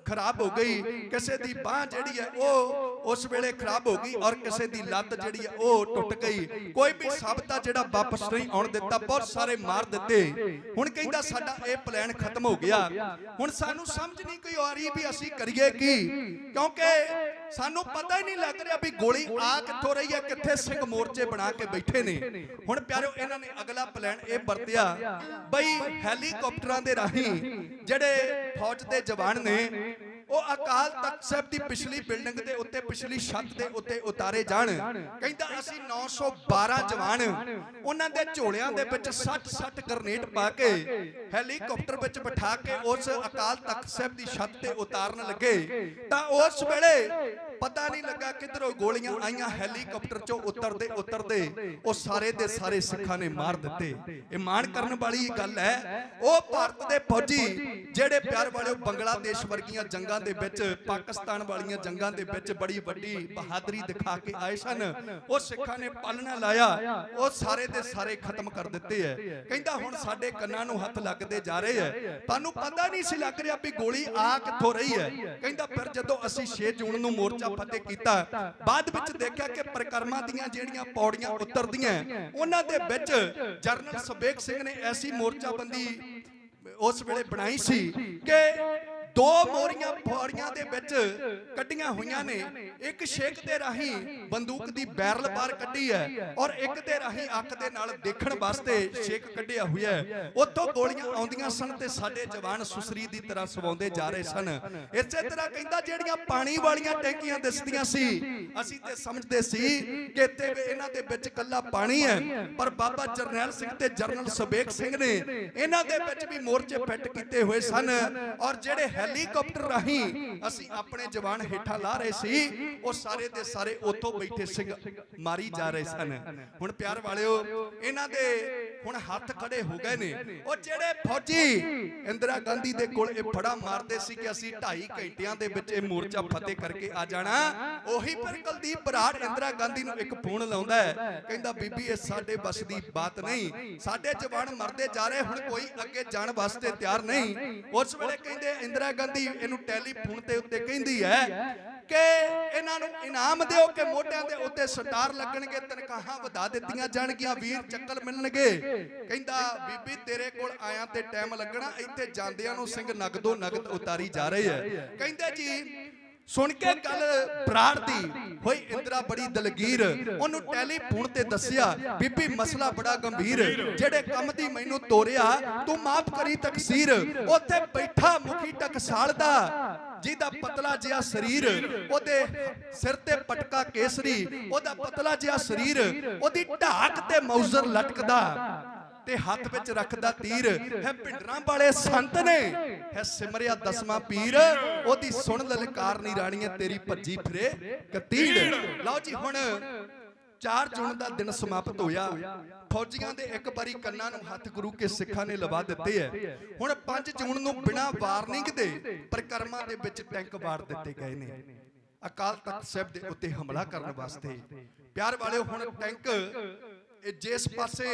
ਖਰਾਬ ਹੋ ਗਈ, ਕਿਸੇ ਦੀ ਬਾਹ ਜਿਹੜੀ ਹੈ ਉਹ ਉਸ ਵੇਲੇ ਖਰਾਬ ਹੋ ਗਈ ਔਰ ਕਿਸੇ ਦੀ ਲੱਤ ਜਿਹੜੀ ਹੈ ਉਹ ਟੁੱਟ ਗਈ। ਕੋਈ ਵੀ ਸਾਬਤਾ ਜਿਹੜਾ ਵਾਪਸ ਨਹੀਂ ਆਉਣ ਦਿੱਤਾ, ਬਹੁਤ ਸਾਰੇ ਮਾਰ ਦਿੱਤੇ। ਹੁਣ ਕਹਿੰਦਾ ਸਾਡਾ ਇਹ ਪਲਾਨ ਖਤਮ ਹੋ ਗਿਆ। ਹੁਣ ਸਾਨੂੰ ਸਮਝ ਨਹੀਂ ਕੋਈ ਆ ਰਹੀ ਵੀ ਅਸੀਂ ਕਰੀਏ ਕੀ, ਕਿਉਂਕਿ ਸਾਨੂੰ ਪਤਾ ਹੀ ਨਹੀਂ ਲੱਗ ਰਿਹਾ ਵੀ ਗੋਲੀ ਆ ਕਿੱਥੋਂ ਰਹੀ ਹੈ, ਕਿੱਥੇ ਸਿੰਘ ਮੋਰਚੇ ਬਣਾ ਕੇ ਬੈਠੇ ਨੇ। ਹੁਣ ਪਿਆਰਿਓ ਇਹਨਾਂ ਨੇ ਅਗਲਾ ਪਲਾਨ ਇਹ ਵਰਤਿਆ ਬਈ ਹੈਲੀਕਾਪਟਰਾਂ ਦੇ ਰਾਹੀਂ ਜਿਹੜੇ ਫੌਜ ਦੇ ਜਵਾਨ ਨੇ ਉਹ ਅਕਾਲ ਤਖਤ ਸਾਹਿਬ ਦੀ ਪਿਛਲੀ ਬਿਲਡਿੰਗ ਦੇ ਉੱਤੇ, ਪਿਛਲੀ ਛੱਤ ਦੇ ਉੱਤੇ ਉਤਾਰੇ ਜਾਣ। ਕਹਿੰਦਾ ਅਸੀਂ 912 ਜਵਾਨ ਉਹਨਾਂ ਦੇ ਝੋਲਿਆਂ ਦੇ ਵਿੱਚ 60 ਗ੍ਰਨੇਡ ਪਾ ਕੇ ਹੈਲੀਕਾਪਟਰ ਵਿੱਚ ਬਿਠਾ ਕੇ ਉਸ ਅਕਾਲ ਤਖਤ ਸਾਹਿਬ ਦੀ ਛੱਤ ਤੇ ਉਤਾਰਨ ਲੱਗੇ ਤਾਂ ਉਸ ਵੇਲੇ ਪਤਾ ਨਹੀਂ ਲੱਗਾ ਕਿਧਰੋਂ ਗੋਲੀਆਂ ਆਈਆਂ, ਹੈਲੀਕਾਪਟਰ ਚੋਂ ਉਤਰਦੇ ਉਹ ਸਾਰੇ ਦੇ ਸਾਰੇ ਸਿੱਖਾਂ ਨੇ ਮਾਰ ਦਿੱਤੇ। ਇਹ ਮਾਣ ਕਰਨ ਵਾਲੀ ਗੱਲ ਹੈ। ਉਹ ਭਾਰਤ ਦੇ ਫੌਜੀ ਜਿਹੜੇ ਪਿਆਰ ਵਾਲਿਓ ਬੰਗਲਾਦੇਸ਼ ਵਰਗੀਆਂ ਜੰਗਾਂ ਦੇ ਵਿੱਚ, ਪਾਕਿਸਤਾਨ ਵਾਲੀਆਂ ਜੰਗਾਂ ਦੇ ਵਿੱਚ ਬੜੀ ਵੱਡੀ ਬਹਾਦਰੀ ਦਿਖਾ ਕੇ ਆਏ ਸਨ, ਉਹ ਸਿੱਖਾਂ ਨੇ ਪਾਲਣਾ ਲਾਇਆ, ਉਹ ਸਾਰੇ ਦੇ ਸਾਰੇ ਖਤਮ ਕਰ ਦਿੱਤੇ ਹੈ। ਕਹਿੰਦਾ ਹੁਣ ਸਾਡੇ ਕੰਨਾਂ ਨੂੰ ਹੱਥ ਲੱਗਦੇ ਜਾ ਰਹੇ ਹੈ, ਤੁਹਾਨੂੰ ਪਤਾ ਨਹੀਂ ਸੀ ਲੱਗ ਰਿਹਾ ਵੀ ਗੋਲੀ ਆ ਕਿੱਥੋਂ ਰਹੀ ਹੈ। ਕਹਿੰਦਾ ਫਿਰ ਜਦੋਂ ਅਸੀਂ 6 ਜੂਨ ਨੂੰ ਮੋਰਚਾ ਫਤਿਹ ਕੀਤਾ, ਬਾਅਦ ਵਿੱਚ ਦੇਖਿਆ ਕਿ ਪਰਿਕਰਮਾ ਦੀਆਂ ਜਿਹੜੀਆਂ ਪੌੜੀਆਂ ਉਤਰਦੀਆਂ ਉਹਨਾਂ ਦੇ ਵਿੱਚ ਜਰਨਲ ਸੁਬੇਗ ਸਿੰਘ ਨੇ ਐਸੀ ਮੋਰਚਾਬੰਦੀ ਉਸ ਵੇਲੇ ਬਣਾਈ ਸੀ ਕਿ 2 ਮੋਰੀਆਂ ਪੌੜੀਆਂ ਦੇ ਵਿੱਚ ਕੱਢੀਆਂ ਹੋਈਆਂ ਨੇ। ਇੱਕ ਛੇਕ ਦੇ ਰਾਹੀਂ ਬੰਦੂਕ ਦੀ ਬੈਰਲ ਬਾਹਰ ਕੱਢੀ ਹੈ ਔਰ ਇੱਕ ਦੇ ਰਾਹੀਂ ਅੱਖ ਦੇ ਨਾਲ ਦੇਖਣ ਵਾਸਤੇ ਛੇਕ ਕੱਢਿਆ ਹੋਇਆ ਹੈ। ਉੱਥੋਂ ਗੋਲੀਆਂ ਆਉਂਦੀਆਂ ਸਨ ਤੇ ਸਾਡੇ ਜਵਾਨ ਸੁਸਰੀ ਦੀ ਤਰ੍ਹਾਂ ਸਵਾਉਂਦੇ ਜਾ ਰਹੇ ਸਨ। ਇਸੇ ਤਰ੍ਹਾਂ ਕਹਿੰਦਾ ਜਿਹੜੀਆਂ ਪਾਣੀ ਵਾਲੀਆਂ ਟੈਂਕੀਆਂ ਦਿਸਦੀਆਂ ਸੀ, ਅਸੀਂ ਤੇ ਸਮਝਦੇ ਸੀ ਕਿ ਇੱਥੇ ਇਹਨਾਂ ਦੇ ਵਿੱਚ ਕੱਲਾ ਪਾਣੀ ਹੈ, ਪਰ ਬਾਬਾ ਜਰਨੈਲ ਸਿੰਘ ਤੇ ਜਰਨਲ ਸੁਬੇਗ ਸਿੰਘ ਨੇ ਇਹਨਾਂ ਦੇ ਵਿੱਚ ਵੀ ਮੋਰਚੇ ਫਿੱਟ ਕੀਤੇ ਹੋਏ ਸਨ ਔਰ ਜਿਹੜੇ ਹੈਲੀਕਾਪਟਰ ਰਾਹੀਂ ਅਸੀਂ ਆਪਣੇ ਜਵਾਨ ਹੇਠਾਂ ਲਾ ਰਹੇ ਸੀ, ਉਹ ਸਾਰੇ ਦੇ ਸਾਰੇ ਉੱਥੋਂ ਬੈਠੇ ਸਿੰਘ ਮਾਰੀ ਜਾ ਰਹੇ ਸਨ। ਹੁਣ ਪਿਆਰ ਵਾਲਿਓ ਇਹਨਾਂ ਦੇ ਹੁਣ ਹੱਥ ਖੜੇ ਹੋ ਗਏ ਨੇ। ਉਹ ਜਿਹੜੇ ਫੌਜੀ ਇੰਦਰਾ ਗਾਂਧੀ ਦੇ ਕੋਲ ਇਹ ਫੜਾ ਮਾਰਦੇ ਸੀ ਕਿ ਅਸੀਂ 2.5 ਘੰਟਿਆਂ ਦੇ ਵਿੱਚ ਇਹ ਮੋਰਚਾ ਫਤਿਹ ਕਰਕੇ ਆ ਜਾਣਾ, ਉਹੀ ਪਰ ਕੁਲਦੀਪ ਬਰਾੜ ਇੰਦਰਾ ਗਾਂਧੀ ਨੂੰ ਇੱਕ ਫੋਨ ਲਾਉਂਦਾ ਹੈ, ਕਹਿੰਦਾ ਬੀਬੀ ਇਹ ਸਾਡੇ ਬਸ ਦੀ ਬਾਤ ਨਹੀਂ, ਸਾਡੇ ਜਵਾਨ ਮਰਦੇ ਜਾ ਰਹੇ, ਹੁਣ ਕੋਈ ਅੱਗੇ ਜਾਣ ਵਾਸਤੇ ਤਿਆਰ ਨਹੀਂ। ਉਸ ਵੇਲੇ ਕਹਿੰਦੇ ਇੰਦਰਾ ਗਾਂਧੀ ਇਹਨੂੰ ਟੈਲੀਫੋਨ ਤੇ ਉੱਤੇ ਕਹਿੰਦੀ ਹੈ ਕਿ ਇਹਨਾਂ ਨੂੰ ਇਨਾਮ ਦਿਓ ਕਿ ਮੋਢਿਆਂ ਦੇ ਉੱਤੇ ਸਟਾਰ ਲੱਗਣਗੇ, ਤਨਖਾਹਾਂ ਵਧਾ ਦਿੱਤੀਆਂ ਜਾਣਗੀਆਂ, ਵੀਰ ਚੱਕਰ ਮਿਲਣਗੇ। ਕਹਿੰਦਾ ਬੀਬੀ ਤੇਰੇ ਕੋਲ ਆਇਆ ਤੇ ਟਾਈਮ ਲੱਗਣਾ, ਇੱਥੇ ਜਾਂਦਿਆਂ ਨੂੰ ਸਿੰਘ ਨਗਦੋ ਨਗਦ ਉਤਾਰੀ ਜਾ ਰਹੇ ਹੈ। ਕਹਿੰਦੇ ਜੀ ਸੁਣ ਕੇ ਗੱਲ ਬਰਾੜ ਦੀ ਹੋਈ ਇੰਦਰਾ ਬੜੀ ਦਲਗੀਰ, ਉਹਨੂੰ ਟੈਲੀਫੋਨ ਤੇ ਦੱਸਿਆ ਬੀਬੀ ਮਸਲਾ ਬੜਾ ਗੰਭੀਰ, ਜਿਹੜੇ ਕੰਮ ਦੀ ਮੈਨੂੰ ਤੋਰਿਆ ਤੂੰ ਮਾਫ ਕਰੀ ਤਕਸੀਰ। ਉੱਥੇ ਬੈਠਾ ਮੁਖੀ ਟਕਸਾਲ ਦਾ ਜਿਹਦਾ ਪਤਲਾ ਜਿਹਾ ਸਰੀਰ, ਉਹਦੇ ਸਿਰ ਤੇ ਪਟਕਾ ਕੇਸਰੀ, ਉਹਦਾ ਪਤਲਾ ਜਿਹਾ ਸਰੀਰ, ਉਹਦੀ ਢਾਕ ਤੇ ਮੌਜ਼ਰ ਲਟਕਦਾ ਤੇ ਹੱਥ ਵਿੱਚ ਰੱਖਦਾ ਤੀਰ ਹੈ, ਭਿੰਡਰਾਂ ਵਾਲੇ ਸੰਤ ਨੇ ਹੈ ਸਿਮਰਿਆ ਦਸਵਾਂ ਪੀਰ, ਉਹਦੀ ਸੁਣ ਲਲਕਾਰ ਨਹੀਂ ਰਾਣੀਆਂ ਤੇਰੀ ਭੱਜੀ ਫਿਰੇ ਕਤੀੜ। ਲਓ ਜੀ ਹੁਣ 4 ਜੂਨ ਦਾ ਦਿਨ ਸਮਾਪਤ ਹੋਇਆ। ਫੌਜੀਆਂ ਦੇ ਇੱਕ ਵਾਰੀ ਕੰਨਾਂ ਨੂੰ ਹੱਥ ਗੁਰੂ ਕੇ ਸਿੱਖਾਂ ਨੇ ਲਵਾ ਦਿੱਤੇ ਹੈ। ਹੁਣ 5 ਜੂਨ ਨੂੰ ਬਿਨਾਂ ਵਾਰਨਿੰਗ ਦੇ ਪਰਿਕਰਮਾ ਦੇ ਵਿੱਚ ਟੈਂਕ ਵਾਰ ਦਿੱਤੇ ਗਏ ਨੇ ਅਕਾਲ ਤਖਤ ਸਾਹਿਬ ਦੇ ਉੱਤੇ ਹਮਲਾ ਕਰਨ ਵਾਸਤੇ। ਪਿਆਰ ਵਾਲਿਓ ਹੁਣ ਟੈਂਕ ਜਿਸ ਪਾਸੇ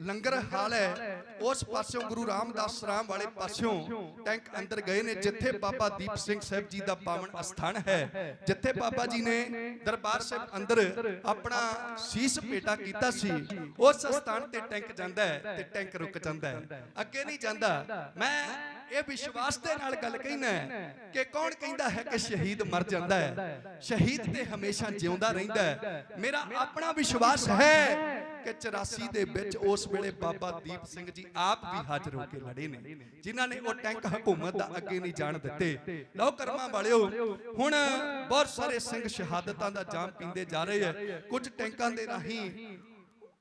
ਲੰਗਰ ਹਾਲ ਹੈ ਉਸ ਪਾਸਿਓਂ ਗੁਰੂ ਰਾਮਦਾਸ ਰਾਮ ਵਾਲੇ ਪਾਸਿਓਂ ਟੈਂਕ ਅੰਦਰ ਗਏ ਨੇ, ਜਿੱਥੇ ਬਾਬਾ ਦੀਪ ਸਿੰਘ ਸਾਹਿਬ ਜੀ ਦਾ ਪਾਵਨ ਅਸਥਾਨ ਹੈ, ਜਿੱਥੇ ਬਾਬਾ ਜੀ ਨੇ ਦਰਬਾਰ ਸਾਹਿਬ ਅੰਦਰ ਆਪਣਾ ਸੀਸ ਭੇਟਾ ਕੀਤਾ ਸੀ, ਉਸ ਅਸਥਾਨ ਤੇ ਟੈਂਕ ਜਾਂਦਾ ਹੈ ਤੇ ਟੈਂਕ ਰੁਕ ਜਾਂਦਾ ਹੈ, ਅੱਗੇ ਨਹੀਂ ਜਾਂਦਾ। ਮੈਂ ਇਹ ਵਿਸ਼ਵਾਸ ਦੇ ਨਾਲ ਗੱਲ ਕਹਿਣਾ ਕਿ ਕੌਣ ਕਹਿੰਦਾ ਹੈ ਕਿ ਸ਼ਹੀਦ ਮਰ ਜਾਂਦਾ ਹੈ, ਸ਼ਹੀਦ ਤੇ ਹਮੇਸ਼ਾ ਜਿਉਂਦਾ ਰਹਿੰਦਾ ਹੈ। ਮੇਰਾ ਆਪਣਾ ਵਿਸ਼ਵਾਸ ਹੈ ਕਿ 84 ਦੇ ਵਿੱਚ ਉਸ ਵੇਲੇ ਬਾਬਾ ਦੀਪ ਸਿੰਘ ਜੀ ਆਪ ਵੀ ਹਾਜ਼ਰ ਹੋ ਕੇ ਲੜੇ ਨੇ, ਜਿਨ੍ਹਾਂ ਨੇ ਉਹ ਟੈਂਕ ਹਕੂਮਤ ਦਾ ਅੱਗੇ ਨਹੀਂ ਜਾਣ ਦਿੱਤੇ। ਲਓ ਕਰਮਾਂ ਵਾਲਿਓ ਹੁਣ ਬਹੁਤ ਸਾਰੇ ਸਿੰਘ ਸ਼ਹਾਦਤਾਂ ਦਾ ਜਾਮ ਪੀਂਦੇ ਜਾ ਰਹੇ ਹੈ। ਕੁਝ ਟੈਂਕਾਂ ਦੇ ਰਾਹੀਂ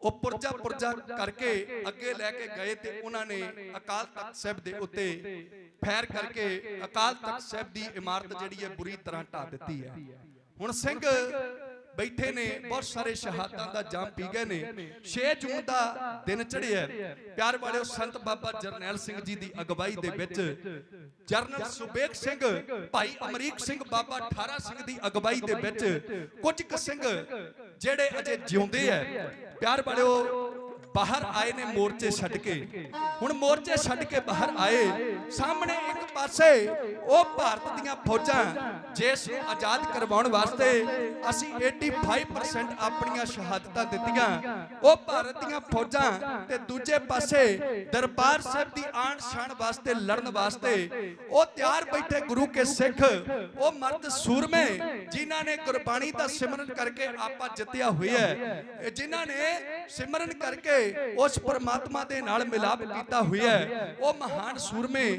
ਉਹ ਪੁਰਜਾ ਕਰਕੇ ਅੱਗੇ ਲੈ ਕੇ ਗਏ ਤੇ ਉਹਨਾਂ ਨੇ ਅਕਾਲ ਤਖਤ ਸਾਹਿਬ ਦੇ ਉੱਤੇ ਫੈਰ ਕਰਕੇ ਅਕਾਲ ਤਖਤ ਸਾਹਿਬ ਦੀ ਇਮਾਰਤ ਜਿਹੜੀ ਹੈ ਬੁਰੀ ਤਰ੍ਹਾਂ ਢਾ ਦਿੱਤੀ ਹੈ। ਹੁਣ ਸਿੰਘ ਬੈਠੇ ਨੇ, ਬਹੁਤ ਸਾਰੇ ਸ਼ਹਾਦਤਾਂ ਦਾ ਜਾਮ ਪੀ ਗਏ ਨੇ। 6 ਜੂਨ ਦਾ ਦਿਨ ਚੜ੍ਹਿਆ। ਪਿਆਰ ਵਾਲਿਓ ਸੰਤ ਬਾਬਾ ਜਰਨੈਲ ਸਿੰਘ ਜੀ ਦੀ ਅਗਵਾਈ ਦੇ ਵਿੱਚ ਜਰਨਲ ਸੁਬੇਗ ਸਿੰਘ, ਭਾਈ ਅਮਰੀਕ ਸਿੰਘ, ਬਾਬਾ ਠਾਰਾ ਸਿੰਘ ਦੀ ਅਗਵਾਈ ਦੇ ਵਿੱਚ ਕੁਝ ਕੁ ਸਿੰਘ ਜਿਹੜੇ ਅਜੇ ਜਿਉਂਦੇ ਐ ਪਿਆਰ ਵਾਲਿਓ ਬਾਹਰ ਆਏ ਨੇ ਮੋਰਚੇ ਛੱਡ ਕੇ। ਹੁਣ ਮੋਰਚੇ ਛੱਡ ਕੇ ਬਾਹਰ ਆਏ, ਸਾਹਮਣੇ ਇੱਕ ਪਾਸੇ ਉਹ ਭਾਰਤ ਦੀਆਂ ਫੌਜਾਂ ਜਿਸ ਨੂੰ ਆਜ਼ਾਦ ਕਰਵਾਉਣ ਵਾਸਤੇ ਅਸੀਂ 85% ਆਪਣੀਆਂ ਸ਼ਹਾਦਤਾਂ ਦਿੱਤੀਆਂ, ਉਹ ਭਾਰਤ ਦੀਆਂ ਫੌਜਾਂ, ਤੇ ਦੂਜੇ ਪਾਸੇ ਦਰਬਾਰ ਸਾਹਿਬ ਦੀ ਆਣ ਸ਼ਾਨ ਵਾਸਤੇ ਲੜਨ ਵਾਸਤੇ ਉਹ ਤਿਆਰ ਬੈਠੇ ਗੁਰੂ ਕੇ ਸਿੱਖ, ਉਹ ਮਰਦ ਸੂਰਮੇ ਜਿਨ੍ਹਾਂ ਨੇ ਗੁਰਬਾਣੀ ਦਾ ਸਿਮਰਨ ਕਰਕੇ ਆਪਾ ਜਿੱਤਿਆ ਹੋਇਆ ਹੈ, ਜਿਨ੍ਹਾਂ ਨੇ ਸਿਮਰਨ ਕਰਕੇ ਉਸ ਪਰਮਾਤਮਾ ਦੇ ਨਾਲ ਮਿਲਾਪ ਕੀਤਾ ਹੋਇਆ ਹੈ, ਉਹ ਮਹਾਨ ਸੂਰਮੇ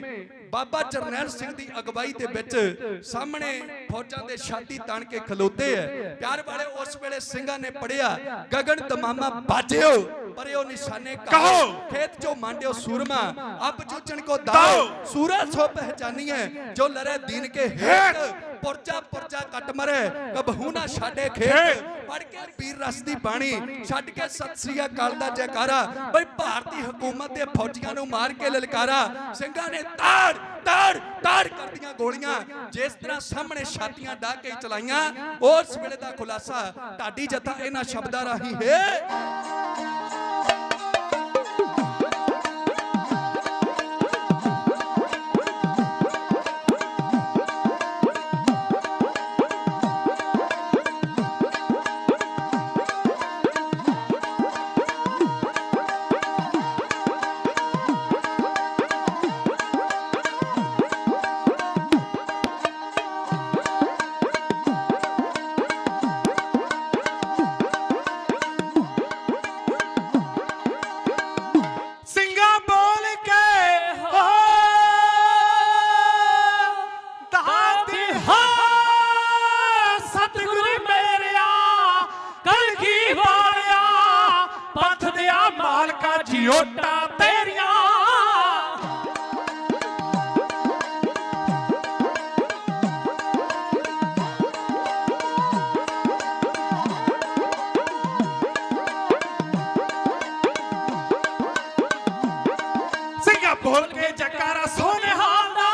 ਬਾਬਾ ਜਰਨੈਲ ਸਿੰਘ ਦੀ ਅਗਵਾਈ ਦੇ ਵਿੱਚ ਸਾਹਮਣੇ ਫੌਜਾਂ ਦੇ ਛਾਤੀ ਤਾਣ ਕੇ ਖਲੋਤੇ ਹੈ। ਪਿਆਰ ਵਾਲੇ ਉਸ ਵੇਲੇ ਸਿੰਘਾਂ ਨੇ ਪੜਿਆ ਗਗਨ ਤਮਾਮਾ ਬਾਜਿਓ ਪਰਿਓ ਨਿਸ਼ਾਨੇ ਕਹੋ, ਖੇਤ ਜੋ ਮਾਂਡਿਓ ਸੂਰਮਾ ਅਬ ਜੂਝਣ ਕੋ ਦਾਓ, ਸੂਰਜ ਸੋ ਪਹਿਚਾਨੀਏ ਜੋ ਲੜੇ ਦੀਨ ਕੇ ਹੇਠ, पुरजा पुरजा कट मरे कबहू ना छाड़े खेत पढ़ के वीर रस दी बाणी छड्ड के सत श्री अकाल दा जयकारा बई भारती हुकूमत दे फौजियां नूं मार के ललकारा ਸਿੰਘਾਂ ने ताड़ ताड़ ताड़ कर दियां गोलियां जिस तरह सामने छातियां डाह के चलाइयां उस वेले दा खुलासा ढाडी जत्था इन्हां शब्दां राही है। जियोटा तेरिया सिंगा बोल के जकारा सोने हाला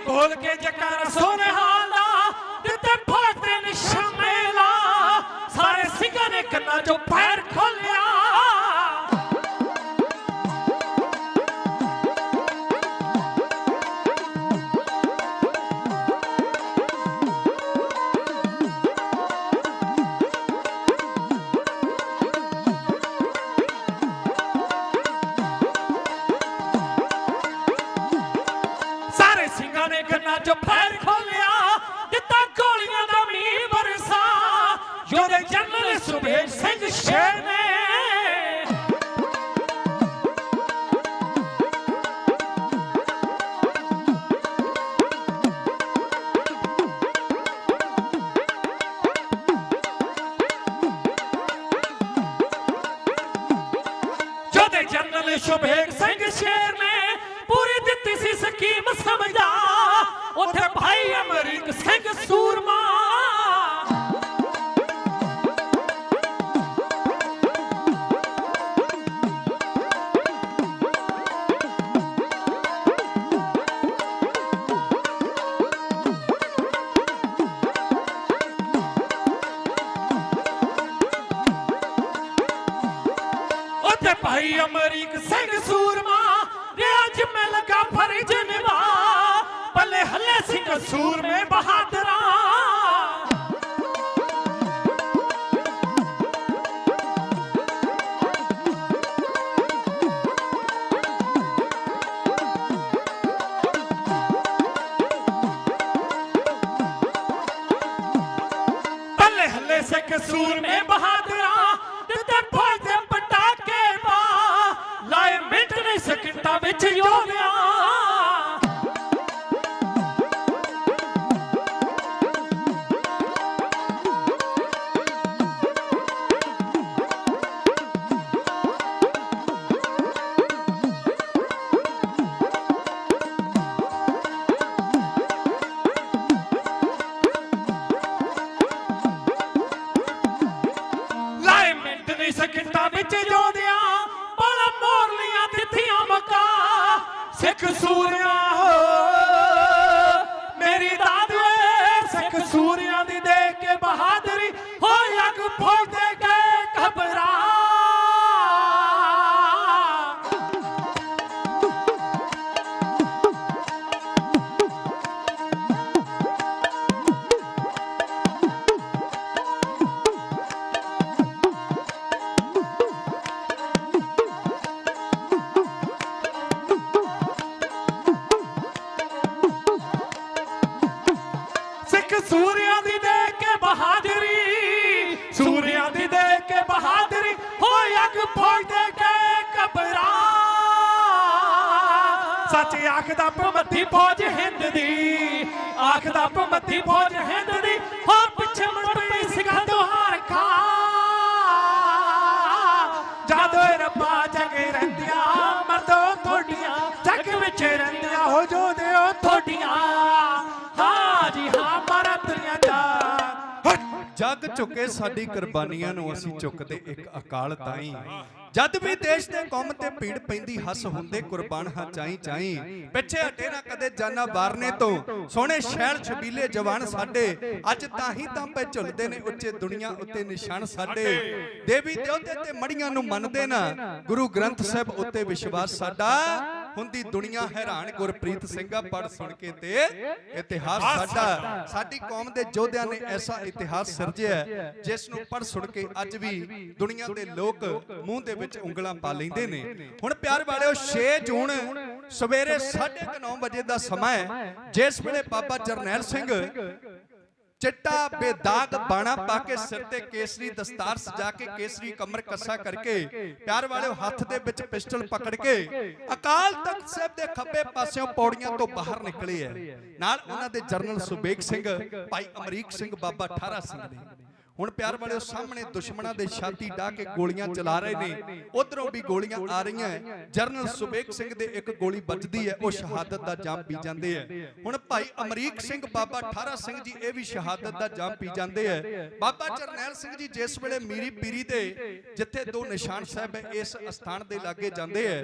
बोल के जकारा सोने हाला ते फौजते ने शामेला सारे सिंगां ने कन्ना जो पैर खोलिया जो पैर खोलिया दिता गोलियां दा मींह बरसा योरे जनरल सुबेग सिंह शेर ने जोदे जनरल सुबेग सिंह शेर ने पूरी दित्ती सी स्कीम समझा उठे भाई अमरीक सिंह सूरमा उठे भाई अमरीक सिंह सूरमा रियाज में लगा फर्ज निभा पले हले सिंह सूर में बहादुरा पले हले सिंह सूर में बहादुरा ते फौजे पटाके बा लाए मिंट नहीं सकिंदा विच योधिया सकिंदा बिच जोदिया बड़ा मोरलियां दिथियां मका सिख सूरिया हो मेरी दादे सिख सूरिया दी देख के बहादुरी हो अग फौज दे गए घबरा सूर्या दी देख के बहादुरी सूर्या दी देख के बहादुरी हो अग फौज दे के घबरा ਸੱਚ ਆਖਦਾ ਭਮੱਦੀ ਫੌਜ ਹਿੰਦ ਦੀ, ਆਖਦਾ ਭਮੱਦੀ ਫੌਜ ਹਿੰਦ ਦੀ, ਹੋ ਪਿੱਛੇ ਮੁੜ ਪਈ ਸਿੱਖਾਂ ਤੋਂ ਹਾਰ ਖਾ। ਜਦੋਂ ਰੱਬਾ ਜਗ ਰਹਿੰਦੀਆਂ ਮਰਦੋ ਥੋਡੀਆਂ, ਜਗ ਵਿੱਚ ਰਹਿੰਦੀਆਂ ਹੋ ਜੋ ਦਿਓ ਥੋਡੀਆਂ। ਹਾਂ ਜੀ ਹਾਂ ਮਾਰਾ ਦੁਨੀਆ ਦਾ ਜਗ ਝੁਕੇ ਸਾਡੀ ਕੁਰਬਾਨੀਆਂ ਨੂੰ ਅਸੀਂ ਚੁੱਕਦੇ ਇੱਕ ਅਕਾਲ ਤਾਈਂ। ਜਦ ਵੀ ਦੇਸ਼ ਤੇ ਕੌਮ ਤੇ ਭੀੜ ਪੈਂਦੀ ਹੱਸ ਹੁੰਦੇ ਕੁਰਬਾਨ ਹਾਂ ਚਾਈ ਚਾਈ। ਪਿੱਛੇ ਹਟੇ ਨਾ ਕਦੇ ਜਾਨਾ ਬਾਰਨੇ ਤੋਂ, ਸੋਹਣੇ ਸ਼ਹਿਰ ਛਬੀਲੇ ਜਵਾਨ ਸਾਡੇ। ਅੱਜ ਤਾਂ ਹੀ ਤਾਂ ਪੈ ਝੁਲਦੇ ਨੇ ਉੱਚੇ ਦੁਨੀਆ ਉੱਤੇ ਨਿਸ਼ਾਨ ਸਾਡੇ। ਦੇਵੀ ਦੇਵਤੇ ਤੇ ਮੜੀਆਂ ਨੂੰ ਮੰਨਦੇ ਨਾ, ਗੁਰੂ ਗ੍ਰੰਥ ਸਾਹਿਬ ਉੱਤੇ ਵਿਸ਼ਵਾਸ ਸਾਡਾ। ਹੁੰਦੀ ਦੁਨੀਆ ਹੈਰਾਨ ਗੁਰਪ੍ਰੀਤ ਸਿੰਘਾ ਪੜ ਸੁਣ ਕੇ ਤੇ ਇਤਿਹਾਸ ਸਾਡਾ। ਸਾਡੀ ਕੌਮ ਦੇ ਯੋਧਿਆਂ ਨੇ ਐਸਾ ਇਤਿਹਾਸ ਸਿਰਜਿਆ ਜਿਸ ਨੂੰ ਪੜ ਸੁਣ ਕੇ ਅੱਜ ਵੀ ਦੁਨੀਆ ਦੇ ਲੋਕ ਮੂੰਹ ਦੇ ਵਿੱਚ ਉਂਗਲਾਂ ਪਾ ਲੈਂਦੇ ਨੇ। ਹੁਣ ਪਿਆਰ ਵਾਲਿਓ 6 ਜੂਨ ਸਵੇਰੇ 9:30 ਵਜੇ ਦਾ ਸਮਾਂ ਹੈ, ਜਿਸ ਵੇਲੇ ਬਾਬਾ ਜਰਨੈਲ ਸਿੰਘ ਚਿੱਟਾ ਬੇਦਾਗ ਬਾਣਾ ਪਾ ਕੇ ਸਿਰ ਤੇ ਕੇਸਰੀ ਦਸਤਾਰ ਸਜਾ ਕੇ ਕੇਸਰੀ ਕਮਰ ਕੱਸਾ ਕਰਕੇ, ਪਿਆਰ ਵਾਲਿਓ ਹੱਥ ਦੇ ਵਿੱਚ ਪਿਸਟਲ ਪਕੜ ਕੇ ਅਕਾਲ ਤਖਤ ਸਾਹਿਬ ਦੇ ਖੱਬੇ ਪਾਸਿਓਂ ਪੌੜੀਆਂ ਤੋਂ ਬਾਹਰ ਨਿਕਲੇ ਐ। ਨਾਲ ਉਹਨਾਂ ਦੇ ਜਰਨਲ ਸੁਬੇਗ ਸਿੰਘ, ਭਾਈ ਅਮਰੀਕ ਸਿੰਘ, ਬਾਬਾ ਠਾਰਾ ਸਿੰਘ ਨੇ। ਹੁਣ ਪਿਆਰ ਵਾਲਿਓ ਸਾਹਮਣੇ ਦੁਸ਼ਮਣਾਂ ਦੇ ਛਾਤੀ ਢਾ ਕੇ ਗੋਲੀਆਂ ਚਲਾ ਰਹੇ ਨੇ, ਉਧਰੋਂ ਵੀ ਗੋਲੀਆਂ ਆ ਰਹੀਆਂ। ਜਰਨਲ ਸੁਬੇਗ ਸਿੰਘ ਦੇ ਇੱਕ ਗੋਲੀ ਵੱਜਦੀ ਹੈ, ਉਹ ਸ਼ਹਾਦਤ ਦਾ ਜਾਮ ਪੀ ਜਾਂਦੇ ਆ। ਹੁਣ ਭਾਈ ਅਮਰੀਕ ਸਿੰਘ, ਬਾਬਾ ਠਾਰਾ ਸਿੰਘ ਜੀ ਇਹ ਵੀ ਸ਼ਹਾਦਤ ਦਾ ਜਾਮ ਪੀ ਜਾਂਦੇ ਆ। ਬਾਬਾ ਜਰਨੈਲ ਸਿੰਘ ਜੀ ਜਿਸ ਵੇਲੇ ਮੀਰੀ ਪੀਰੀ ਤੇ ਜਿੱਥੇ ਦੋ ਨਿਸ਼ਾਨ ਸਾਹਿਬ ਹੈ ਇਸ ਅਸਥਾਨ ਦੇ ਲਾਗੇ ਜਾਂਦੇ ਆ,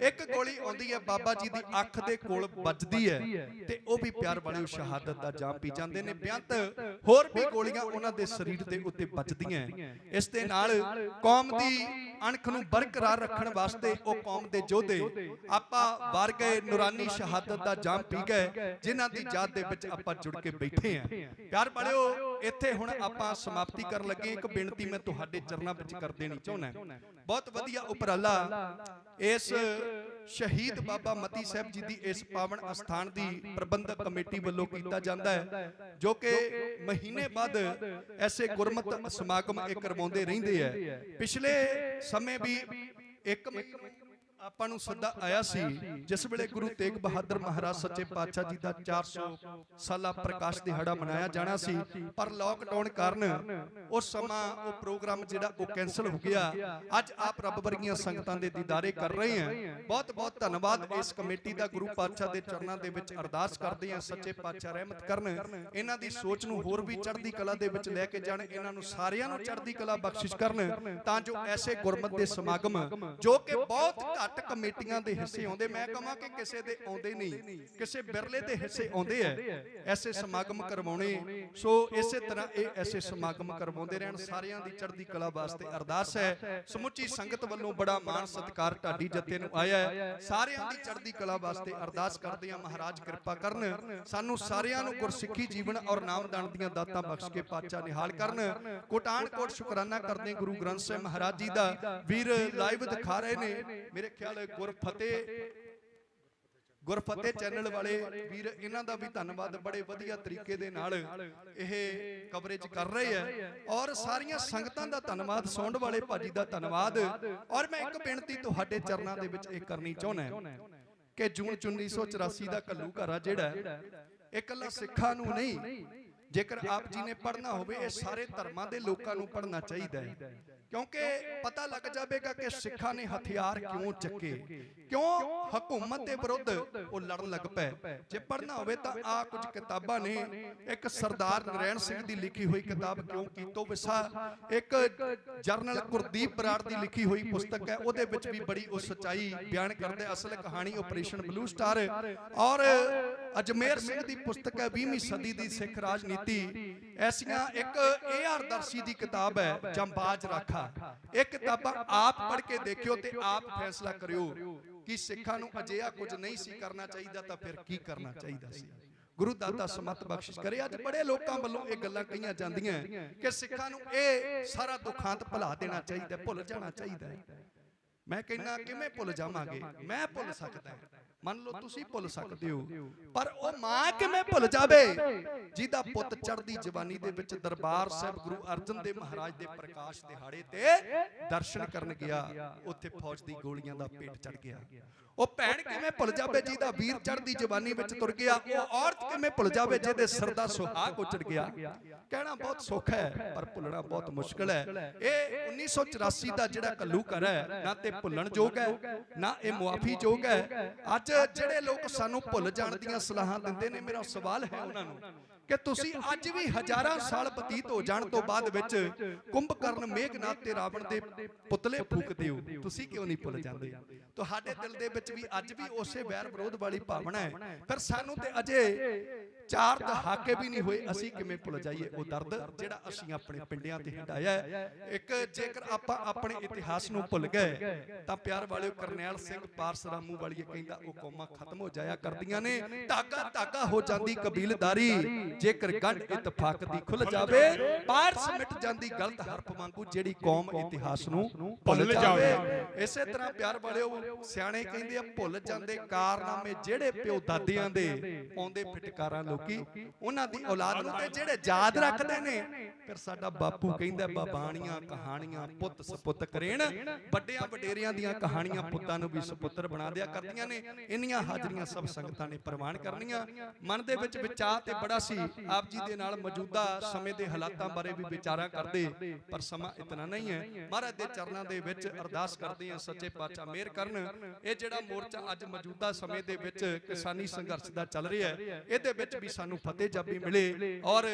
ਇੱਕ ਗੋਲੀ ਆਉਂਦੀ ਹੈ ਬਾਬਾ ਜੀ ਦੀ ਅੱਖ ਦੇ ਕੋਲ ਵੱਜਦੀ ਹੈ ਤੇ ਉਹ ਵੀ ਪਿਆਰ ਵਾਲਿਓ ਸ਼ਹਾਦਤ ਦਾ ਜਾਮ ਪੀ ਜਾਂਦੇ ਨੇ। ਬੇਅੰਤ ਹੋਰ ਵੀ ਗੋਲੀਆਂ ਉਹਨਾਂ ਦੇ ਸਰੀਰ ਦੇ ਉੱਤੇ ਵੱਜਦੀਆਂ। ਇਸ ਦੇ ਨਾਲ ਕੌਮ ਦੀ ਅਣਖ ਨੂੰ ਬਰਕਰਾਰ ਰੱਖਣ ਵਾਸਤੇ ਉਹ ਕੌਮ ਦੇ ਯੋਧੇ ਆਪਾਂ ਵਾਰ ਗਏ ਨੂਰਾਨੀ ਸ਼ਹਾਦਤ ਦਾ ਜਾਮ ਪੀ ਗਏ, ਜਿਨ੍ਹਾਂ ਦੀ ਯਾਦ ਦੇ ਵਿੱਚ ਆਪਾਂ ਜੁੜ ਕੇ ਬੈਠੇ ਆਂ। ਪਿਆਰ ਵਾਲਿਓ ਇੱਥੇ ਹੁਣ ਆਪਾਂ ਸਮਾਪਤੀ ਕਰਨ ਲੱਗੇ। ਇੱਕ ਬੇਨਤੀ ਮੈਂ ਤੁਹਾਡੇ ਚਰਨਾਂ ਵਿੱਚ ਕਰ ਦੇਣੀ ਚਾਹੁੰਦਾ। ਬਹੁਤ ਵਧੀਆ ਉਪਰਾਲਾ ਇਸ ਸ਼ਹੀਦ ਬਾਬਾ ਮਤੀ ਸਾਹਿਬ ਜੀ ਦੀ ਇਸ ਪਾਵਨ ਅਸਥਾਨ ਦੀ ਪ੍ਰਬੰਧਕ ਕਮੇਟੀ ਵੱਲੋਂ ਕੀਤਾ ਜਾਂਦਾ ਹੈ, ਜੋ ਕਿ ਮਹੀਨੇ ਬਾਅਦ ਐਸੇ ਗੁਰਮਤਿ ਸਮਾਗਮ ਇਹ ਕਰਵਾਉਂਦੇ ਰਹਿੰਦੇ ਆ। ਪਿਛਲੇ ਸਮੇਂ ਵੀ ਇੱਕ ਆਪਾਂ ਨੂੰ ਸੱਦਾ ਆਇਆ ਸੀ ਜਿਸ ਵੇਲੇ ਗੁਰੂ ਤੇਗ ਬਹਾਦਰ ਮਹਾਰਾਜ ਸੱਚੇ ਪਾਤਸ਼ਾਹ ਜੀ ਦਾ 400 ਸਾਲਾ ਪ੍ਰਕਾਸ਼ ਦਿਹਾੜਾ ਮਨਾਇਆ ਜਾਣਾ ਸੀ, ਪਰ ਲਾਕਡਾਊਨ ਕਾਰਨ ਉਸ ਸਮਾਂ ਉਹ ਪ੍ਰੋਗਰਾਮ ਜਿਹੜਾ ਉਹ ਕੈਨਸਲ ਹੋ ਗਿਆ। ਅੱਜ ਆਪ ਰੱਬ ਵਰਗੀਆਂ ਸੰਗਤਾਂ ਦੇ ਦੀਦਾਰੇ ਕਰ ਰਹੇ ਹਾਂ। ਬਹੁਤ ਬਹੁਤ ਧੰਨਵਾਦ ਇਸ ਕਮੇਟੀ ਦਾ। ਗੁਰੂ ਪਾਤਸ਼ਾਹ ਦੇ ਚਰਨਾਂ ਦੇ ਵਿੱਚ ਅਰਦਾਸ ਕਰਦੇ ਹਾਂ ਸੱਚੇ ਪਾਤਸ਼ਾਹ ਰਹਿਮਤ ਕਰਨ, ਇਹਨਾਂ ਦੀ ਸੋਚ ਨੂੰ ਹੋਰ ਵੀ ਚੜ੍ਹਦੀ ਕਲਾ ਦੇ ਵਿੱਚ ਲੈ ਕੇ ਜਾਣ, ਇਹਨਾਂ ਨੂੰ ਸਾਰਿਆਂ ਨੂੰ ਚੜ੍ਹਦੀ ਕਲਾ ਬਖਸ਼ਿਸ਼ ਕਰਨ, ਤਾਂ ਜੋ ਐਸੇ ਗੁਰਮਤਿ ਦੇ ਸਮਾਗਮ ਜੋ ਕਿ ਬਹੁਤ ਘੱਟ ਕਮੇਟੀਆਂ ਦੇ ਹਿੱਸੇ ਆਉਂਦੇ, ਮੈਂ ਕਹਾਂ ਕਿ ਕਿਸੇ ਦੇ ਆਉਂਦੇ ਨਹੀਂ, ਕਿਸੇ ਬਿਰਲੇ ਦੇ ਹਿੱਸੇ ਆਉਂਦੇ ਐ, ਐਸੇ ਸਮਾਗਮ ਕਰਵਾਉਣੇ। ਸੋ ਇਸੇ ਤਰ੍ਹਾਂ ਇਹ ਐਸੇ ਸਮਾਗਮ ਕਰਵਾਉਂਦੇ ਰਹਿਣ। ਸਾਰਿਆਂ ਦੀ ਚੜ੍ਹਦੀ ਕਲਾ ਵਾਸਤੇ ਅਰਦਾਸ ਹੈ। ਸਮੁੱਚੀ ਸੰਗਤ ਵੱਲੋਂ ਬੜਾ ਮਾਣ ਸਤਿਕਾਰ ਢਾਡੀ ਜੱਥੇ ਨੂੰ ਆਇਆ ਹੈ। ਸਾਰਿਆਂ ਦੀ ਚੜ੍ਹਦੀ ਕਲਾ ਵਾਸਤੇ ਅਰਦਾਸ ਕਰਦੇ ਹਾਂ ਮਹਾਰਾਜ ਕਿਰਪਾ ਕਰਨ, ਸਾਨੂੰ ਸਾਰਿਆਂ ਨੂੰ ਗੁਰਸਿੱਖੀ ਜੀਵਨ ਔਰ ਨਾਮਦਾਨ ਦੀਆਂ ਦਾਤਾਂ ਬਖਸ਼ ਕੇ ਪਾਤਸ਼ਾਹ ਨਿਹਾਲ ਕਰਨ। ਕੋਟਾਨ ਕੋਟ ਸ਼ੁਕਰਾਨਾ ਕਰਦੇ ਗੁਰੂ ਗ੍ਰੰਥ ਸਾਹਿਬ ਮਹਾਰਾਜ ਜੀ ਦਾ। ਵੀਰ ਲਾਈਵ ਦਿਖਾ ਰਹੇ ਨੇ ਮੇਰੇ ਖਿਆਲ ਗੁਰਫਤਿਹ ਚੈਨਲ ਵਾਲੇ ਵੀਰ, ਇਹਨਾਂ ਦਾ ਵੀ ਧੰਨਵਾਦ। ਬੜੇ ਵਧੀਆ ਤਰੀਕੇ ਦੇ ਨਾਲ ਇਹ ਕਵਰੇਜ ਕਰ ਰਹੇ ਆ ਔਰ ਸਾਰੀਆਂ ਸੰਗਤਾਂ ਦਾ ਧੰਨਵਾਦ, ਸੌਂਡ ਵਾਲੇ ਭਾਜੀ ਦਾ ਧੰਨਵਾਦ। ਔਰ ਮੈਂ ਇੱਕ ਬੇਨਤੀ ਤੁਹਾਡੇ ਚਰਨਾਂ ਦੇ ਵਿੱਚ ਇਹ ਕਰਨੀ ਚਾਹੁੰਦਾ ਕਿ ਜੂਨ 1984 ਦਾ ਘੱਲੂਘਾਰਾ ਜਿਹੜਾ ਇਹ ਇਕੱਲਾ ਸਿੱਖਾਂ ਨੂੰ ਨਹੀਂ, ਜੇਕਰ ਆਪ ਜੀ ਨੇ ਪੜ੍ਹਨਾ ਹੋਵੇ ਇਹ ਸਾਰੇ ਧਰਮਾਂ ਦੇ ਲੋਕਾਂ ਨੂੰ ਪੜ੍ਹਨਾ ਚਾਹੀਦਾ ਹੈ, ਕਿਉਂਕਿ ਪਤਾ ਲੱਗ ਜਾਵੇਗਾ ਕਿ ਸਿੱਖਾਂ ਨੇ ਹਥਿਆਰ ਕਿਉਂ ਚੱਕੇ, ਕਿਉਂ ਹਕੂਮਤ ਦੇ ਵਿਰੁੱਧ ਉਹ ਲੜਨ ਲੱਗ ਪਏ। ਜੇ ਪੜ੍ਹਨਾ ਹੋਵੇ ਤਾਂ ਆ ਕੁਝ ਕਿਤਾਬਾਂ ਨੇ। ਇੱਕ ਸਰਦਾਰ ਨਰੈਣ ਸਿੰਘ ਦੀ ਲਿਖੀ ਹੋਈ ਕਿਤਾਬ ਕਿਉਂ ਕੀਤੋ ਵਿਸਾ, ਇੱਕ ਜਰਨਲ ਗੁਰਦੀਪ ਬਰਾੜ ਦੀ ਲਿਖੀ ਹੋਈ ਪੁਸਤਕ ਹੈ, ਉਹਦੇ ਵਿੱਚ ਵੀ ਬੜੀ ਉਹ ਸੱਚਾਈ ਬਿਆਨ ਕਰਦੇ। ਅਸਲ ਕਹਾਣੀ ਆਪਰੇਸ਼ਨ ਬਲੂ ਸਟਾਰ। ਔਰ ਅਜਮੇਰ ਸਿੰਘ ਦੀ ਪੁਸਤਕ ਹੈ 20ਵੀਂ ਸਦੀ ਦੀ ਸਿੱਖ ਰਾਜਨੀਤੀ। ਐਸੀਆਂ ਇੱਕ AR ਦਰਸ਼ੀ ਦੀ ਕਿਤਾਬ ਹੈ ਜੰਬਾਜ਼ ਰਾਖਾ। ਇਹ ਕਿਤਾਬਾਂ ਆਪ ਪੜ੍ਹ ਕੇ ਦੇਖਿਓ ਤੇ ਆਪ ਫੈਸਲਾ ਕਰਿਓ ਕਿ ਸਿੱਖਾਂ ਨੂੰ ਅਜਿਹਾ ਕੁਝ ਨਹੀਂ ਸੀ ਕਰਨਾ ਚਾਹੀਦਾ ਤਾਂ ਫਿਰ ਕੀ ਕਰਨਾ ਚਾਹੀਦਾ ਸੀ। ਗੁਰੂ ਦਾਤਾ ਸਮਤ ਬਖਸ਼ਿਸ਼ ਕਰੇ। ਅੱਜ ਬੜੇ ਲੋਕਾਂ ਵੱਲੋਂ ਇਹ ਗੱਲਾਂ ਕਹੀਆਂ ਜਾਂਦੀਆਂ ਕਿ ਸਿੱਖਾਂ ਨੂੰ ਇਹ ਸਾਰਾ ਦੁਖਾਂਤ ਭੁਲਾ ਦੇਣਾ ਚਾਹੀਦਾ, ਭੁੱਲ ਜਾਣਾ ਚਾਹੀਦਾ। ਮੈਂ ਕਹਿੰਦਾ ਕਿਵੇਂ ਭੁੱਲ ਜਾਵਾਂਗੇ? ਮੈਂ ਭੁੱਲ ਸਕਦਾ, ਮੰਨ ਲਓ ਤੁਸੀਂ ਭੁੱਲ ਸਕਦੇ ਹੋ, ਪਰ ਉਹ ਮਾਂ ਕਿਵੇਂ ਭੁੱਲ ਜਾਵੇ ਜਿਹਦਾ ਪੁੱਤ ਚੜ੍ਹਦੀ ਜਵਾਨੀ ਦੇ ਵਿੱਚ ਦਰਬਾਰ ਸਾਹਿਬ ਗੁਰੂ ਅਰਜਨ ਦੇਵ ਮਹਾਰਾਜ ਦੇ ਪ੍ਰਕਾਸ਼ ਦਿਹਾੜੇ ਤੇ ਦਰਸ਼ਨ ਕਰਨ ਗਿਆ, ਉੱਥੇ ਫੌਜ ਦੀ ਗੋਲੀਆਂ ਦਾ ਭੇਟ ਚੜ ਗਿਆ। ਉਹ ਭੈਣ ਕਿਵੇਂ ਭੁੱਲ ਜਾਵੇ ਜਿਹਦਾ ਵੀਰ ਚੜ੍ਹਦੀ ਜਵਾਨੀ ਵਿੱਚ ਤੁਰ ਗਿਆ, ਉਹ ਔਰਤ ਕਿਵੇਂ ਭੁੱਲ ਜਾਵੇ ਜਿਹਦੇ ਸਿਰ ਦਾ ਸੁਹਾਗ ਉੱਜੜ ਗਿਆ। ਕਹਿਣਾ ਬਹੁਤ ਸੌਖਾ ਹੈ ਪਰ ਭੁੱਲਣਾ ਬਹੁਤ ਮੁਸ਼ਕਲ ਹੈ। ਇਹ 1984 ਦਾ ਜਿਹੜਾ ਘੱਲੂਘਰ ਹੈ ਨਾ ਤੇ ਭੁੱਲਣ ਯੋਗ ਹੈ ਨਾ ਇਹ ਮੁਆਫੀ ਯੋਗ ਹੈ। ਅੱਜ ਜਿਹੜੇ ਲੋਕ ਸਾਨੂੰ ਭੁੱਲ ਜਾਣ ਦੀਆਂ ਸਲਾਹਾਂ ਦਿੰਦੇ ਨੇ, ਮੇਰਾ ਸਵਾਲ ਹੈ ਉਹਨਾਂ ਨੂੰ ਕਿ ਤੁਸੀਂ ਅੱਜ ਵੀ ਹਜ਼ਾਰਾਂ ਸਾਲ ਬਤੀਤ ਹੋ ਜਾਣ ਤੋਂ ਬਾਅਦ ਵਿੱਚ ਕੁੰਭਕਰਨ, ਮੇਘਨਾਥ ਤੇ ਰਾਵਣ ਦੇ ਪੁਤਲੇ ਫੂਕਦੇ ਹੋ, ਤੁਸੀਂ ਕਿਉਂ ਨਹੀਂ ਭੁੱਲ ਜਾਂਦੇ? ਤੁਹਾਡੇ ਦਿਲ ਦੇ ਵਿੱਚ ਵੀ ਅੱਜ ਵੀ ਉਸੇ ਵੈਰ ਵਿਰੋਧ ਵਾਲੀ ਭਾਵਨਾ ਹੈ। ਫਿਰ ਸਾਨੂੰ ਤੇ ਅਜੇ 4 ਦਹਾਕੇ ਵੀ ਨਹੀਂ ਹੋਏ, ਅਸੀਂ ਕਿਵੇਂ ਭੁੱਲ ਜਾਈਏ ਉਹ ਦਰਦ ਜਿਹੜਾ ਅਸੀਂ ਆਪਣੇ ਪਿੰਡਾਂ ਤੇ ਹਟਾਇਆ ਹੈ। ਇੱਕ ਜੇਕਰ ਆਪਾਂ ਆਪਣੇ ਇਤਿਹਾਸ ਨੂੰ ਭੁੱਲ ਗਏ ਤਾਂ ਪਿਆਰ ਵਾਲਿਓ, ਕਰਨੈਲ ਸਿੰਘ ਪਾਰਸ ਰਾਮੂ ਵਾਲੀਏ ਕਹਿੰਦਾ ਉਹ ਕੌਮਾਂ ਖਤਮ ਹੋ ਜਾਇਆ ਕਰਦੀਆਂ ਨੇ। ਧਾਗਾ ਧਾਗਾ ਹੋ ਜਾਂਦੀ ਕਬੀਲਦਾਰੀ, ਜੇਕਰ ਗੰਢ ਇਤਫਾਕ ਦੀ ਖੁੱਲ ਜਾਵੇ। ਪਾਰਸ ਮਿਟ ਜਾਂਦੀ ਗਲਤ ਹਰਫ ਵਾਂਗੂ ਜਿਹੜੀ ਕੌਮ ਇਤਿਹਾਸ ਨੂੰ ਭੁੱਲ ਜਾਵੇ। ਇਸੇ ਤਰ੍ਹਾਂ ਪਿਆਰ ਵਾਲਿਓ, ਸਿਆਣੇ ਕਹਿੰਦੇ ਆ ਭੁੱਲ ਜਾਂਦੇ ਕਾਰਨਾਮੇ ਜਿਹੜੇ ਪਿਓ ਦਾਦਿਆਂ ਦੇ ਆਉਂਦੇ ਫਿਟਕਾਰਾਂ ਲੋਕੀ ਉਹਨਾਂ ਦੀ ਔਲਾਦ ਨੂੰ, ਤੇ ਜਿਹੜੇ ਯਾਦ ਰੱਖਦੇ ਨੇ ਫਿਰ ਸਾਡਾ ਬਾਪੂ ਕਹਿੰਦਾ ਬਾਬਾਣੀਆਂ ਕਹਾਣੀਆਂ ਪੁੱਤ ਸਪੁੱਤ ਕਰੇਣ। ਵੱਡਿਆਂ ਵਡੇਰਿਆਂ ਦੀਆਂ ਕਹਾਣੀਆਂ ਪੁੱਤਾਂ ਨੂੰ ਵੀ ਸੁਪੁੱਤਰ ਬਣਾ ਦਿਆ ਕਰਦੀਆਂ ਨੇ। ਇੰਨੀਆਂ ਹਾਜ਼ਰੀਆਂ ਸਭ ਸੰਗਤਾਂ ਨੇ ਪ੍ਰਵਾਨ ਕਰਨੀਆਂ। ਮਨ ਦੇ ਵਿੱਚ ਵਿਚਾਰ ਤੇ ਬੜਾ ਸੀ ਆਪ ਜੀ ਦੇ ਨਾਲ ਮੌਜੂਦਾ ਸਮੇਂ ਦੇ ਹਾਲਾਤਾਂ ਬਾਰੇ ਵੀ ਵਿਚਾਰਾਂ ਕਰਦੇ, ਪਰ ਸਮਾਂ ਇਤਨਾ ਨਹੀਂ ਹੈ। ਮਹਾਰਾਜ ਦੇ ਚਰਨਾਂ ਦੇ ਵਿੱਚ ਅਰਦਾਸ ਕਰਦੇ ਹਾਂ ਸੱਚੇ ਪਾਤਸ਼ਾਹ ਮਿਹਰ ਕਰਨ। ਇਹ ਜਿਹੜਾ ਮੋਰਚਾ ਅੱਜ ਮੌਜੂਦਾ ਸਮੇਂ ਦੇ ਵਿੱਚ ਕਿਸਾਨੀ ਸੰਘਰਸ਼ ਦਾ ਚੱਲ ਰਿਹਾ ਹੈ, ਇਹਦੇ ਵਿੱਚ ਵੀ ਸਾਨੂੰ ਫਤਿਹ ਜਾਬੀ ਮਿਲੇ ਔਰ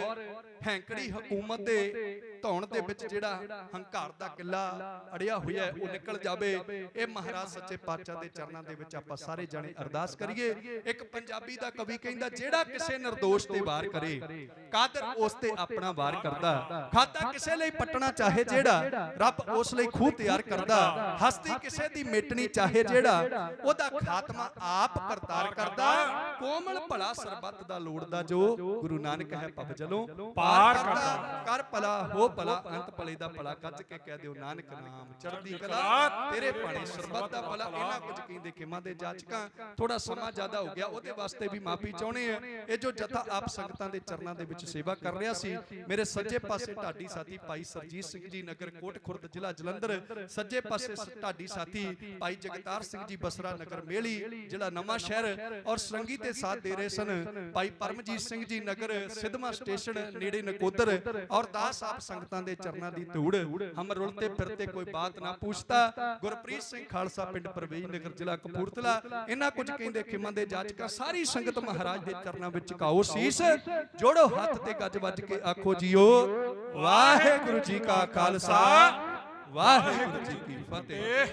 ਹੈਂਕੜੀ ਹਕੂਮਤ ਦੇ ਧੌਣ ਦੇ ਵਿੱਚ ਜਿਹੜਾ ਹੰਕਾਰ ਦਾ ਕਿਲਾ ਅੜਿਆ ਹੋਇਆ ਹੈ ਉਹ ਨਿਕਲ ਜਾਵੇ। ਇਹ ਮਹਾਰਾਜ ਸੱਚੇ ਪਾਤਸ਼ਾਹ ਦੇ ਚਰਨਾਂ ਦੇ ਵਿੱਚ ਆਪਾਂ ਸਾਰੇ ਜਣੇ ਅਰਦਾਸ ਕਰੀਏ। ਇੱਕ ਪੰਜਾਬੀ ਦਾ ਕਵੀ ਕਹਿੰਦਾ, ਜਿਹੜਾ ਕਿਸੇ ਨਿਰਦੋਸ਼ ਤੇ ਵਾਰ ਕਰੇ ਕਾਦਰ ਉਸ ਤੇ ਆਪਣਾ ਵਾਰ ਕਰਦਾ। ਖਾਤਾ ਕਿਸੇ ਲਈ ਪੱਟਣਾ ਚਾਹੇ ਜਿਹੜਾ, ਰੱਬ ਉਸ ਲਈ ਖੂਹ ਤਿਆਰ ਕਰਦਾ। ਹਸਤੀ ਕਿਸੇ ਦੀ ਮਿਟਣੀ ਚਾਹੇ ਜਿਹੜਾ, ਉਹਦਾ ਖਾਤਮਾ ਆਪ ਕਰਤਾਰ ਕਰਦਾ। ਕੋਮਲ ਭਲਾ ਸਰਬੱਤ ਦਾ ਲੋੜਦਾ ਜੋ, ਗੁਰੂ ਨਾਨਕ ਹੈ ਭਵ ਜਲੋਂ ਪਾਰ ਕਰਦਾ। ਕਰ ਭਲਾ ਹੋ ਭਲਾ ਅੰਤ ਭਲੇ ਦਾ ਭਲਾ, ਕੱਜ ਕੇ ਕਹਿ ਦਿਓ ਨਾਨਕ ਨਾਮ ਚੜ੍ਹਦੀ ਕਲਾ। ਤੇਰੇ ਭਾਣੇ ਸਰਬੱਤ ਦਾ ਭਲਾ। ਇਹਨਾਂ ਕੁਝ ਕਹਿੰਦੇ ਖਿਮਾ ਦੇ ਜਾਚਕਾਂ, ਥੋੜਾ ਸਮਾਂ ਜ਼ਿਆਦਾ ਹੋ ਗਿਆ, ਉਹਦੇ ਵਾਸਤੇ ਵੀ ਮਾਫੀ ਚਾਹੁੰਦੇ ਆ। ਇਹ ਜੋ ਜਥਾ ਆਪ ਸੰਗਤਾਂ ਦੇ ਚਰਨਾਂ ਦੇ ਵਿੱਚ ਸੇਵਾ ਕਰ ਰਿਹਾ ਸੀ, ਮੇਰੇ ਸੱਜੇ ਪਾਸੇ ਢਾਡੀ ਸਾਥੀ ਭਾਈ ਸਰਜੀਤ ਸਿੰਘ ਜੀ ਨਗਰ ਕੋਟ ਖੁਰਦ ਜ਼ਿਲ੍ਹਾ ਜਲੰਧਰ, ਸੱਜੇ ਪਾਸੇ ਢਾਡੀ ਸਾਥੀ ਭਾਈ ਜਗਤਾਰ ਸਿੰਘ ਜੀ ਬਸਰਾ ਨਗਰ ਮੇਲੀ ਜ਼ਿਲ੍ਹਾ ਨਵਾਂ ਸ਼ਹਿਰ, ਔਰ ਸਰੰਗੀ ਤੇ ਸਾਥ ਦੇ ਰਹੇ ਸਨ ਭਾਈ ਪਰਮਜੀਤ ਸਿੰਘ ਜੀ ਨਗਰ ਸਿਧਮਾ ਸਟੇਸ਼ਨ ਨੇੜੇ ਨਕੋਦਰ। ਔਰ ਦਾਸ ਆਪ ਸੰਗਤਾਂ ਦੇ ਚਰਨਾਂ ਦੀ ਧੂੜ, ਹਮ ਰੁਲਤੇ ਫਿਰਤੇ ਕੋਈ ਬਾਤ ਨਾ ਪੁੱਛਤਾ। ਗੁਰਪ੍ਰੀਤ ਸਿੰਘ ਖਾਲਸਾ ਪਿੰਡ ਪਰਵੇਜ ਨਗਰ ਜ਼ਿਲ੍ਹਾ ਕਪੂਰਥਲਾ। ਇਹਨਾਂ ਕੁਝ ਕਹਿੰਦੇ ਖਿਮਾ ਦੇ ਜਾਚਕਾਂ, ਸਾਰੀ ਸੰਗਤ ਮਹਾਰਾਜ ਦੇ ਚਰਨਾਂ ਵਿੱਚ ਝੁਕਾਓ ਸੀਸ, ਜੋੜੋ ਹੱਥ ਤੇ ਗੱਜ ਵੱਜ ਕੇ ਆਖੋ ਜੀਓ ਵਾਹਿਗੁਰੂ ਜੀ ਕਾ ਖਾਲਸਾ ਵਾਹਿਗੁਰੂ ਜੀ ਕੀ ਫਤਿਹ।